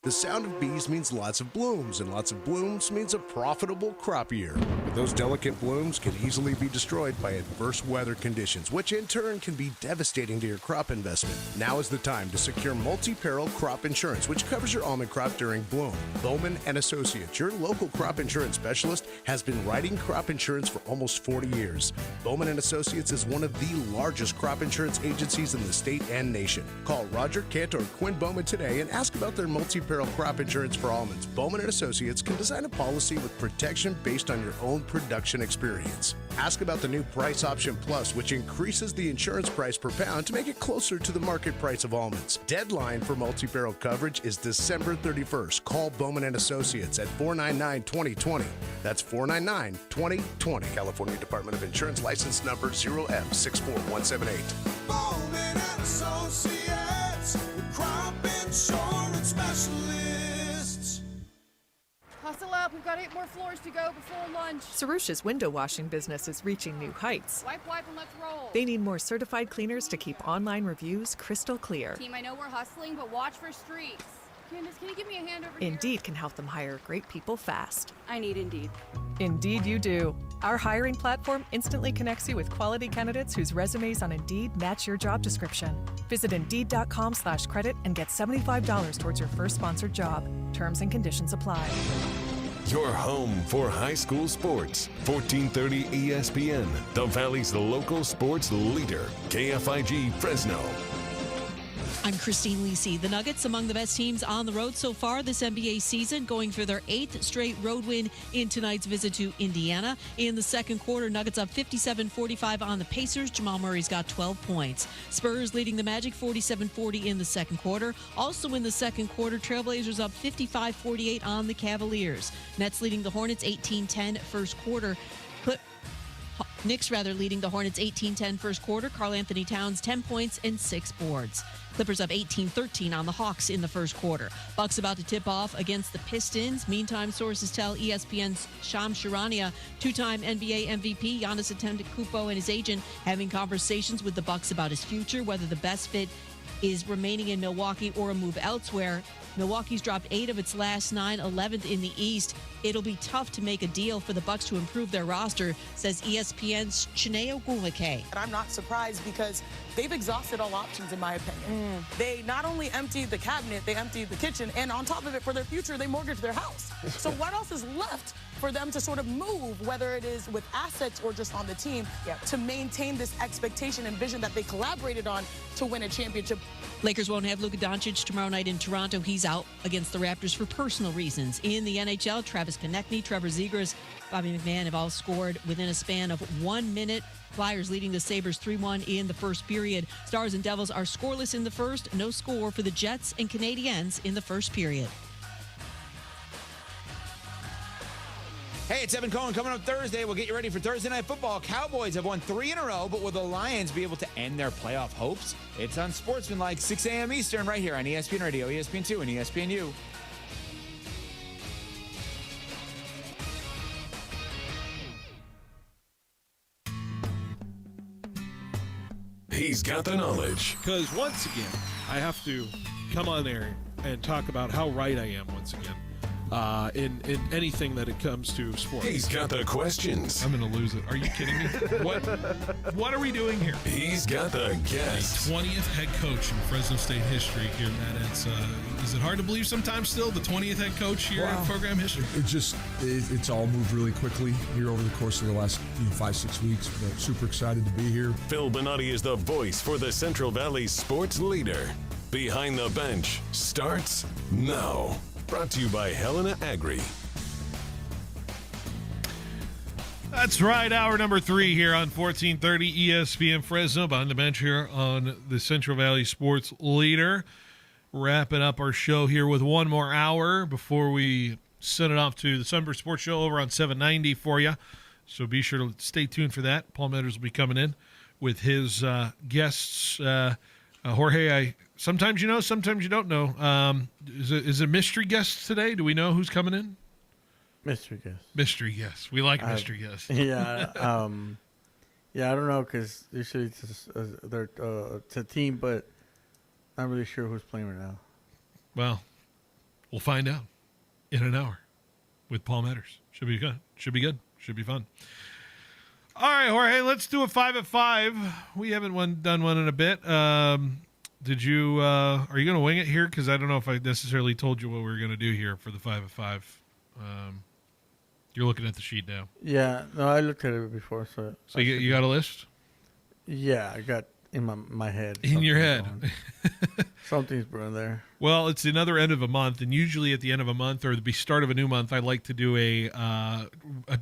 Speaker 6: The sound of bees means lots of blooms, and lots of blooms means a profitable crop year. But those delicate blooms can easily be destroyed by adverse weather conditions, which in turn can be devastating to your crop investment. Now is the time to secure multi-peril crop insurance, which covers your almond crop during bloom. Bowman & Associates, your local crop insurance specialist, has been writing crop insurance for almost 40 years. Bowman & Associates is one of the largest crop insurance agencies in the state and nation. Call Roger Kent or Quinn Bowman today and ask about their multi-peril crop insurance for almonds. Bowman & Associates can design a policy with protection based on your own production experience. Ask about the new Price Option Plus, which increases the insurance price per pound to make it closer to the market price of almonds. Deadline for multi-peril coverage is December 31st. Call Bowman & Associates at 499-2020. That's 499-2020. California Department of Insurance license number 0F64178.
Speaker 7: Bowman & Associates, the crop insurance specialists.
Speaker 8: Hustle up, we've got 8 more floors to go before lunch.
Speaker 21: Sarusha's window washing business is reaching new heights.
Speaker 8: Wipe, and let's roll.
Speaker 21: They need more certified cleaners to keep online reviews crystal clear.
Speaker 8: Team, I know we're hustling, but watch for streaks. Candace, can you give me a hand over here?
Speaker 21: Indeed can help them hire great people fast.
Speaker 8: I need Indeed.
Speaker 21: Indeed you do. Our hiring platform instantly connects you with quality candidates whose resumes on Indeed match your job description. Visit Indeed.com/credit and get $75 towards your first sponsored job. Terms and conditions apply.
Speaker 3: Your home for high school sports. 1430 ESPN, the Valley's local sports leader. KFIG Fresno.
Speaker 22: I'm Christine Lisi. The Nuggets among the best teams on the road so far this NBA season, going for their 8th straight road win in tonight's visit to Indiana. In the second quarter, Nuggets up 57-45 on the Pacers. Jamal Murray's got 12 points. Spurs leading the Magic 47-40 in the second quarter. Also in the second quarter, Trailblazers up 55-48 on the Cavaliers. Nets leading the Hornets 18-10 first quarter. Knicks leading the Hornets 18-10 first quarter. Karl Anthony Towns 10 points and 6 boards. Clippers up 18-13 on the Hawks in the first quarter. Bucks about to tip off against the Pistons. Meantime, sources tell ESPN's Shams Charania, two-time NBA MVP Giannis Antetokounmpo and his agent having conversations with the Bucks about his future, whether the best fit is remaining in Milwaukee or a move elsewhere. Milwaukee's dropped 8 of its last 9, 11th in the East. It'll be tough to make a deal for the Bucks to improve their roster, says ESPN's Chiney Ogwumike.
Speaker 23: And I'm not surprised because they've exhausted all options, in my opinion. They not only emptied the cabinet, they emptied the kitchen, and on top of it, for their future, they mortgaged their house. So what else is left for them to sort of move, whether it is with assets or just on the team, to maintain this expectation and vision that they collaborated on to win a championship?
Speaker 22: Lakers won't have Luka Doncic tomorrow night in Toronto. He's out against the Raptors for personal reasons. In the NHL, Travis Konechny, Trevor Zegras, Bobby McMahon have all scored within a span of 1 minute. Flyers leading the Sabres 3-1 in the first period. Stars and Devils are scoreless in the first. No score for the Jets and Canadiens in the first period.
Speaker 24: Hey, it's Evan Cohen. Coming up Thursday, we'll get you ready for Thursday Night Football. Cowboys have won 3 in a row, but will the Lions be able to end their playoff hopes? It's on Sportsmanlike, 6 a.m. Eastern, right here on ESPN Radio, ESPN2, and ESPNU.
Speaker 3: He's got the knowledge.
Speaker 12: Because once again, I have to come on there and talk about how right I am once again. In anything that it comes to sports.
Speaker 3: He's got the questions.
Speaker 1: I'm going to lose it. Are you kidding me? What are we doing here?
Speaker 3: He's got the guests.
Speaker 1: The 20th head coach in Fresno State history here, Matt. Is it hard to believe sometimes still the 20th head coach here in program history?
Speaker 28: It's all moved really quickly here over the course of the last 5-6 weeks. But super excited to be here.
Speaker 3: Phil Bonatti is the voice for the Central Valley sports leader. Behind the Bench starts now. Brought to you by Helena Agri.
Speaker 1: That's right. Hour number 3 here on 1430 ESPN Fresno. Behind the Bench here on the Central Valley Sports Leader. Wrapping up our show here with one more hour before we send it off to the Sunburst Sports Show over on 790 for you. So be sure to stay tuned for that. Paul Metters will be coming in with his guests. Jorge, sometimes you know, sometimes you don't know. Is it mystery guests today? Do we know who's coming in?
Speaker 2: Mystery guest.
Speaker 1: Mystery guest. We like mystery guests.
Speaker 2: Yeah. Yeah, I don't know because usually it's a team, but not really sure who's playing right now.
Speaker 1: Well, We'll find out in an hour with Paul Metters. Should be good. Should be good. Should be fun. All right, Jorge, let's do a 5 at 5. We haven't done one in a bit. Did you? Are you going to wing it here? Because I don't know if I necessarily told you what we were going to do here for the 5 at 5. You're looking at the sheet now.
Speaker 2: Yeah, no, I looked at it before. So
Speaker 1: you got a list?
Speaker 2: Yeah, I got in my head.
Speaker 1: In your head.
Speaker 2: Something's brewing there.
Speaker 1: Well, it's another end of a month, and usually at the end of a month or the start of a new month, I like to do a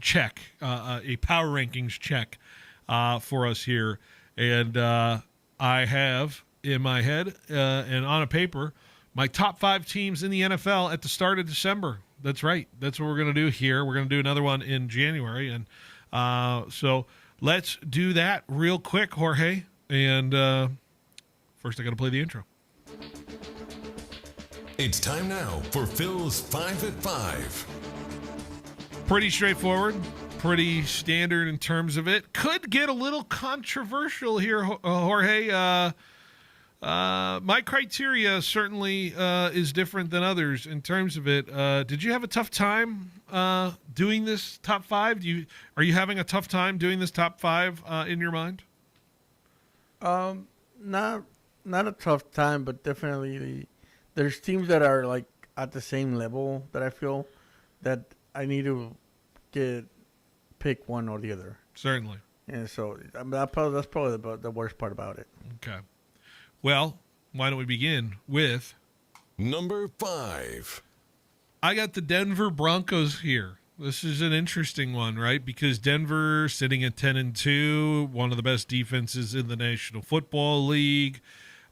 Speaker 1: check, a power rankings check for us here. And I have in my head and on a paper my top 5 teams in the NFL at the start of December. That's right. That's what we're going to do here. We're going to do another one in January. And so let's do that real quick, Jorge. And first I got to play the intro.
Speaker 3: It's time now for Phil's 5 at 5.
Speaker 1: Pretty straightforward, pretty standard in terms of it. Could get a little controversial here, Jorge. My criteria certainly is different than others in terms of it. Did you have a tough time doing this top 5? Are you having a tough time doing this top 5 in your mind?
Speaker 2: Not a tough time, but definitely there's teams that are like at the same level that I feel that I need to pick one or the other.
Speaker 1: Certainly.
Speaker 2: And so that's probably the worst part about it.
Speaker 1: Okay. Well, why don't we begin with
Speaker 3: number 5?
Speaker 1: I got the Denver Broncos here. This is an interesting one, right? Because Denver sitting at 10-2, one of the best defenses in the National Football League.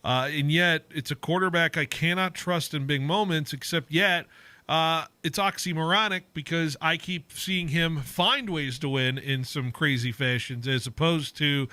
Speaker 1: And yet it's a quarterback I cannot trust in big moments, except yet it's oxymoronic because I keep seeing him find ways to win in some crazy fashions as opposed to,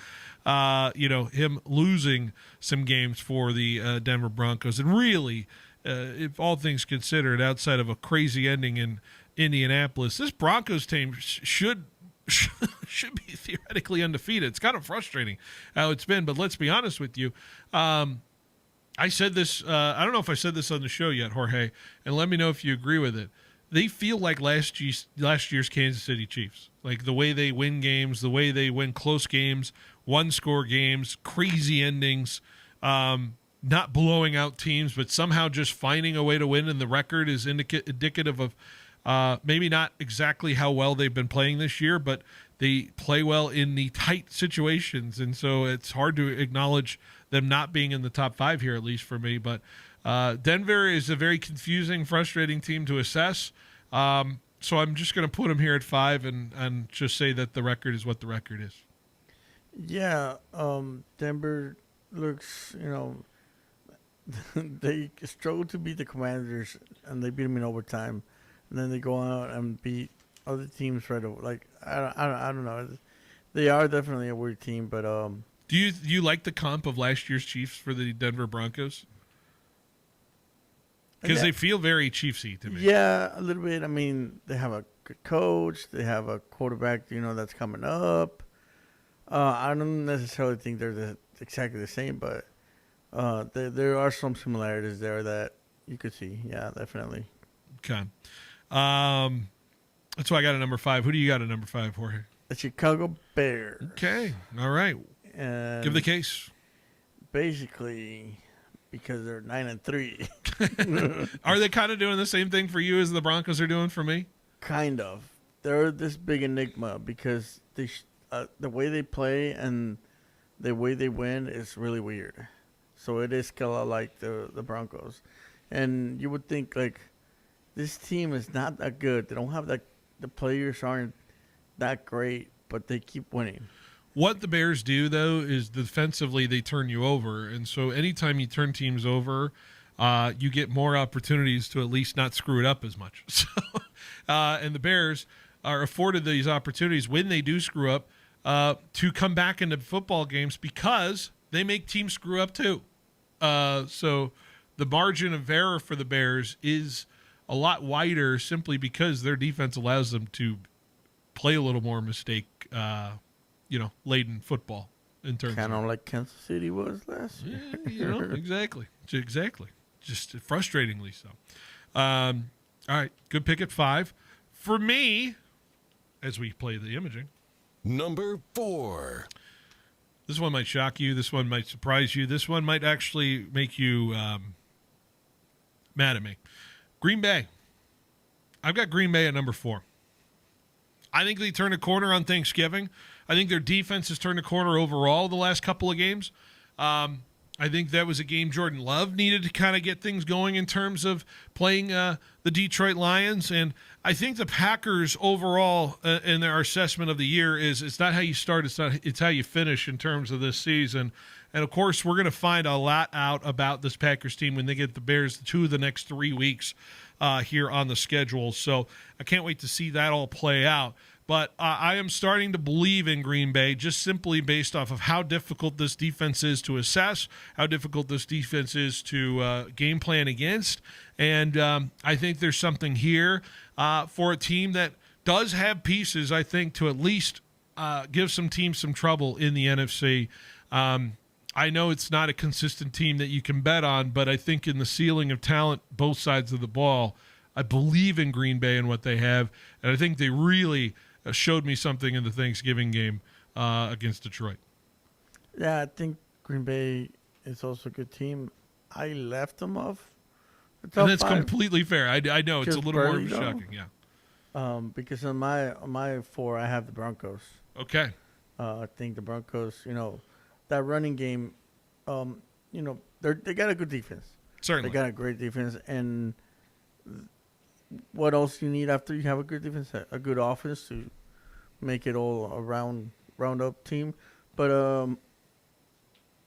Speaker 1: him losing some games for the Denver Broncos. And really, if all things considered, outside of a crazy ending in Indianapolis, this Broncos team should be theoretically undefeated. It's kind of frustrating how it's been, but let's be honest with you. I said this, I don't know if I said this on the show yet, Jorge, and let me know if you agree with it. They feel like last year's Kansas City Chiefs. Like the way they win games, the way they win close games, one-score games, crazy endings, not blowing out teams, but somehow just finding a way to win, and the record is indicative of maybe not exactly how well they've been playing this year, but they play well in the tight situations, and so it's hard to acknowledge them not being in the top 5 here, at least for me. But Denver is a very confusing, frustrating team to assess, so I'm just going to put them here at 5 and just say that the record is what the record is.
Speaker 2: Yeah, Denver looks, they struggle to beat the Commanders, and they beat them in overtime. And then they go out and beat other teams right away. Like I don't know. They are definitely a weird team, but
Speaker 1: do you like the comp of last year's Chiefs for the Denver Broncos? Because they feel very Chiefsy to me.
Speaker 2: Yeah, a little bit. I mean, they have a good coach. They have a quarterback, that's coming up. I don't necessarily think they're exactly the same, but there are some similarities there that you could see. Yeah, definitely.
Speaker 1: Okay. That's why I got a number 5. Who do you got at number 5, Jorge?
Speaker 2: The Chicago Bears.
Speaker 1: Okay. All right.
Speaker 2: And
Speaker 1: give the case.
Speaker 2: Basically, because they're 9-3.
Speaker 1: Are they kind of doing the same thing for you as the Broncos are doing for me?
Speaker 2: Kind of. They're this big enigma because the way they play and the way they win is really weird. So it is kind of like the Broncos. And you would think, like, this team is not that good. They don't have the players aren't that great, but they keep winning.
Speaker 1: What the Bears do, though, is defensively they turn you over. And so anytime you turn teams over, you get more opportunities to at least not screw it up as much. So, and the Bears are afforded these opportunities when they do screw up to come back into football games because they make teams screw up too. So the margin of error for the Bears is a lot wider simply because their defense allows them to play a little more laden football in terms
Speaker 2: kind of like Kansas City was last year.
Speaker 1: Yeah, exactly. Just frustratingly so. All right, good pick at 5. For me, as we play the imaging.
Speaker 3: Number 4.
Speaker 1: This one might shock you. This one might surprise you. This one might actually make you mad at me. Green Bay. I've got Green Bay at number 4. I think they turned a corner on Thanksgiving. I think their defense has turned a corner overall the last couple of games. I think that was a game Jordan Love needed to kind of get things going in terms of playing the Detroit Lions. And I think the Packers overall in their assessment of the year is it's not how you start, it's how you finish in terms of this season. And, of course, we're going to find a lot out about this Packers team when they get the Bears 2 of the next 3 weeks here on the schedule. So I can't wait to see that all play out. But I am starting to believe in Green Bay just simply based off of how difficult this defense is to assess, how difficult this defense is to game plan against. And I think there's something here for a team that does have pieces, I think, to at least give some teams some trouble in the NFC. I know it's not a consistent team that you can bet on, but I think in the ceiling of talent, both sides of the ball, I believe in Green Bay and what they have. And I think they really showed me something in the Thanksgiving game against Detroit.
Speaker 2: Yeah, I think Green Bay is also a good team. I left them off.
Speaker 1: And that's completely fair. I know it's a little more shocking, yeah.
Speaker 2: Because on my 4, I have the Broncos.
Speaker 1: Okay.
Speaker 2: I think the Broncos, that running game, they got a good defense.
Speaker 1: Certainly.
Speaker 2: They got a great defense. And what else you need after you have a good defense? A good offense to make it all a round up team. But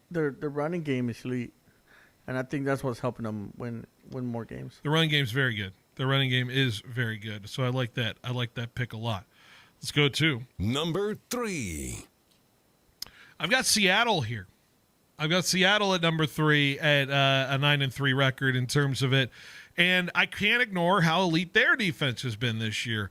Speaker 2: their running game is elite. And I think that's what's helping them win more games.
Speaker 1: The running game's very good. The running game is very good. So I like that. I like that pick a lot. Let's go to
Speaker 3: number 3.
Speaker 1: I've got Seattle here. I've got Seattle at number 3 at a 9-3 record in terms of it. And I can't ignore how elite their defense has been this year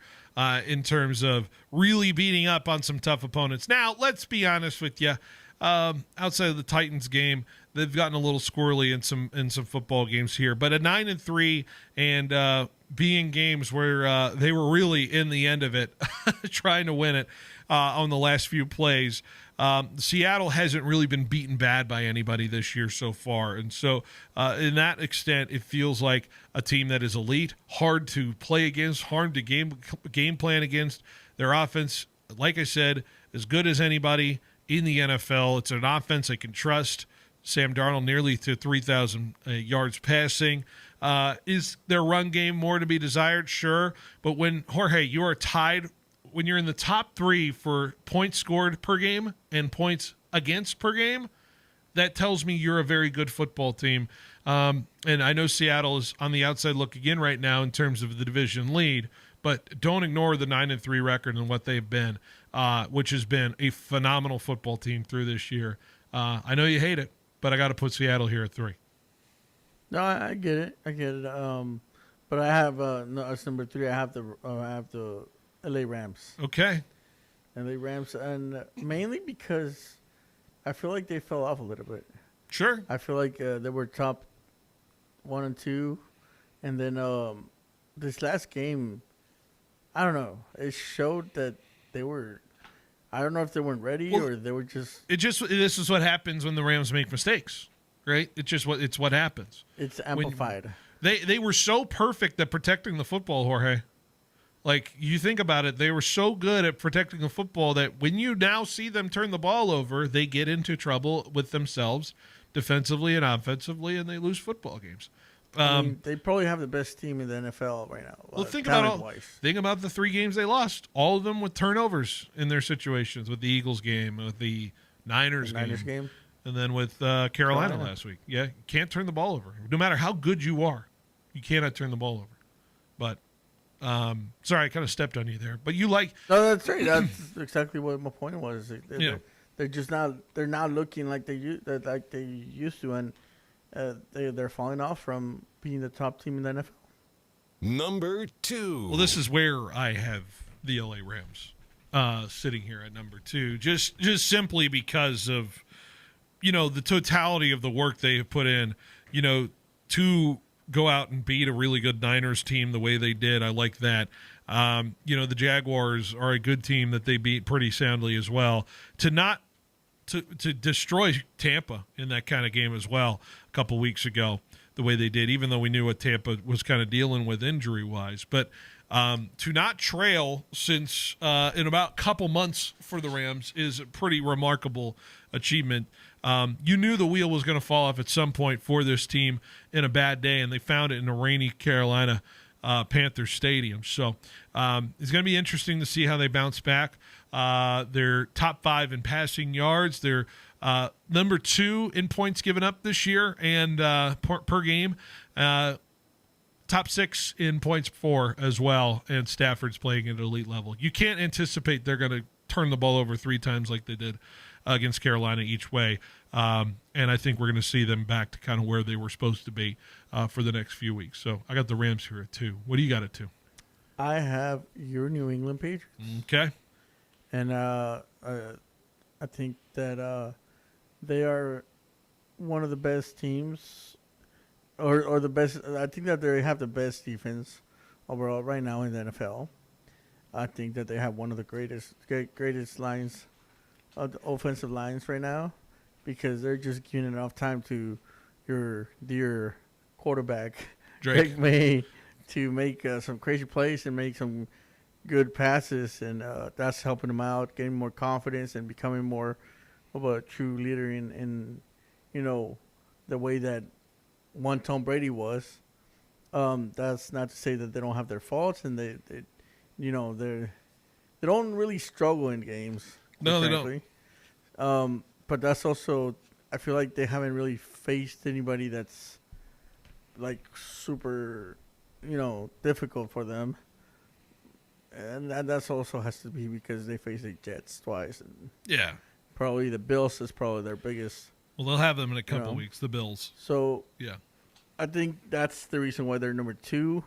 Speaker 1: in terms of really beating up on some tough opponents. Now, let's be honest with you. Outside of the Titans game, they've gotten a little squirrely in some football games here. But a 9-3 and being games where they were really in the end of it, trying to win it on the last few plays. Seattle hasn't really been beaten bad by anybody this year so far. And so in that extent, it feels like a team that is elite, hard to play against, hard to game plan against. Their offense, like I said, as good as anybody in the NFL. It's an offense I can trust. Sam Darnold nearly to 3,000 yards passing. Is their run game more to be desired? Sure. But when, Jorge, you are tied, when you're in the top 3 for points scored per game and points against per game, that tells me you're a very good football team. And I know Seattle is on the outside looking in right now in terms of the division lead, but don't ignore the 9-3 record and what they've been, which has been a phenomenal football team through this year. I know you hate it, but I got to put Seattle here at 3.
Speaker 2: No, I get it. But I have as number 3. I have the LA Rams.
Speaker 1: Okay.
Speaker 2: LA Rams, and mainly because I feel like they fell off a little bit.
Speaker 1: Sure.
Speaker 2: I feel like they were top 1 and 2, and then this last game, I don't know. It showed that they were. I don't know if they weren't ready or they were just.
Speaker 1: This is what happens when the Rams make mistakes, right? It's what happens.
Speaker 2: It's amplified.
Speaker 1: They were so perfect at protecting the football, Jorge. Like, you think about it, they were so good at protecting the football that when you now see them turn the ball over, they get into trouble with themselves defensively and offensively, and they lose football games.
Speaker 2: They probably have the best team in the NFL right now.
Speaker 1: Well, think about the 3 games they lost. All of them with turnovers in their situations, with the Eagles game, with the Niners game, and then with Carolina last week. Yeah, you can't turn the ball over. No matter how good you are, you cannot turn the ball over. But sorry, I kind of stepped on you there. But you like...
Speaker 2: No, that's right. That's exactly what my point was. They're just not. They're not looking like they used to, and they're falling off from being the top team in the NFL.
Speaker 3: Number 2.
Speaker 1: Well, this is where I have the LA Rams sitting here at number 2, just simply because of the totality of the work they have put in, to go out and beat a really good Niners team the way they did. I like that. The Jaguars are a good team that they beat pretty soundly as well. To destroy Tampa in that kind of game as well a couple weeks ago, the way they did, even though we knew what Tampa was kind of dealing with injury-wise. But to not trail since in about a couple months for the Rams is a pretty remarkable achievement. You knew the wheel was going to fall off at some point for this team in a bad day, and they found it in a rainy Carolina Panthers stadium. So it's going to be interesting to see how they bounce back. They're top 5 in passing yards. They're number 2 in points given up this year and per game. Top 6 in points for as well, and Stafford's playing at an elite level. You can't anticipate they're going to turn the ball over 3 times like they did against Carolina each way. And I think we're going to see them back to kind of where they were supposed to be for the next few weeks. So I got the Rams here at 2. What do you got at 2?
Speaker 2: I have your New England Patriots.
Speaker 1: Okay.
Speaker 2: And I think that they are one of the best teams, or the best. I think that they have the best defense overall right now in the NFL. I think that they have one of the greatest lines of the offensive lines right now, because they're just giving enough time to your dear quarterback Drake May to make some crazy plays and make some good passes, and that's helping him out, getting more confidence and becoming more of a true leader in the way that one Tom Brady was. That's not to say that they don't have their faults, and they don't really struggle in games.
Speaker 1: No, they
Speaker 2: don't. But that's also, I feel like they haven't really faced anybody that's like super, difficult for them. And that's also has to be because they faced the Jets twice. And
Speaker 1: yeah.
Speaker 2: Probably the Bills is probably their biggest.
Speaker 1: Well, they'll have them in a couple weeks, the Bills.
Speaker 2: So,
Speaker 1: yeah.
Speaker 2: I think that's the reason why they're number 2.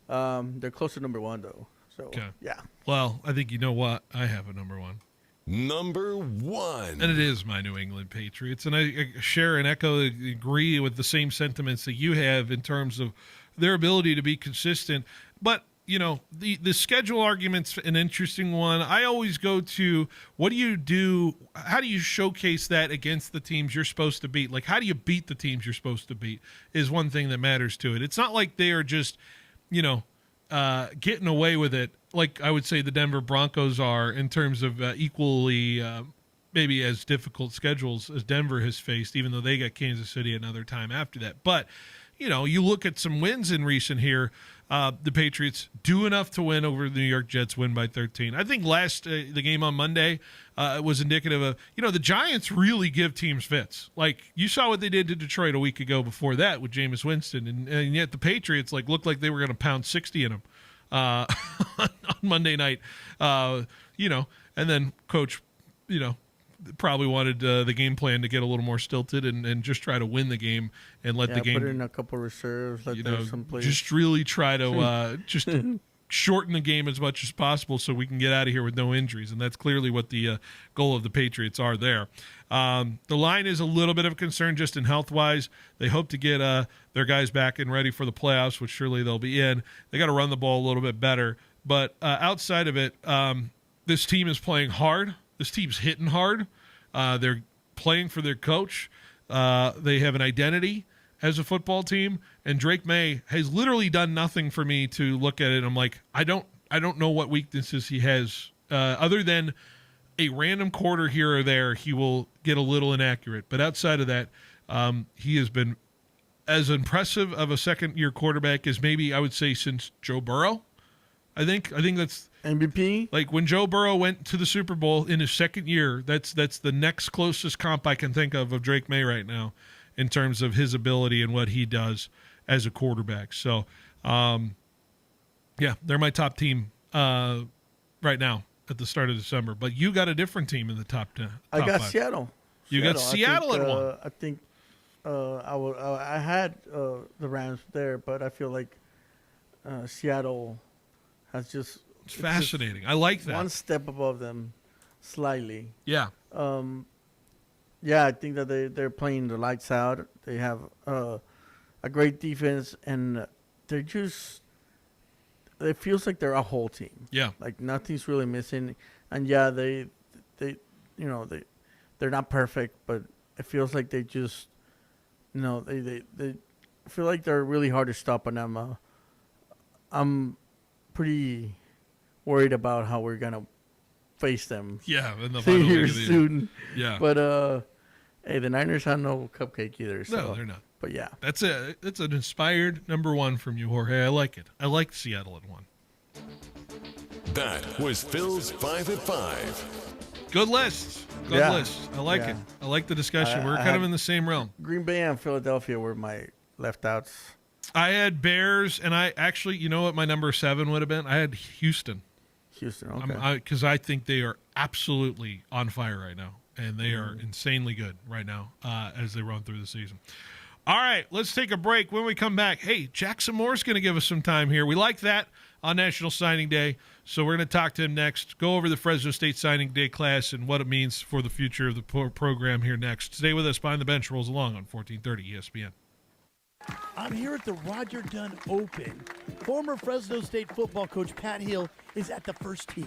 Speaker 2: They're close to number 1, though. So,
Speaker 1: okay.
Speaker 2: Yeah.
Speaker 1: Well, I think you know what? I have a number 1.
Speaker 3: Number 1.
Speaker 1: And it is my New England Patriots. And I share and agree with the same sentiments that you have in terms of their ability to be consistent. But, the schedule argument's an interesting one. I always go to, what do you do? How do you showcase that against the teams you're supposed to beat? Like, how do you beat the teams you're supposed to beat is one thing that matters to it. It's not like they are just, getting away with it like I would say the Denver Broncos are in terms of equally maybe as difficult schedules as Denver has faced, even though they got Kansas City another time after that. But, you look at some wins in recent here. The Patriots do enough to win over the New York Jets, win by 13. I think the game on Monday was indicative of, the Giants really give teams fits. Like, you saw what they did to Detroit a week ago before that with Jameis Winston, and yet the Patriots looked like they were going to pound 60 in them on Monday night. And then Coach, probably wanted the game plan to get a little more stilted and just try to win the game and let the game
Speaker 2: put in a couple reserves, some plays.
Speaker 1: Just really try to just shorten the game as much as possible so we can get out of here with no injuries, and that's clearly what the goal of the Patriots are there. The line is a little bit of a concern just in health-wise. They hope to get their guys back and ready for the playoffs, which surely they'll be in. They got to run the ball a little bit better, but outside of it, this team is playing hard. This team's hitting hard. They're playing for their coach. They have an identity as a football team, and Drake May has literally done nothing for me to look at it. I'm like, I don't know what weaknesses he has other than a random quarter here or there. He will get a little inaccurate, but outside of that, he has been as impressive of a second-year quarterback as maybe I would say since Joe Burrow. I think that's
Speaker 2: MVP.
Speaker 1: Like when Joe Burrow went to the Super Bowl in his second year, that's the next closest comp I can think of Drake May right now in terms of his ability and what he does as a quarterback. So, they're my top team right now at the start of December. But you got a different team in the top 10.
Speaker 2: I got
Speaker 1: 5.
Speaker 2: Seattle.
Speaker 1: You got Seattle at 1.
Speaker 2: I think I had the Rams there, but I feel like Seattle has just...
Speaker 1: It's fascinating. I like that.
Speaker 2: One step above them, slightly.
Speaker 1: Yeah.
Speaker 2: I think that they're playing the lights out. They have, I a great defense, and they're just. It feels like they're a whole team.
Speaker 1: Yeah.
Speaker 2: Like nothing's really missing, and yeah, they're not perfect, but it feels like they just, they feel like they're really hard to stop, and I'm pretty worried about how we're gonna face them.
Speaker 1: Yeah, in the final
Speaker 2: here
Speaker 1: week of the year.
Speaker 2: soon.
Speaker 1: Yeah.
Speaker 2: But hey, the Niners have no cupcake either. So.
Speaker 1: No, they're not.
Speaker 2: But yeah,
Speaker 1: that's it. That's an inspired number one from you, Jorge. I like it. I like Seattle at 1.
Speaker 3: That was Phil's 5 at 5.
Speaker 1: Good list. Good list. I like it. I like the discussion. We're kind of in the same realm.
Speaker 2: Green Bay and Philadelphia were my left outs.
Speaker 1: I had Bears, and I actually, you know what my number 7 would have been? I had Houston.
Speaker 2: Houston, okay.
Speaker 1: Because I think they are absolutely on fire right now, and they are insanely good right now as they run through the season. All right, let's take a break. When we come back, hey, Jackson Moore's going to give us some time here. We like that on National Signing Day, so we're going to talk to him next, go over the Fresno State Signing Day class and what it means for the future of the program here next. Stay with us. Behind the Bench rolls along on 1430 ESPN.
Speaker 9: I'm here at the Roger Dunn Open. Former Fresno State football coach Pat Hill is at the first tee.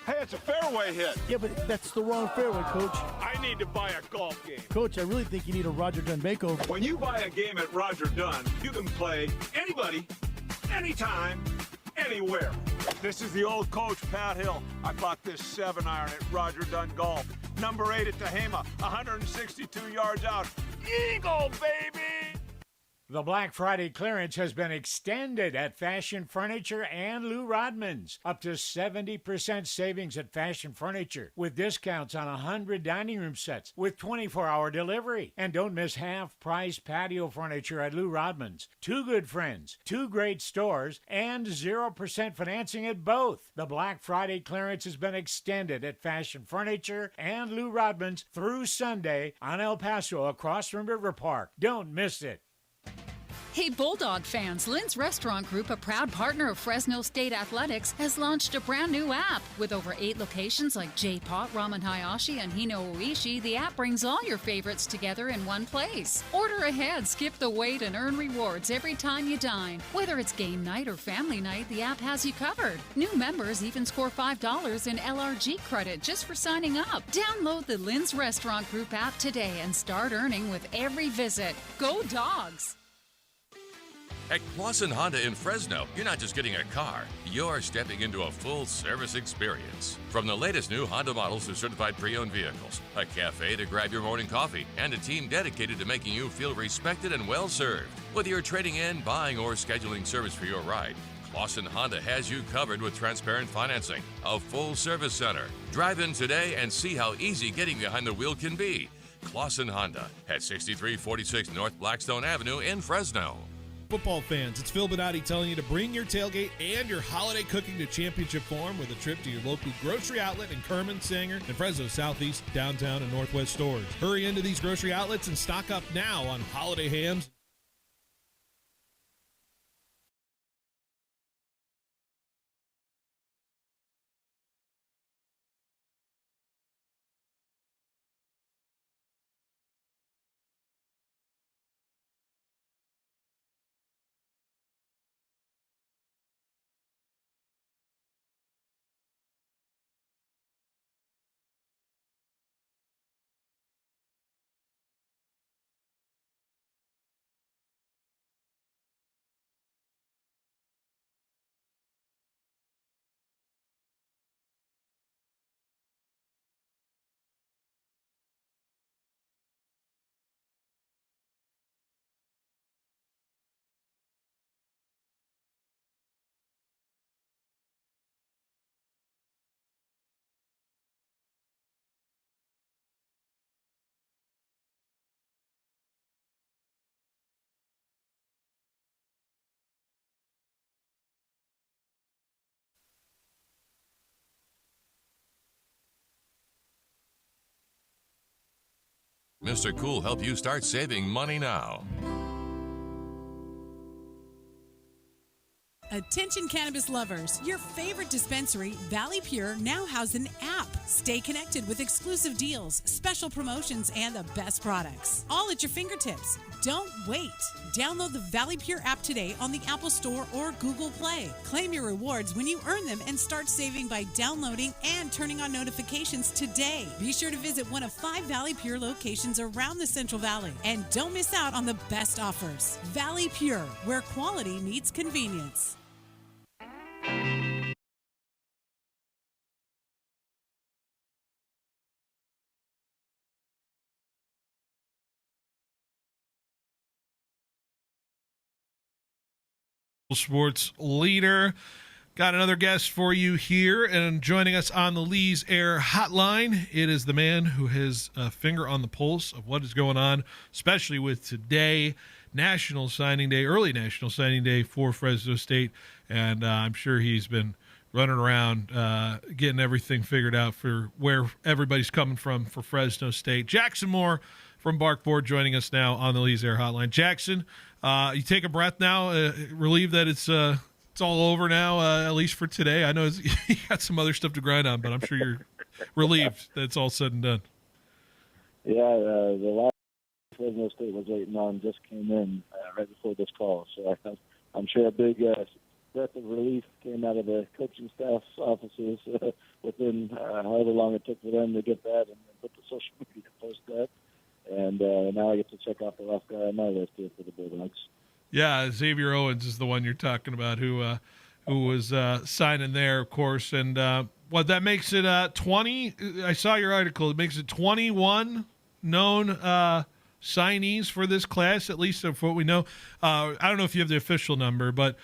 Speaker 10: Hey, it's a fairway hit.
Speaker 9: Yeah, but that's the wrong fairway, Coach.
Speaker 10: I need to buy a golf game.
Speaker 9: Coach, I really think you need a Roger Dunn makeover.
Speaker 10: When you buy a game at Roger Dunn, you can play anybody, anytime, anywhere. This is the old coach, Pat Hill. I bought this 7-iron at Roger Dunn Golf. Number 8 at Tehama, 162 yards out. Eagle, baby!
Speaker 13: The Black Friday clearance has been extended at Fashion Furniture and Lou Rodman's. Up to 70% savings at Fashion Furniture, with discounts on 100 dining room sets with 24-hour delivery. And don't miss half-price patio furniture at Lou Rodman's. 2 good friends, 2 great stores, and 0% financing at both. The Black Friday clearance has been extended at Fashion Furniture and Lou Rodman's through Sunday on El Paso across from River Park. Don't miss it.
Speaker 14: Hey Bulldog fans, Lynn's Restaurant Group, a proud partner of Fresno State Athletics, has launched a brand new app. With over 8 locations like J-Pot, Ramen Hayashi, and Hino Oishi, the app brings all your favorites together in one place. Order ahead, skip the wait, and earn rewards every time you dine. Whether it's game night or family night, the app has you covered. New members even score $5 in LRG credit just for signing up. Download the Lynn's Restaurant Group app today and start earning with every visit. Go Dogs!
Speaker 15: At Clausen Honda in Fresno, you're not just getting a car, you're stepping into a full service experience. From the latest new Honda models to certified pre-owned vehicles, a cafe to grab your morning coffee, and a team dedicated to making you feel respected and well served. Whether you're trading in, buying, or scheduling service for your ride, Clausen Honda has you covered with transparent financing, a full service center. Drive in today and see how easy getting behind the wheel can be. Clausen Honda at 6346 North Blackstone Avenue in Fresno.
Speaker 12: Football fans, it's Phil Bonatti telling you to bring your tailgate and your holiday cooking to championship form with a trip to your local grocery outlet in Kerman, Sanger, and Fresno Southeast, downtown, and Northwest stores. Hurry into these grocery outlets and stock up now on holiday hams.
Speaker 15: Mr. Cool help you start saving money now.
Speaker 4: Attention cannabis lovers, your favorite dispensary, Valley Pure, now has an app. Stay connected with exclusive deals, special promotions, and the best products. All at your fingertips. Don't wait. Download the Valley Pure app today on the Apple Store or Google Play. Claim your rewards when you earn them and start saving by downloading and turning on notifications today. Be sure to visit one of 5 Valley Pure locations around the Central Valley. And don't miss out on the best offers. Valley Pure, where quality meets convenience.
Speaker 1: Sports leader. Got another guest for you here, and joining us on the Lee's Air Hotline, it is the man who has a finger on the pulse of what is going on, especially with today, National Signing Day, early National Signing Day for Fresno State, and I'm sure he's been running around getting everything figured out for where everybody's coming from for Fresno State. Jackson Moore from Barkboard joining us now on the Lee's Air Hotline. Jackson, you take a breath now, relieved that it's all over now, at least for today. I know you got some other stuff to grind on, but I'm sure you're relieved that it's all said and done.
Speaker 5: Yeah, the last Fresno State was waiting on just came in right before this call, so I'm sure a big breath of relief came out of the coaching staff's offices within however long it took for them to get that and put the social media post that. And now I get to check off the last guy on my list here for the Bulldogs. Yeah,
Speaker 1: Xavier Owens is the one you're talking about, who was signing there, of course. And that makes it 20. I saw your article. It makes it 21 known signees for this class, at least of what we know. I don't know if you have the official number, but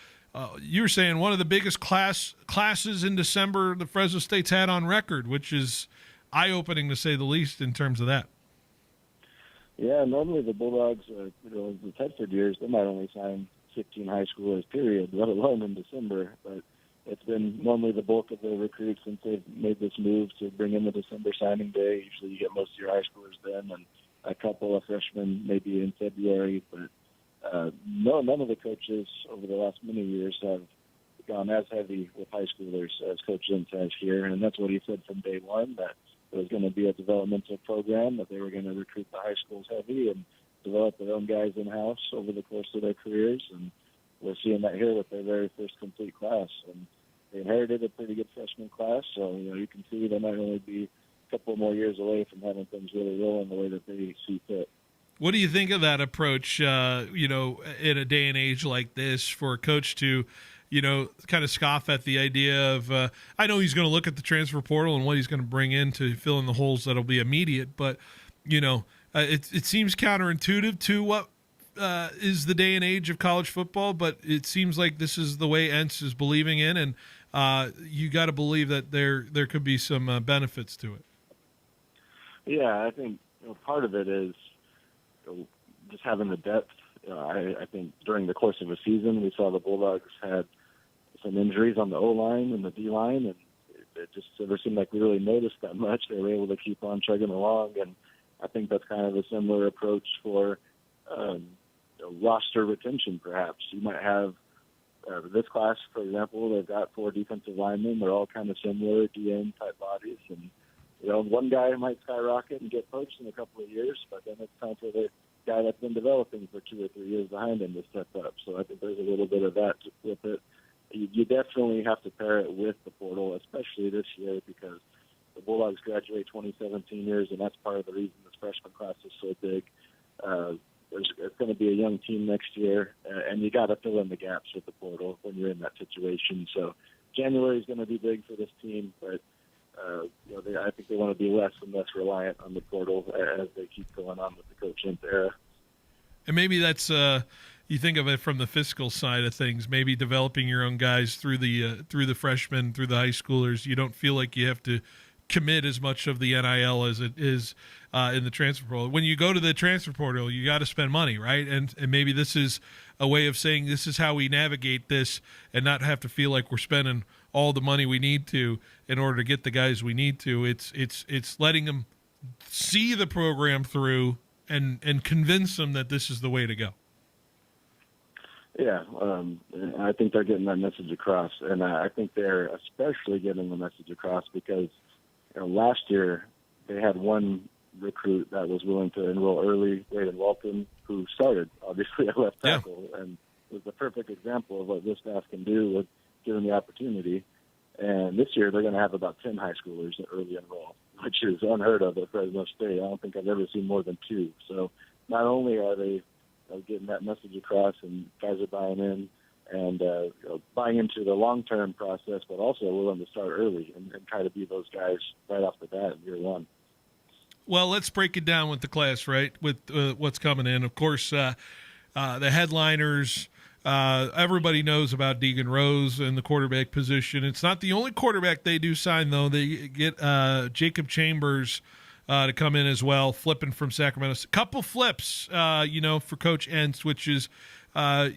Speaker 1: you were saying one of the biggest classes in December the Fresno State's had on record, which is eye-opening to say the least in terms of that.
Speaker 5: Yeah, normally the Bulldogs, the Tedford years, they might only sign 15 high schoolers, period, let alone in December. But it's been normally the bulk of the recruits since they've made this move to bring in the December signing day. Usually you get most of your high schoolers then and a couple of freshmen maybe in February. But none of the coaches over the last many years have gone as heavy with high schoolers as Coach Zins has here. And that's what he said from day one, that it was going to be a developmental program, that they were going to recruit the high schools heavy and develop their own guys in-house over the course of their careers. And we're seeing that here with their very first complete class. And they inherited a pretty good freshman class, so you can see they might only be a couple more years away from having things really rolling the way that they see fit.
Speaker 1: What do you think of that approach, in a day and age like this, for a coach to kind of scoff at the idea of, I know he's going to look at the transfer portal and what he's going to bring in to fill in the holes that'll be immediate, but, it seems counterintuitive to what is the day and age of college football, but it seems like this is the way Entz is believing in, and you got to believe that there could be some benefits to it.
Speaker 5: Yeah, I think part of it is just having the depth. I think during the course of a season, we saw the Bulldogs had some injuries on the O-line and the D-line, and it just never seemed like we really noticed that much. They were able to keep on chugging along, and I think that's kind of a similar approach for roster retention, perhaps. You might have this class, for example, they've got 4 defensive linemen. They're all kind of similar DN-type bodies, and one guy might skyrocket and get poached in a couple of years, but then it's time for the guy that's been developing for 2 or 3 years behind him to step up. So I think there's a little bit of that with it. You definitely have to pair it with the portal, especially this year, because the Bulldogs graduate 2017 years, and that's part of the reason this freshman class is so big. It's going to be a young team next year, and you got to fill in the gaps with the portal when you're in that situation. So January is going to be big for this team, but I think they want to be less and less reliant on the portal as they keep going on with the Coach Entz era.
Speaker 1: And maybe that's you think of it from the fiscal side of things. Maybe developing your own guys through the freshmen, through the high schoolers. You don't feel like you have to commit as much of the NIL as it is in the transfer portal. When you go to the transfer portal, you got to spend money, right? And maybe this is a way of saying this is how we navigate this and not have to feel like we're spending all the money we need to in order to get the guys we need to. It's letting them see the program through and convince them that this is the way to go.
Speaker 5: Yeah, I think they're getting that message across, and I think they're especially getting the message across because last year they had one recruit that was willing to enroll early, Braden Walton, who started, obviously, at left tackle, and was the perfect example of what this staff can do with given the opportunity. And this year they're going to have about 10 high schoolers early enroll, which is unheard of at Fresno State. I don't think I've ever seen more than 2. So not only are they getting that message across and guys are buying in and buying into the long-term process, but also willing to start early and try to be those guys right off the bat in year one.
Speaker 1: Well, let's break it down with the class, right, with what's coming in. Of course, the headliners, everybody knows about Deegan Rose and the quarterback position. It's not the only quarterback they do sign, though. They get Jacob Chambers to come in as well, flipping from Sacramento. A couple flips, for Coach Entz, which is, I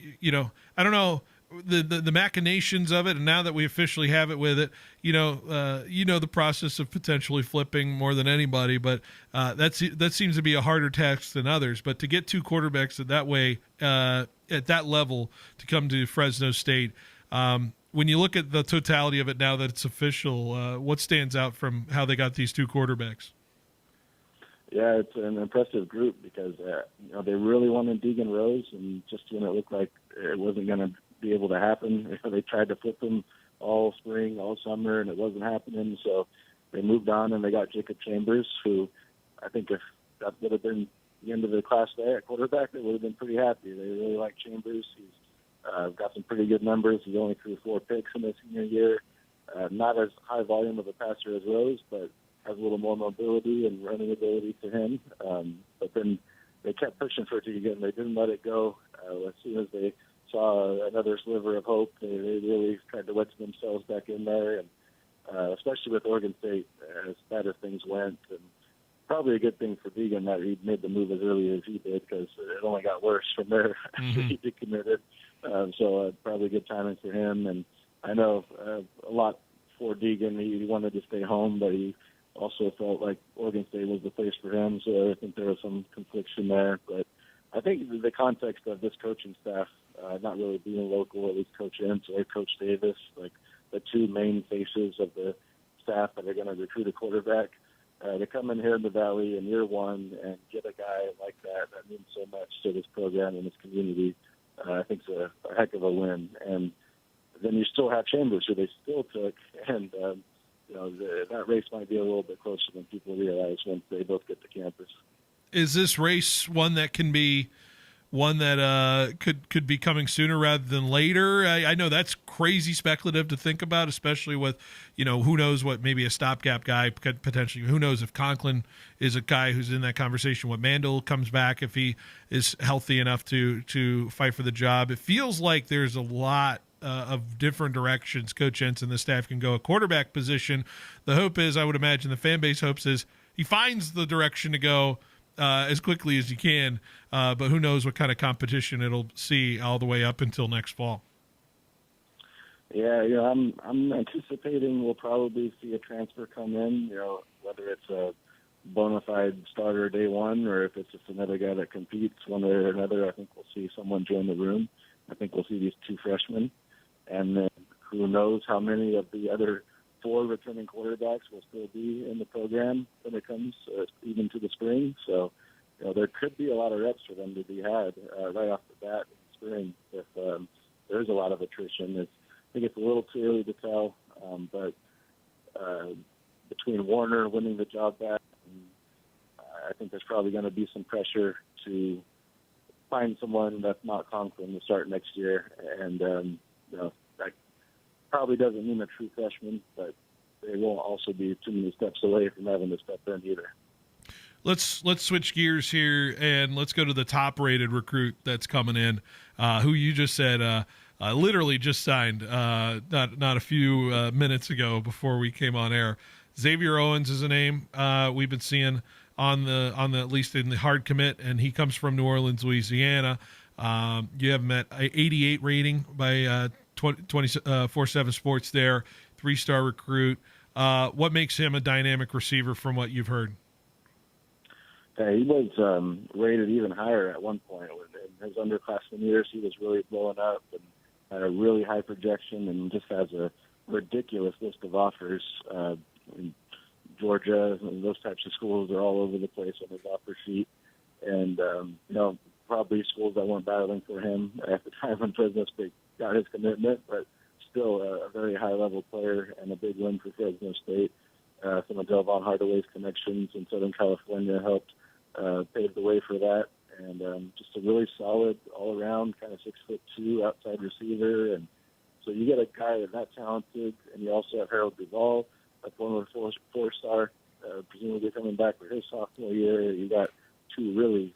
Speaker 1: don't know the machinations of it, and now that we officially have it with it, the process of potentially flipping more than anybody, but that seems to be a harder task than others. But to get 2 quarterbacks that way at that level to come to Fresno State, when you look at the totality of it now that it's official, what stands out from how they got these 2 quarterbacks?
Speaker 5: Yeah, it's an impressive group because they really wanted Deegan Rose, and just when it looked like it wasn't going to be able to happen, they tried to flip him all spring, all summer, and it wasn't happening. So they moved on and they got Jacob Chambers, who I think if that would have been the end of the class there at quarterback, they would have been pretty happy. They really like Chambers. He's got some pretty good numbers. He only threw 4 picks in his senior year. Not as high volume of a passer as Rose, but has a little more mobility and running ability to him. But then they kept pushing for it again. They didn't let it go. As soon as they saw another sliver of hope, they really tried to wedge themselves back in there, and especially with Oregon State, as bad as things went. And probably a good thing for Deegan that he made the move as early as he did, because it only got worse from there after he decommitted. So probably good timing for him. And I know a lot for Deegan. He wanted to stay home, but he also felt like Oregon State was the place for him. So I think there was some confliction there. But I think the context of this coaching staff, not really being local, at least Coach Entz or Coach Davis, like the 2 main faces of the staff that are going to recruit a quarterback, to come in here in the Valley in year one and get a guy like that means so much to this program and this community, I think it's a heck of a win. And then you still have Chambers, who they still took, and that race might be a little bit closer than people realize once they both get to campus.
Speaker 1: Is this race one that can be one that could be coming sooner rather than later? I know that's crazy speculative to think about, especially with, who knows what, maybe a stopgap guy could potentially, who knows if Conklin is a guy who's in that conversation, what Mandel comes back, if he is healthy enough to fight for the job. It feels like there's a lot of different directions Coach Entz and the staff can go. A quarterback position, the hope is, I would imagine the fan base hopes is he finds the direction to go as quickly as he can, but who knows what kind of competition it'll see all the way up until next fall.
Speaker 5: Yeah, I'm anticipating we'll probably see a transfer come in, whether it's a bona fide starter day one or if it's just another guy that competes one way or another. I think we'll see someone join the room. I think we'll see these 2 freshmen. And then who knows how many of the other 4 returning quarterbacks will still be in the program when it comes even to the spring. So, there could be a lot of reps for them to be had right off the bat in the spring if there's a lot of attrition. I think it's a little too early to tell, but between Warner winning the job back, I think there's probably going to be some pressure to find someone that's not Conklin to start next year. And, that probably doesn't mean a true freshman, but they won't also be too many steps away from having to step in either.
Speaker 1: Let's switch gears here and let's go to the top-rated recruit that's coming in, who you just said literally just signed not a few minutes ago before we came on air. Xavier Owens is a name we've been seeing on the at least in the hard commit, and he comes from New Orleans, Louisiana. You have him at 88 rating by 24/7 Sports there, 3-star recruit. What makes him a dynamic receiver from what you've heard?
Speaker 5: He was rated even higher at one point his underclassmen years, he was really blowing up and had a really high projection and just has a ridiculous list of offers. In Georgia and those types of schools are all over the place on his offer sheet. And, probably schools that weren't battling for him at the time when Fresno State got his commitment, but still a very high-level player and a big win for Fresno State. Some of Delvon Hardaway's connections in Southern California helped pave the way for that. And just a really solid all-around kind of 6'2" outside receiver. And so you get a guy that talented, and you also have Harold Duvall, a former four-star, presumably coming back for his sophomore year. You got two really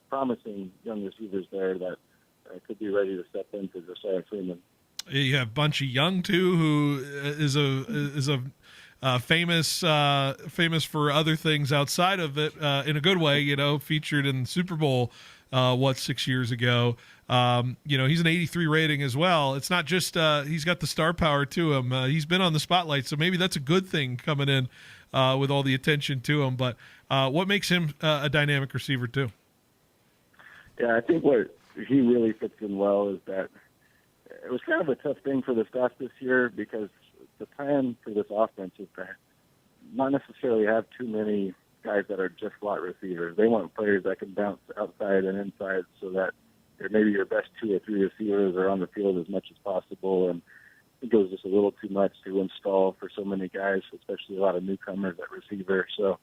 Speaker 5: promising young receivers there that could be ready to step into Josiah Freeman.
Speaker 1: You have Bunchy Young too, who is a famous for other things outside of it, in a good way. Featured in Super Bowl 6 years ago. He's an 83 rating as well. It's not just he's got the star power to him. He's been on the spotlight, so maybe that's a good thing coming in with all the attention to him. But what makes him a dynamic receiver too?
Speaker 5: Yeah, I think what he really fits in well is that it was kind of a tough thing for the staff this year because the plan for this offense is to not necessarily have too many guys that are just slot receivers. They want players that can bounce outside and inside so that maybe your best 2 or 3 receivers are on the field as much as possible. And it goes just a little too much to install for so many guys, especially a lot of newcomers at receiver. So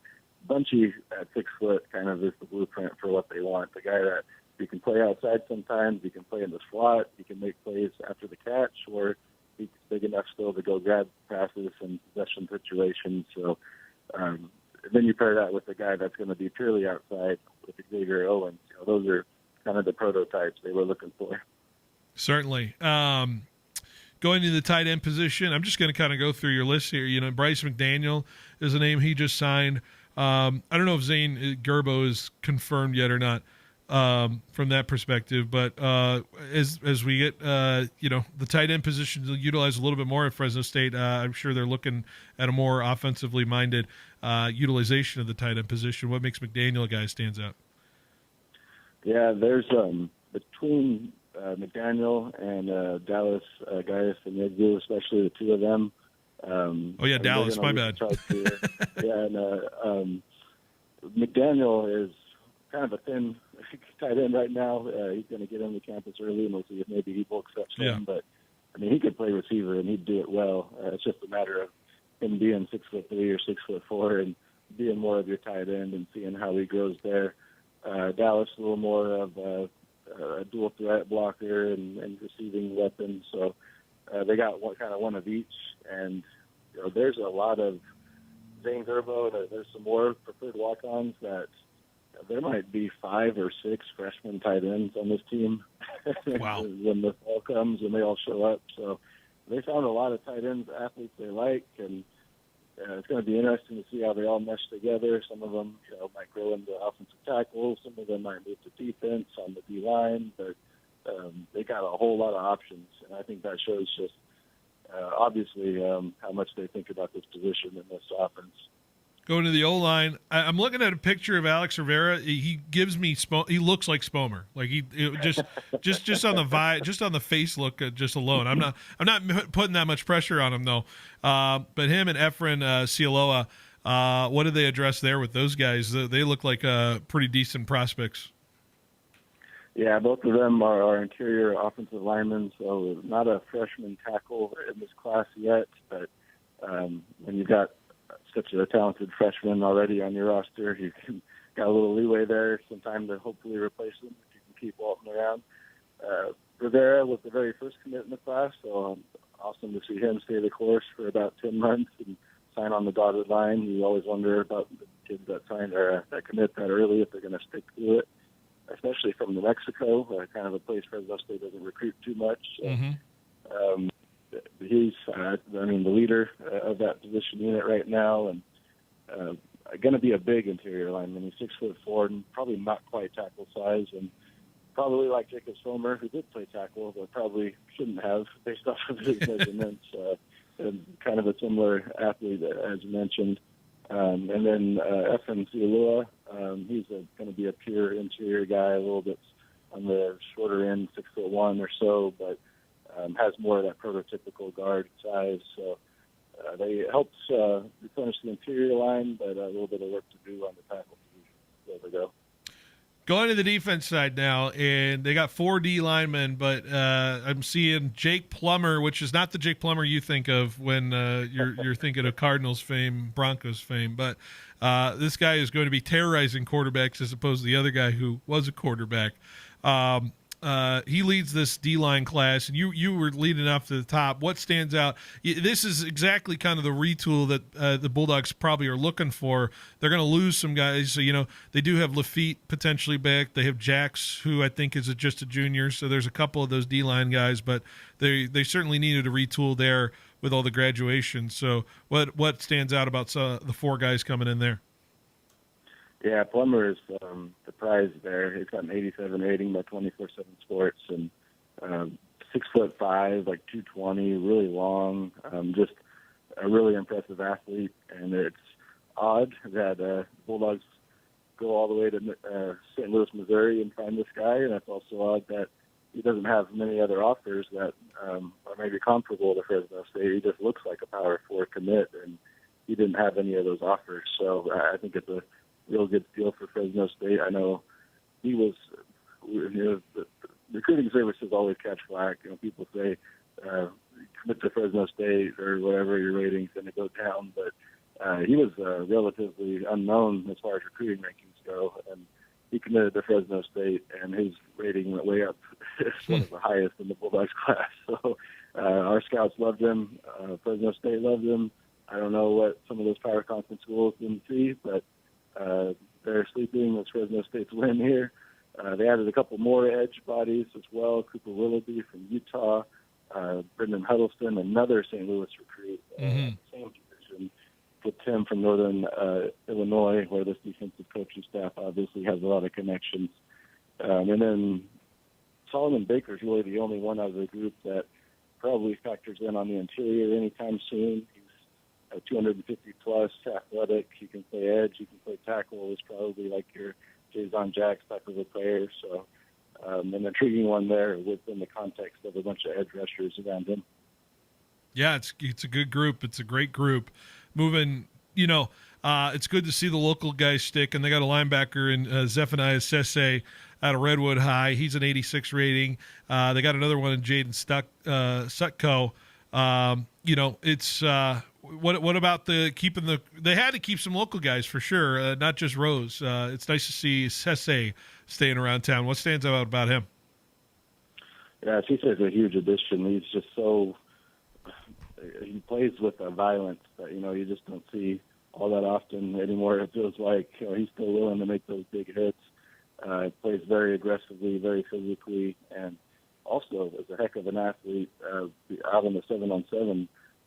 Speaker 5: Bunchy at 6 foot kind of is the blueprint for what they want. The guy that you can play outside sometimes, you can play in the slot, you can make plays after the catch, or he's big enough still to go grab passes in possession situations. So then you pair that with a guy that's going to be purely outside with Xavier Owens. Those are kind of the prototypes they were looking for.
Speaker 1: Certainly. Going to the tight end position, I'm just going to kind of go through your list here. Bryce McDaniel is a name he just signed. I don't know if Zane Gerbo is confirmed yet or not from that perspective, but as we get the tight end position to utilize a little bit more at Fresno State, I'm sure they're looking at a more offensively minded utilization of the tight end position. What makes McDaniel a guy who stands out?
Speaker 5: Yeah, there's between McDaniel and Dallas Gaius-Anegu, especially the two of them.
Speaker 1: Dallas, my bad.
Speaker 5: And McDaniel is kind of a thin tight end right now. He's going to get into campus early, and we'll see if maybe he bulks up some.
Speaker 1: Yeah.
Speaker 5: But he could play receiver, and he'd do it well. It's just a matter of him being 6'3" or 6'4" and being more of your tight end and seeing how he grows there. Dallas a little more of a dual threat blocker and receiving weapon. So they got one of each, and there's a lot of Zane Gerbo. There's some more preferred walk-ons that there might be 5 or 6 freshman tight ends on this team.
Speaker 1: Wow.
Speaker 5: When the fall comes and they all show up. So they found a lot of tight ends athletes they like, and it's going to be interesting to see how they all mesh together. Some of them, might grow into offensive tackle. Some of them might move to defense on the D-line, but they got a whole lot of options, and I think that shows just obviously how much they think about this position in this offense.
Speaker 1: Going to the O-line, I'm looking at a picture of Alex Rivera. He gives me he looks like Spomer. Like just on the vibe, just on the face look, just alone. I'm not putting that much pressure on him though. But him and Efren Sialoa, what did they address there with those guys? They look like pretty decent prospects.
Speaker 5: Yeah, both of them are interior offensive linemen, so not a freshman tackle in this class yet. But when you've got such a talented freshman already on your roster, you got a little leeway there, some time to hopefully replace them if you can keep Walton around. Rivera was the very first commit in the class, so awesome to see him stay the course for about 10 months and sign on the dotted line. You always wonder about the kids that sign or that commit that early, if they're going to stick to it, especially from New Mexico, kind of a place Fresno State doesn't recruit too much. So, he's, the leader of that position unit right now, and going to be a big interior lineman. He's 6'4" and probably not quite tackle size, and probably like Jacob Spomer, who did play tackle, but probably shouldn't have based off of his measurements. And kind of a similar athlete, as you mentioned. And then Efren Sialoa, he's going to be a pure interior guy, a little bit on the shorter end, 6'1" or so, but has more of that prototypical guard size. So they helped replenish the interior line, but a little bit of work to do on the tackle position. There we go.
Speaker 1: Going to the defense side now, and they got 4 D linemen, but I'm seeing Jake Plummer, which is not the Jake Plummer you think of when you're thinking of Cardinals fame, Broncos fame, but this guy is going to be terrorizing quarterbacks as opposed to the other guy who was a quarterback. He leads this D-line class, and you were leading up to the top. What stands out? This is exactly kind of the retool that the Bulldogs probably are looking for. They're going to lose some guys. So, they do have Lafitte potentially back. They have Jax, who I think is just a junior. So there's a couple of those D-line guys, but they certainly needed a retool there with all the graduation. So what stands out about the 4 guys coming in there?
Speaker 5: Yeah, Plummer is the prize there. He's got an 87 rating by 24/7 Sports, and 6'5", like 220, really long, just a really impressive athlete. And it's odd that Bulldogs go all the way to St. Louis, Missouri, and find this guy, and it's also odd that he doesn't have many other offers that are maybe comparable to Fresno State. He just looks like a Power 4 commit, and he didn't have any of those offers. So I think it's a real good deal for Fresno State. I know he was, the recruiting services always catch flack. People say commit to Fresno State or whatever, your rating's going to go down. But he was relatively unknown as far as recruiting rankings go, and he committed to Fresno State, and his rating went way up. It's one of the highest in the Bulldogs class. So our scouts loved him. Fresno State loved him. I don't know what some of those power conference schools didn't see, but they're sleeping with Fresno State's win here. They added a couple more edge bodies as well. Cooper Willoughby from Utah, Brendan Huddleston, another St. Louis recruit, same position. With Tim from Northern Illinois, where this defensive coaching staff obviously has a lot of connections. And then Solomon Baker is really the only one out of the group that probably factors in on the interior anytime soon. 250 plus, athletic. He can play edge. He can play tackle. Is probably like your Jason Jax type of a player. So, an intriguing one there within the context of a bunch of edge rushers around him.
Speaker 1: Yeah, it's a good group. It's a great group. Moving, it's good to see the local guys stick, and they got a linebacker in Zephaniah Sese out of Redwood High. He's an 86 rating. They got another one in Jaden Sutko. It's what about they had to keep some local guys for sure, not just Rose. It's nice to see Sese staying around town. What stands out about him?
Speaker 5: Yeah, Sese is a huge addition. He's just he plays with a violence that, you just don't see all that often anymore. It feels like he's still willing to make those big hits. Plays very aggressively, very physically, and also is a heck of an athlete. Out on the 7-on-7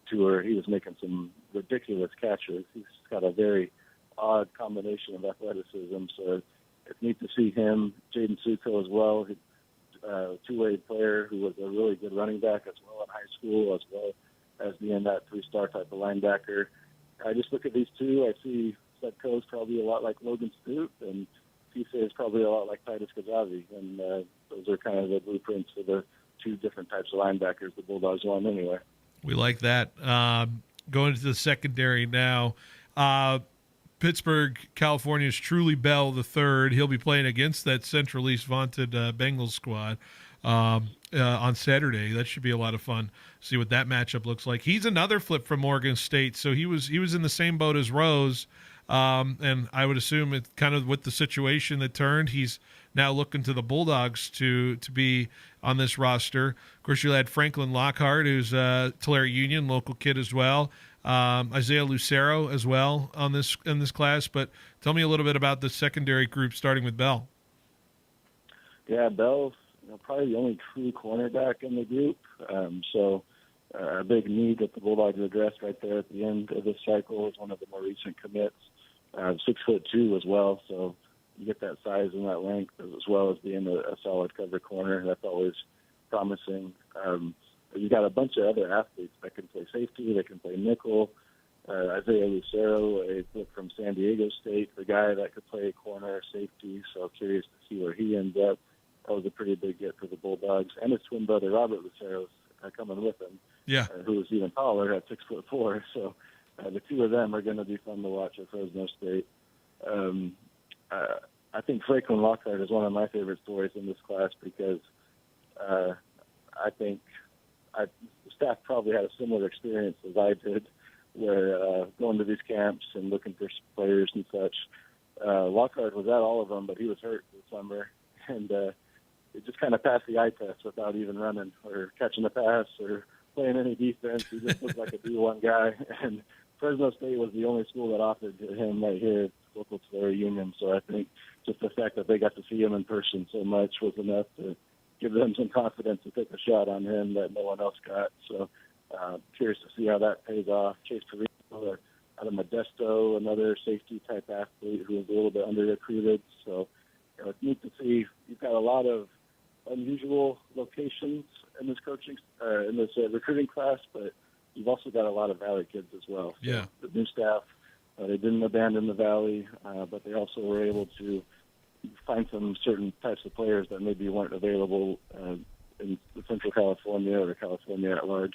Speaker 5: tour, he was making some ridiculous catches. He's got a very odd combination of athleticism, so it's neat to see him. Jaden Suko as well, two-way player who was a really good running back as well in high school, as well as being that 3-star type of linebacker. I just look at these two. I see Sutko's probably a lot like Logan Stute, and Cisse is probably a lot like Titus Kazavi, and those are kind of the blueprints for the two different types of linebackers the Bulldogs want anyway.
Speaker 1: We like that. Going to the secondary now. Pittsburgh, California's Truly Bell III. He'll be playing against that Central East vaunted Bengals squad on Saturday. That should be a lot of fun. See what that matchup looks like. He's another flip from Oregon State, so he was in the same boat as Rose. And I would assume it kind of with the situation that turned, he's now looking to the Bulldogs to be on this roster. Of course, you had Franklin Lockhart, who's Tulare Union, local kid as well. Isaiah Lucero as well in this class. But tell me a little bit about the secondary group, starting with Bell.
Speaker 5: Yeah, Bell's probably the only true cornerback in the group. So a big need that the Bulldogs addressed right there at the end of this cycle is one of the more recent commits. 6'2" as well, so you get that size and that length as well as being a solid cover corner. That's always promising. You got a bunch of other athletes that can play safety, they can play nickel. Isaiah Lucero, a flip from San Diego State, the guy that could play corner, safety, so curious to see where he ends up. That was a pretty big get for the Bulldogs, and his twin brother Robert Lucero's coming with him.
Speaker 1: Yeah.
Speaker 5: Who was even taller at 6'4". So the two of them are going to be fun to watch at Fresno State. I think Franklin Lockhart is one of my favorite stories in this class because I think the staff probably had a similar experience as I did, where going to these camps and looking for players and such. Lockhart was at all of them, but he was hurt this summer, and it just kind of passed the eye test without even running or catching a pass or playing any defense. He just looked like a D1 guy, and Fresno State was the only school that offered him right here, local to their union. So I think just the fact that they got to see him in person so much was enough to give them some confidence to take a shot on him that no one else got. So curious to see how that pays off. Chase Carino out of Modesto, another safety-type athlete who was a little bit under-recruited. So it's neat to see. You've got a lot of unusual locations in this recruiting class, but you've also got a lot of Valley kids as well. So
Speaker 1: yeah.
Speaker 5: The new staff, they didn't abandon the Valley, but they also were able to find some certain types of players that maybe weren't available in Central California or California at large.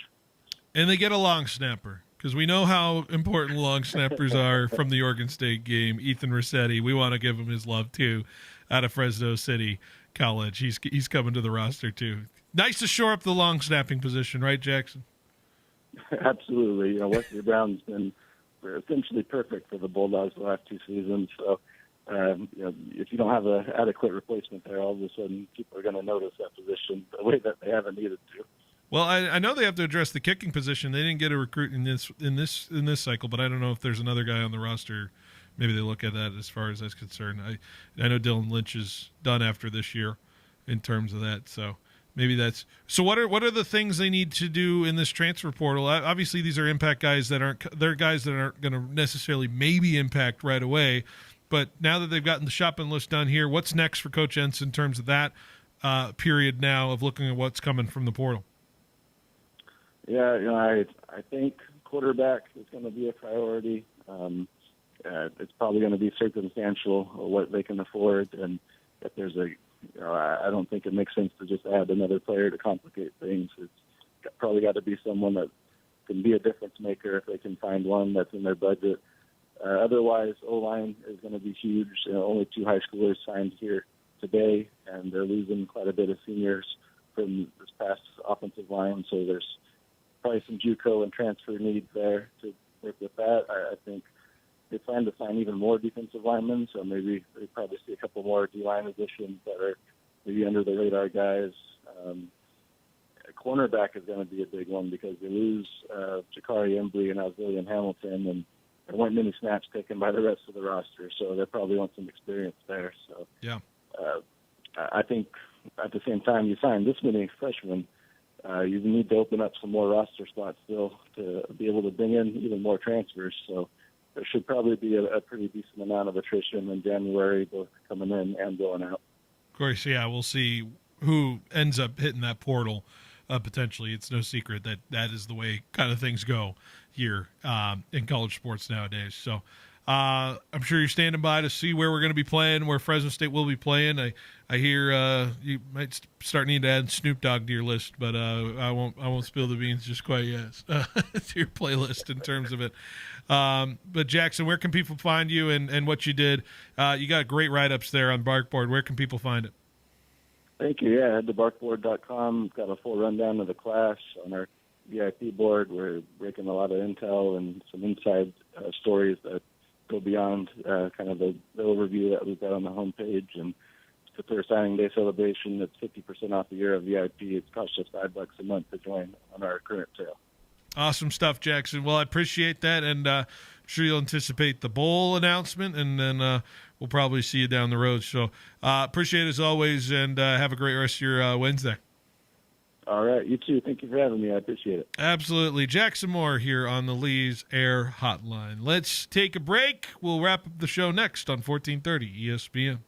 Speaker 1: And they get a long snapper, because we know how important long snappers are from the Oregon State game. Ethan Rossetti, we want to give him his love, too, out of Fresno City College. He's coming to the roster, too. Nice to shore up the long snapping position, right, Jackson?
Speaker 5: Absolutely. Wesley Brown's been essentially perfect for the Bulldogs the last two seasons. So, if you don't have an adequate replacement there, all of a sudden people are going to notice that position the way that they haven't needed to.
Speaker 1: Well, I know they have to address the kicking position. They didn't get a recruit in this cycle, but I don't know if there's another guy on the roster. Maybe they look at that as far as that's concerned. I know Dylan Lynch is done after this year in terms of that. So maybe that's so. What are the things they need to do in this transfer portal? Obviously, they're guys that aren't going to necessarily maybe impact right away. But now that they've gotten the shopping list done here, what's next for Coach Entz in terms of that period now of looking at what's coming from the portal?
Speaker 5: Yeah, I think quarterback is going to be a priority. It's probably going to be circumstantial what they can afford, and if there's I don't think it makes sense to just add another player to complicate things. It's probably got to be someone that can be a difference maker if they can find one that's in their budget. Otherwise, O-line is going to be huge. Only 2 high schoolers signed here today, and they're losing quite a bit of seniors from this past offensive line, so there's probably some JUCO and transfer needs there to work with that. I think they plan to sign even more defensive linemen, so maybe they probably see a couple more D-line additions that are maybe under the radar guys. Cornerback is going to be a big one because they lose Jakari Embley and William Hamilton, and there weren't many snaps taken by the rest of the roster, so they probably want some experience there. So
Speaker 1: yeah,
Speaker 5: I think at the same time you sign this many freshmen, you need to open up some more roster spots still to be able to bring in even more transfers. So there should probably be a pretty decent amount of attrition in January, both coming in and going out.
Speaker 1: Of course, yeah, we'll see who ends up hitting that portal potentially. It's no secret that is the way kind of things go here in college sports nowadays. So I'm sure you're standing by to see where we're going to be playing, where Fresno State will be playing. I hear you might start needing to add Snoop Dogg to your list, but I won't spill the beans just quite yet to your playlist in terms of it. But Jackson, where can people find you and what you did? You got great write-ups there on Barkboard. Where can people find it?
Speaker 5: Thank you. Yeah, head to barkboard.com. Got a full rundown of the class on our VIP board. We're breaking a lot of intel and some inside stories that go beyond kind of the overview that we've got on the homepage. And it's the signing day celebration. It's 50% off the year of VIP. It costs us $5 a month to join on our current sale.
Speaker 1: Awesome stuff, Jackson. Well, I appreciate that, and I'm sure you'll anticipate the bowl announcement, and then we'll probably see you down the road. So appreciate it as always, and have a great rest of your Wednesday.
Speaker 5: All right, you too. Thank you for having me. I appreciate it.
Speaker 1: Absolutely. Jackson Moore here on the Lee's Air Hotline. Let's take a break. We'll wrap up the show next on 1430 ESPN.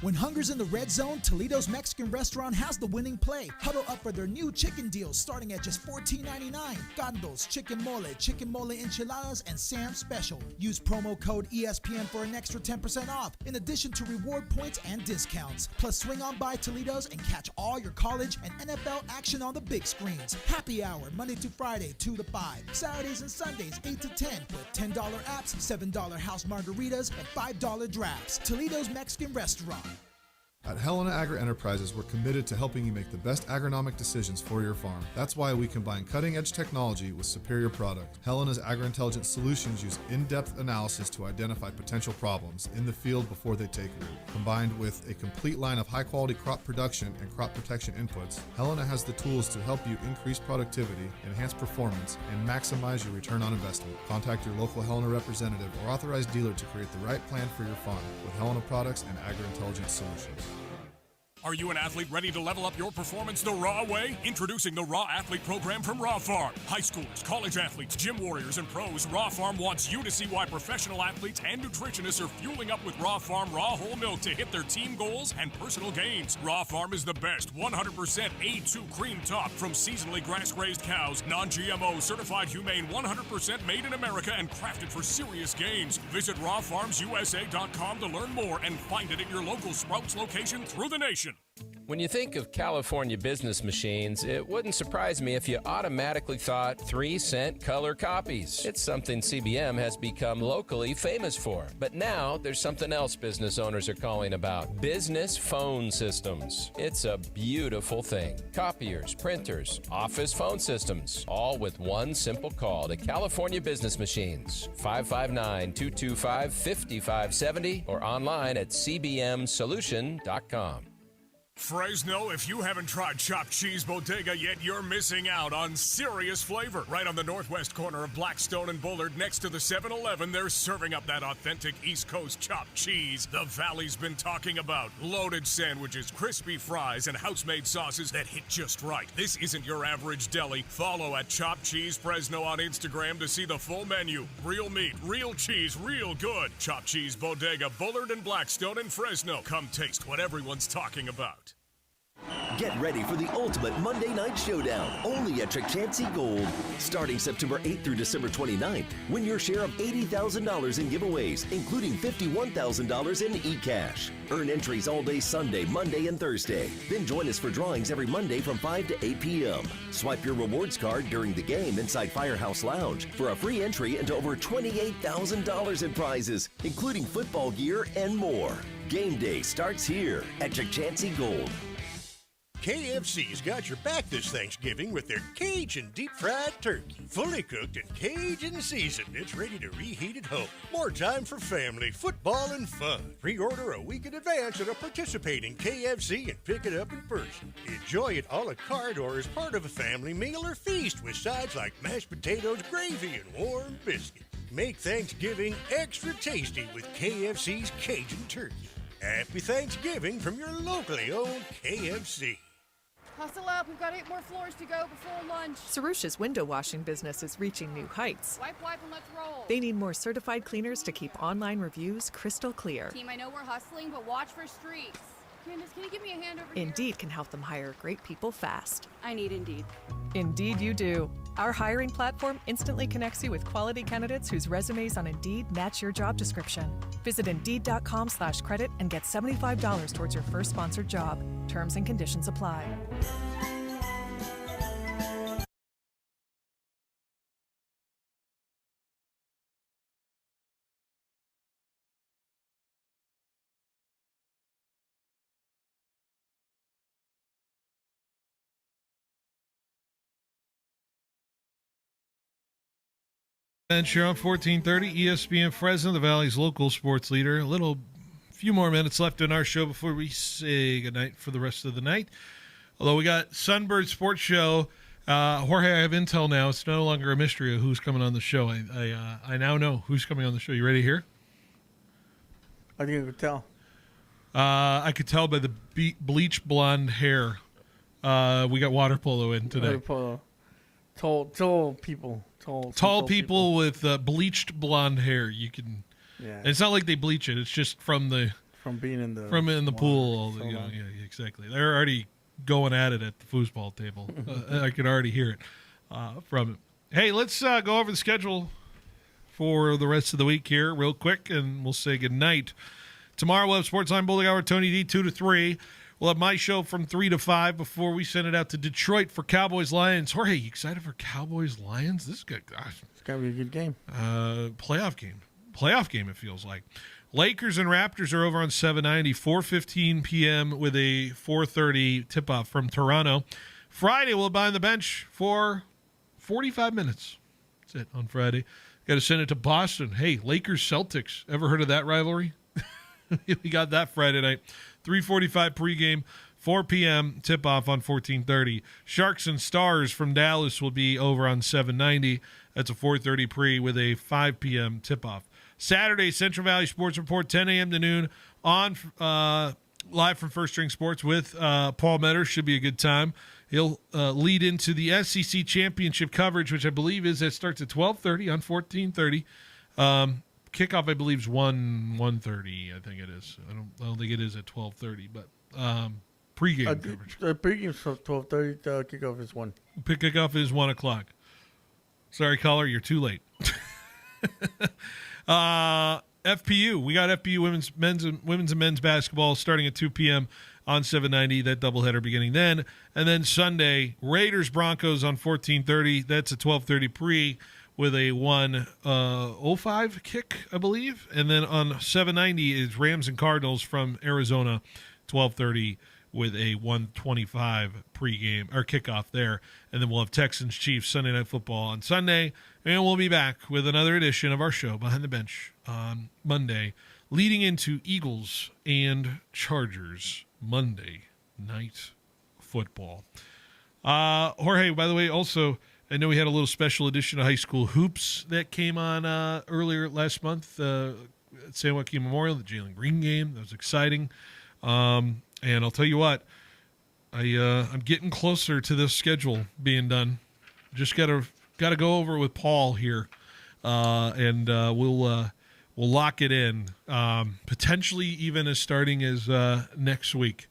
Speaker 11: When hunger's in the red zone, Toledo's Mexican Restaurant has the winning play. Huddle up for their new chicken deals starting at just $14.99. Gandos, chicken mole enchiladas, and Sam Special. Use promo code ESPN for an extra 10% off, in addition to reward points and discounts. Plus, swing on by Toledo's and catch all your college and NFL action on the big screens. Happy hour, Monday to Friday, 2 to 5. Saturdays and Sundays, 8 to 10, with $10 apps, $7 house margaritas, and $5 drafts. Toledo's Mexican Restaurant.
Speaker 16: At Helena Agri Enterprises, we're committed to helping you make the best agronomic decisions for your farm. That's why we combine cutting-edge technology with superior product. Helena's agri-intelligence solutions use in-depth analysis to identify potential problems in the field before they take root. Combined with a complete line of high-quality crop production and crop protection inputs, Helena has the tools to help you increase productivity, enhance performance, and maximize your return on investment. Contact your local Helena representative or authorized dealer to create the right plan for your farm with Helena products and agri-intelligence solutions.
Speaker 17: Are you an athlete ready to level up your performance the raw way? Introducing the Raw Athlete Program from Raw Farm. High schoolers, college athletes, gym warriors, and pros, Raw Farm wants you to see why professional athletes and nutritionists are fueling up with Raw Farm raw whole milk to hit their team goals and personal gains. Raw Farm is the best 100% A2 cream top from seasonally grass-grazed cows, non-GMO, certified humane, 100% made in America, and crafted for serious gains. Visit rawfarmsusa.com to learn more and find it at your local Sprouts location through the nation.
Speaker 18: When you think of California business machines, it wouldn't surprise me if you automatically thought 3-cent color copies. It's something CBM has become locally famous for. But now there's something else business owners are calling about: business phone systems. It's a beautiful thing. Copiers, printers, office phone systems, all with one simple call to California Business Machines. 559-225-5570 or online at cbmsolution.com.
Speaker 10: Fresno, if you haven't tried Chopped Cheese Bodega yet, you're missing out on serious flavor. Right on the northwest corner of Blackstone and Bullard, next to the 7-Eleven, they're serving up that authentic East Coast chopped cheese the Valley's been talking about. Loaded sandwiches, crispy fries, and house-made sauces that hit just right. This isn't your average deli. Follow at Chopped Cheese Fresno on Instagram to see the full menu. Real meat, real cheese, real good. Chopped Cheese Bodega, Bullard and Blackstone in Fresno. Come taste what everyone's talking about.
Speaker 19: Get ready for the ultimate Monday Night Showdown, only at Chakchansi Gold. Starting September 8th through December 29th, win your share of $80,000 in giveaways, including $51,000 in e-cash. Earn entries all day Sunday, Monday, and Thursday. Then join us for drawings every Monday from 5 to 8 p.m. Swipe your rewards card during the game inside Firehouse Lounge for a free entry into over $28,000 in prizes, including football gear and more. Game day starts here at Chakchansi Gold.
Speaker 25: KFC's got your back this Thanksgiving with their Cajun deep-fried turkey. Fully cooked and Cajun seasoned, it's ready to reheat at home. More time for family, football, and fun. Pre-order a week in advance at a participating KFC and pick it up in person. Enjoy it a la carte or as part of a family meal or feast with sides like mashed potatoes, gravy, and warm biscuits. Make Thanksgiving extra tasty with KFC's Cajun turkey. Happy Thanksgiving from your locally owned KFC.
Speaker 8: Hustle up, we've got 8 more floors to go before lunch.
Speaker 21: Sarusha's window washing business is reaching new heights.
Speaker 8: Wipe, and let's roll.
Speaker 21: They need more certified cleaners to keep online reviews crystal clear.
Speaker 8: Team, I know we're hustling, but watch for streaks. Candace, can you give me a hand over here?
Speaker 21: Indeed can help them hire great people fast.
Speaker 8: I need Indeed.
Speaker 21: Indeed you do. Our hiring platform instantly connects you with quality candidates whose resumes on Indeed match your job description. Visit Indeed.com/credit and get $75 towards your first sponsored job. Terms and conditions apply.
Speaker 1: Bench here on 1430 ESPN Fresno, the Valley's local sports leader. A few more minutes left in our show before we say goodnight for the rest of the night. Although we got Sunbird Sports Show. Jorge, I have intel now. It's no longer a mystery of who's coming on the show. I now know who's coming on the show. You ready to hear?
Speaker 2: I think I could tell.
Speaker 1: I could tell by the bleach blonde hair. We got water polo in today.
Speaker 2: Water polo. Tall people.
Speaker 1: Tall people with bleached blonde hair. You can.
Speaker 2: Yeah.
Speaker 1: And it's not like they bleach it. It's just from the
Speaker 2: from being in the
Speaker 1: pool.
Speaker 2: so
Speaker 1: Yeah, exactly. They're already going at it at the foosball table. I could already hear it from it. Hey, let's go over the schedule for the rest of the week here real quick, and we'll say good night. Tomorrow we'll have Sportsline Bowling Hour, Tony D, 2 to 3. We'll have my show from 3 to 5 before we send it out to Detroit for Cowboys-Lions. Jorge, you excited for Cowboys-Lions? This is good. Gosh.
Speaker 2: It's going to be a good game.
Speaker 1: Playoff game, it feels like. Lakers and Raptors are over on 790, 4:15 p.m. with a 4:30 tip-off from Toronto. Friday, we'll be on the bench for 45 minutes. That's it on Friday. Got to send it to Boston. Hey, Lakers-Celtics. Ever heard of that rivalry? We got that Friday night. 3:45 pregame, 4 p.m. tip-off on 14:30. Sharks and Stars from Dallas will be over on 790. That's a 4:30 pre with a 5 p.m. tip-off. Saturday, Central Valley Sports Report, 10 a.m. to noon on live from First String Sports with Paul Metter. Should be a good time. He'll lead into the SEC Championship coverage, which I believe starts at 12:30 on 14:30. Kickoff, I believe, is 1:30. I think it is. I don't think it is at 12:30, but pregame coverage.
Speaker 2: The pregame is 12:30. The kickoff is 1.
Speaker 1: Kickoff is 1 o'clock. Sorry, caller, you're too late. FPU, we got FPU women's and men's basketball starting at 2 p.m. on 790. That doubleheader beginning then, and then Sunday Raiders Broncos on 14:30. That's a 12:30 pre with a 1:05 kick, I believe, and then on 790 is Rams and Cardinals from Arizona, 12:30 with a 1:25 pregame or kickoff there, and then we'll have Texans Chiefs Sunday Night Football on Sunday. And we'll be back with another edition of our show, Behind the Bench, on Monday, leading into Eagles and Chargers Monday Night Football. Jorge, by the way, also, I know we had a little special edition of High School Hoops that came on earlier last month at San Joaquin Memorial, the Jalen Green game. That was exciting. And I'll tell you what, I'm getting closer to this schedule being done. Just got to go over with Paul here, and we'll lock it in, potentially even as starting as next week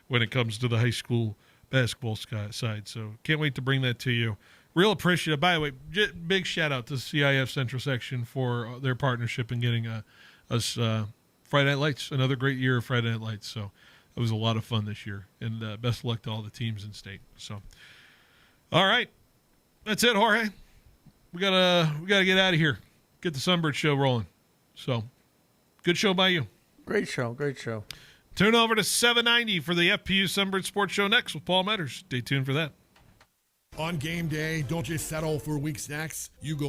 Speaker 1: when it comes to the high school basketball side. So can't wait to bring that to you. Real appreciative. By the way, big shout out to CIF Central Section for their partnership in getting us Friday Night Lights, another great year of Friday Night Lights. So it was a lot of fun this year, and best of luck to all the teams in state. So, all right. That's it, Jorge. We gotta get out of here. Get the Sunbird Show rolling. So, good show by you.
Speaker 2: Great show.
Speaker 1: Turn over to 790 for the FPU Sunbird Sports Show next with Paul Metters. Stay tuned for that.
Speaker 28: On game day, don't just settle for weak snacks. You go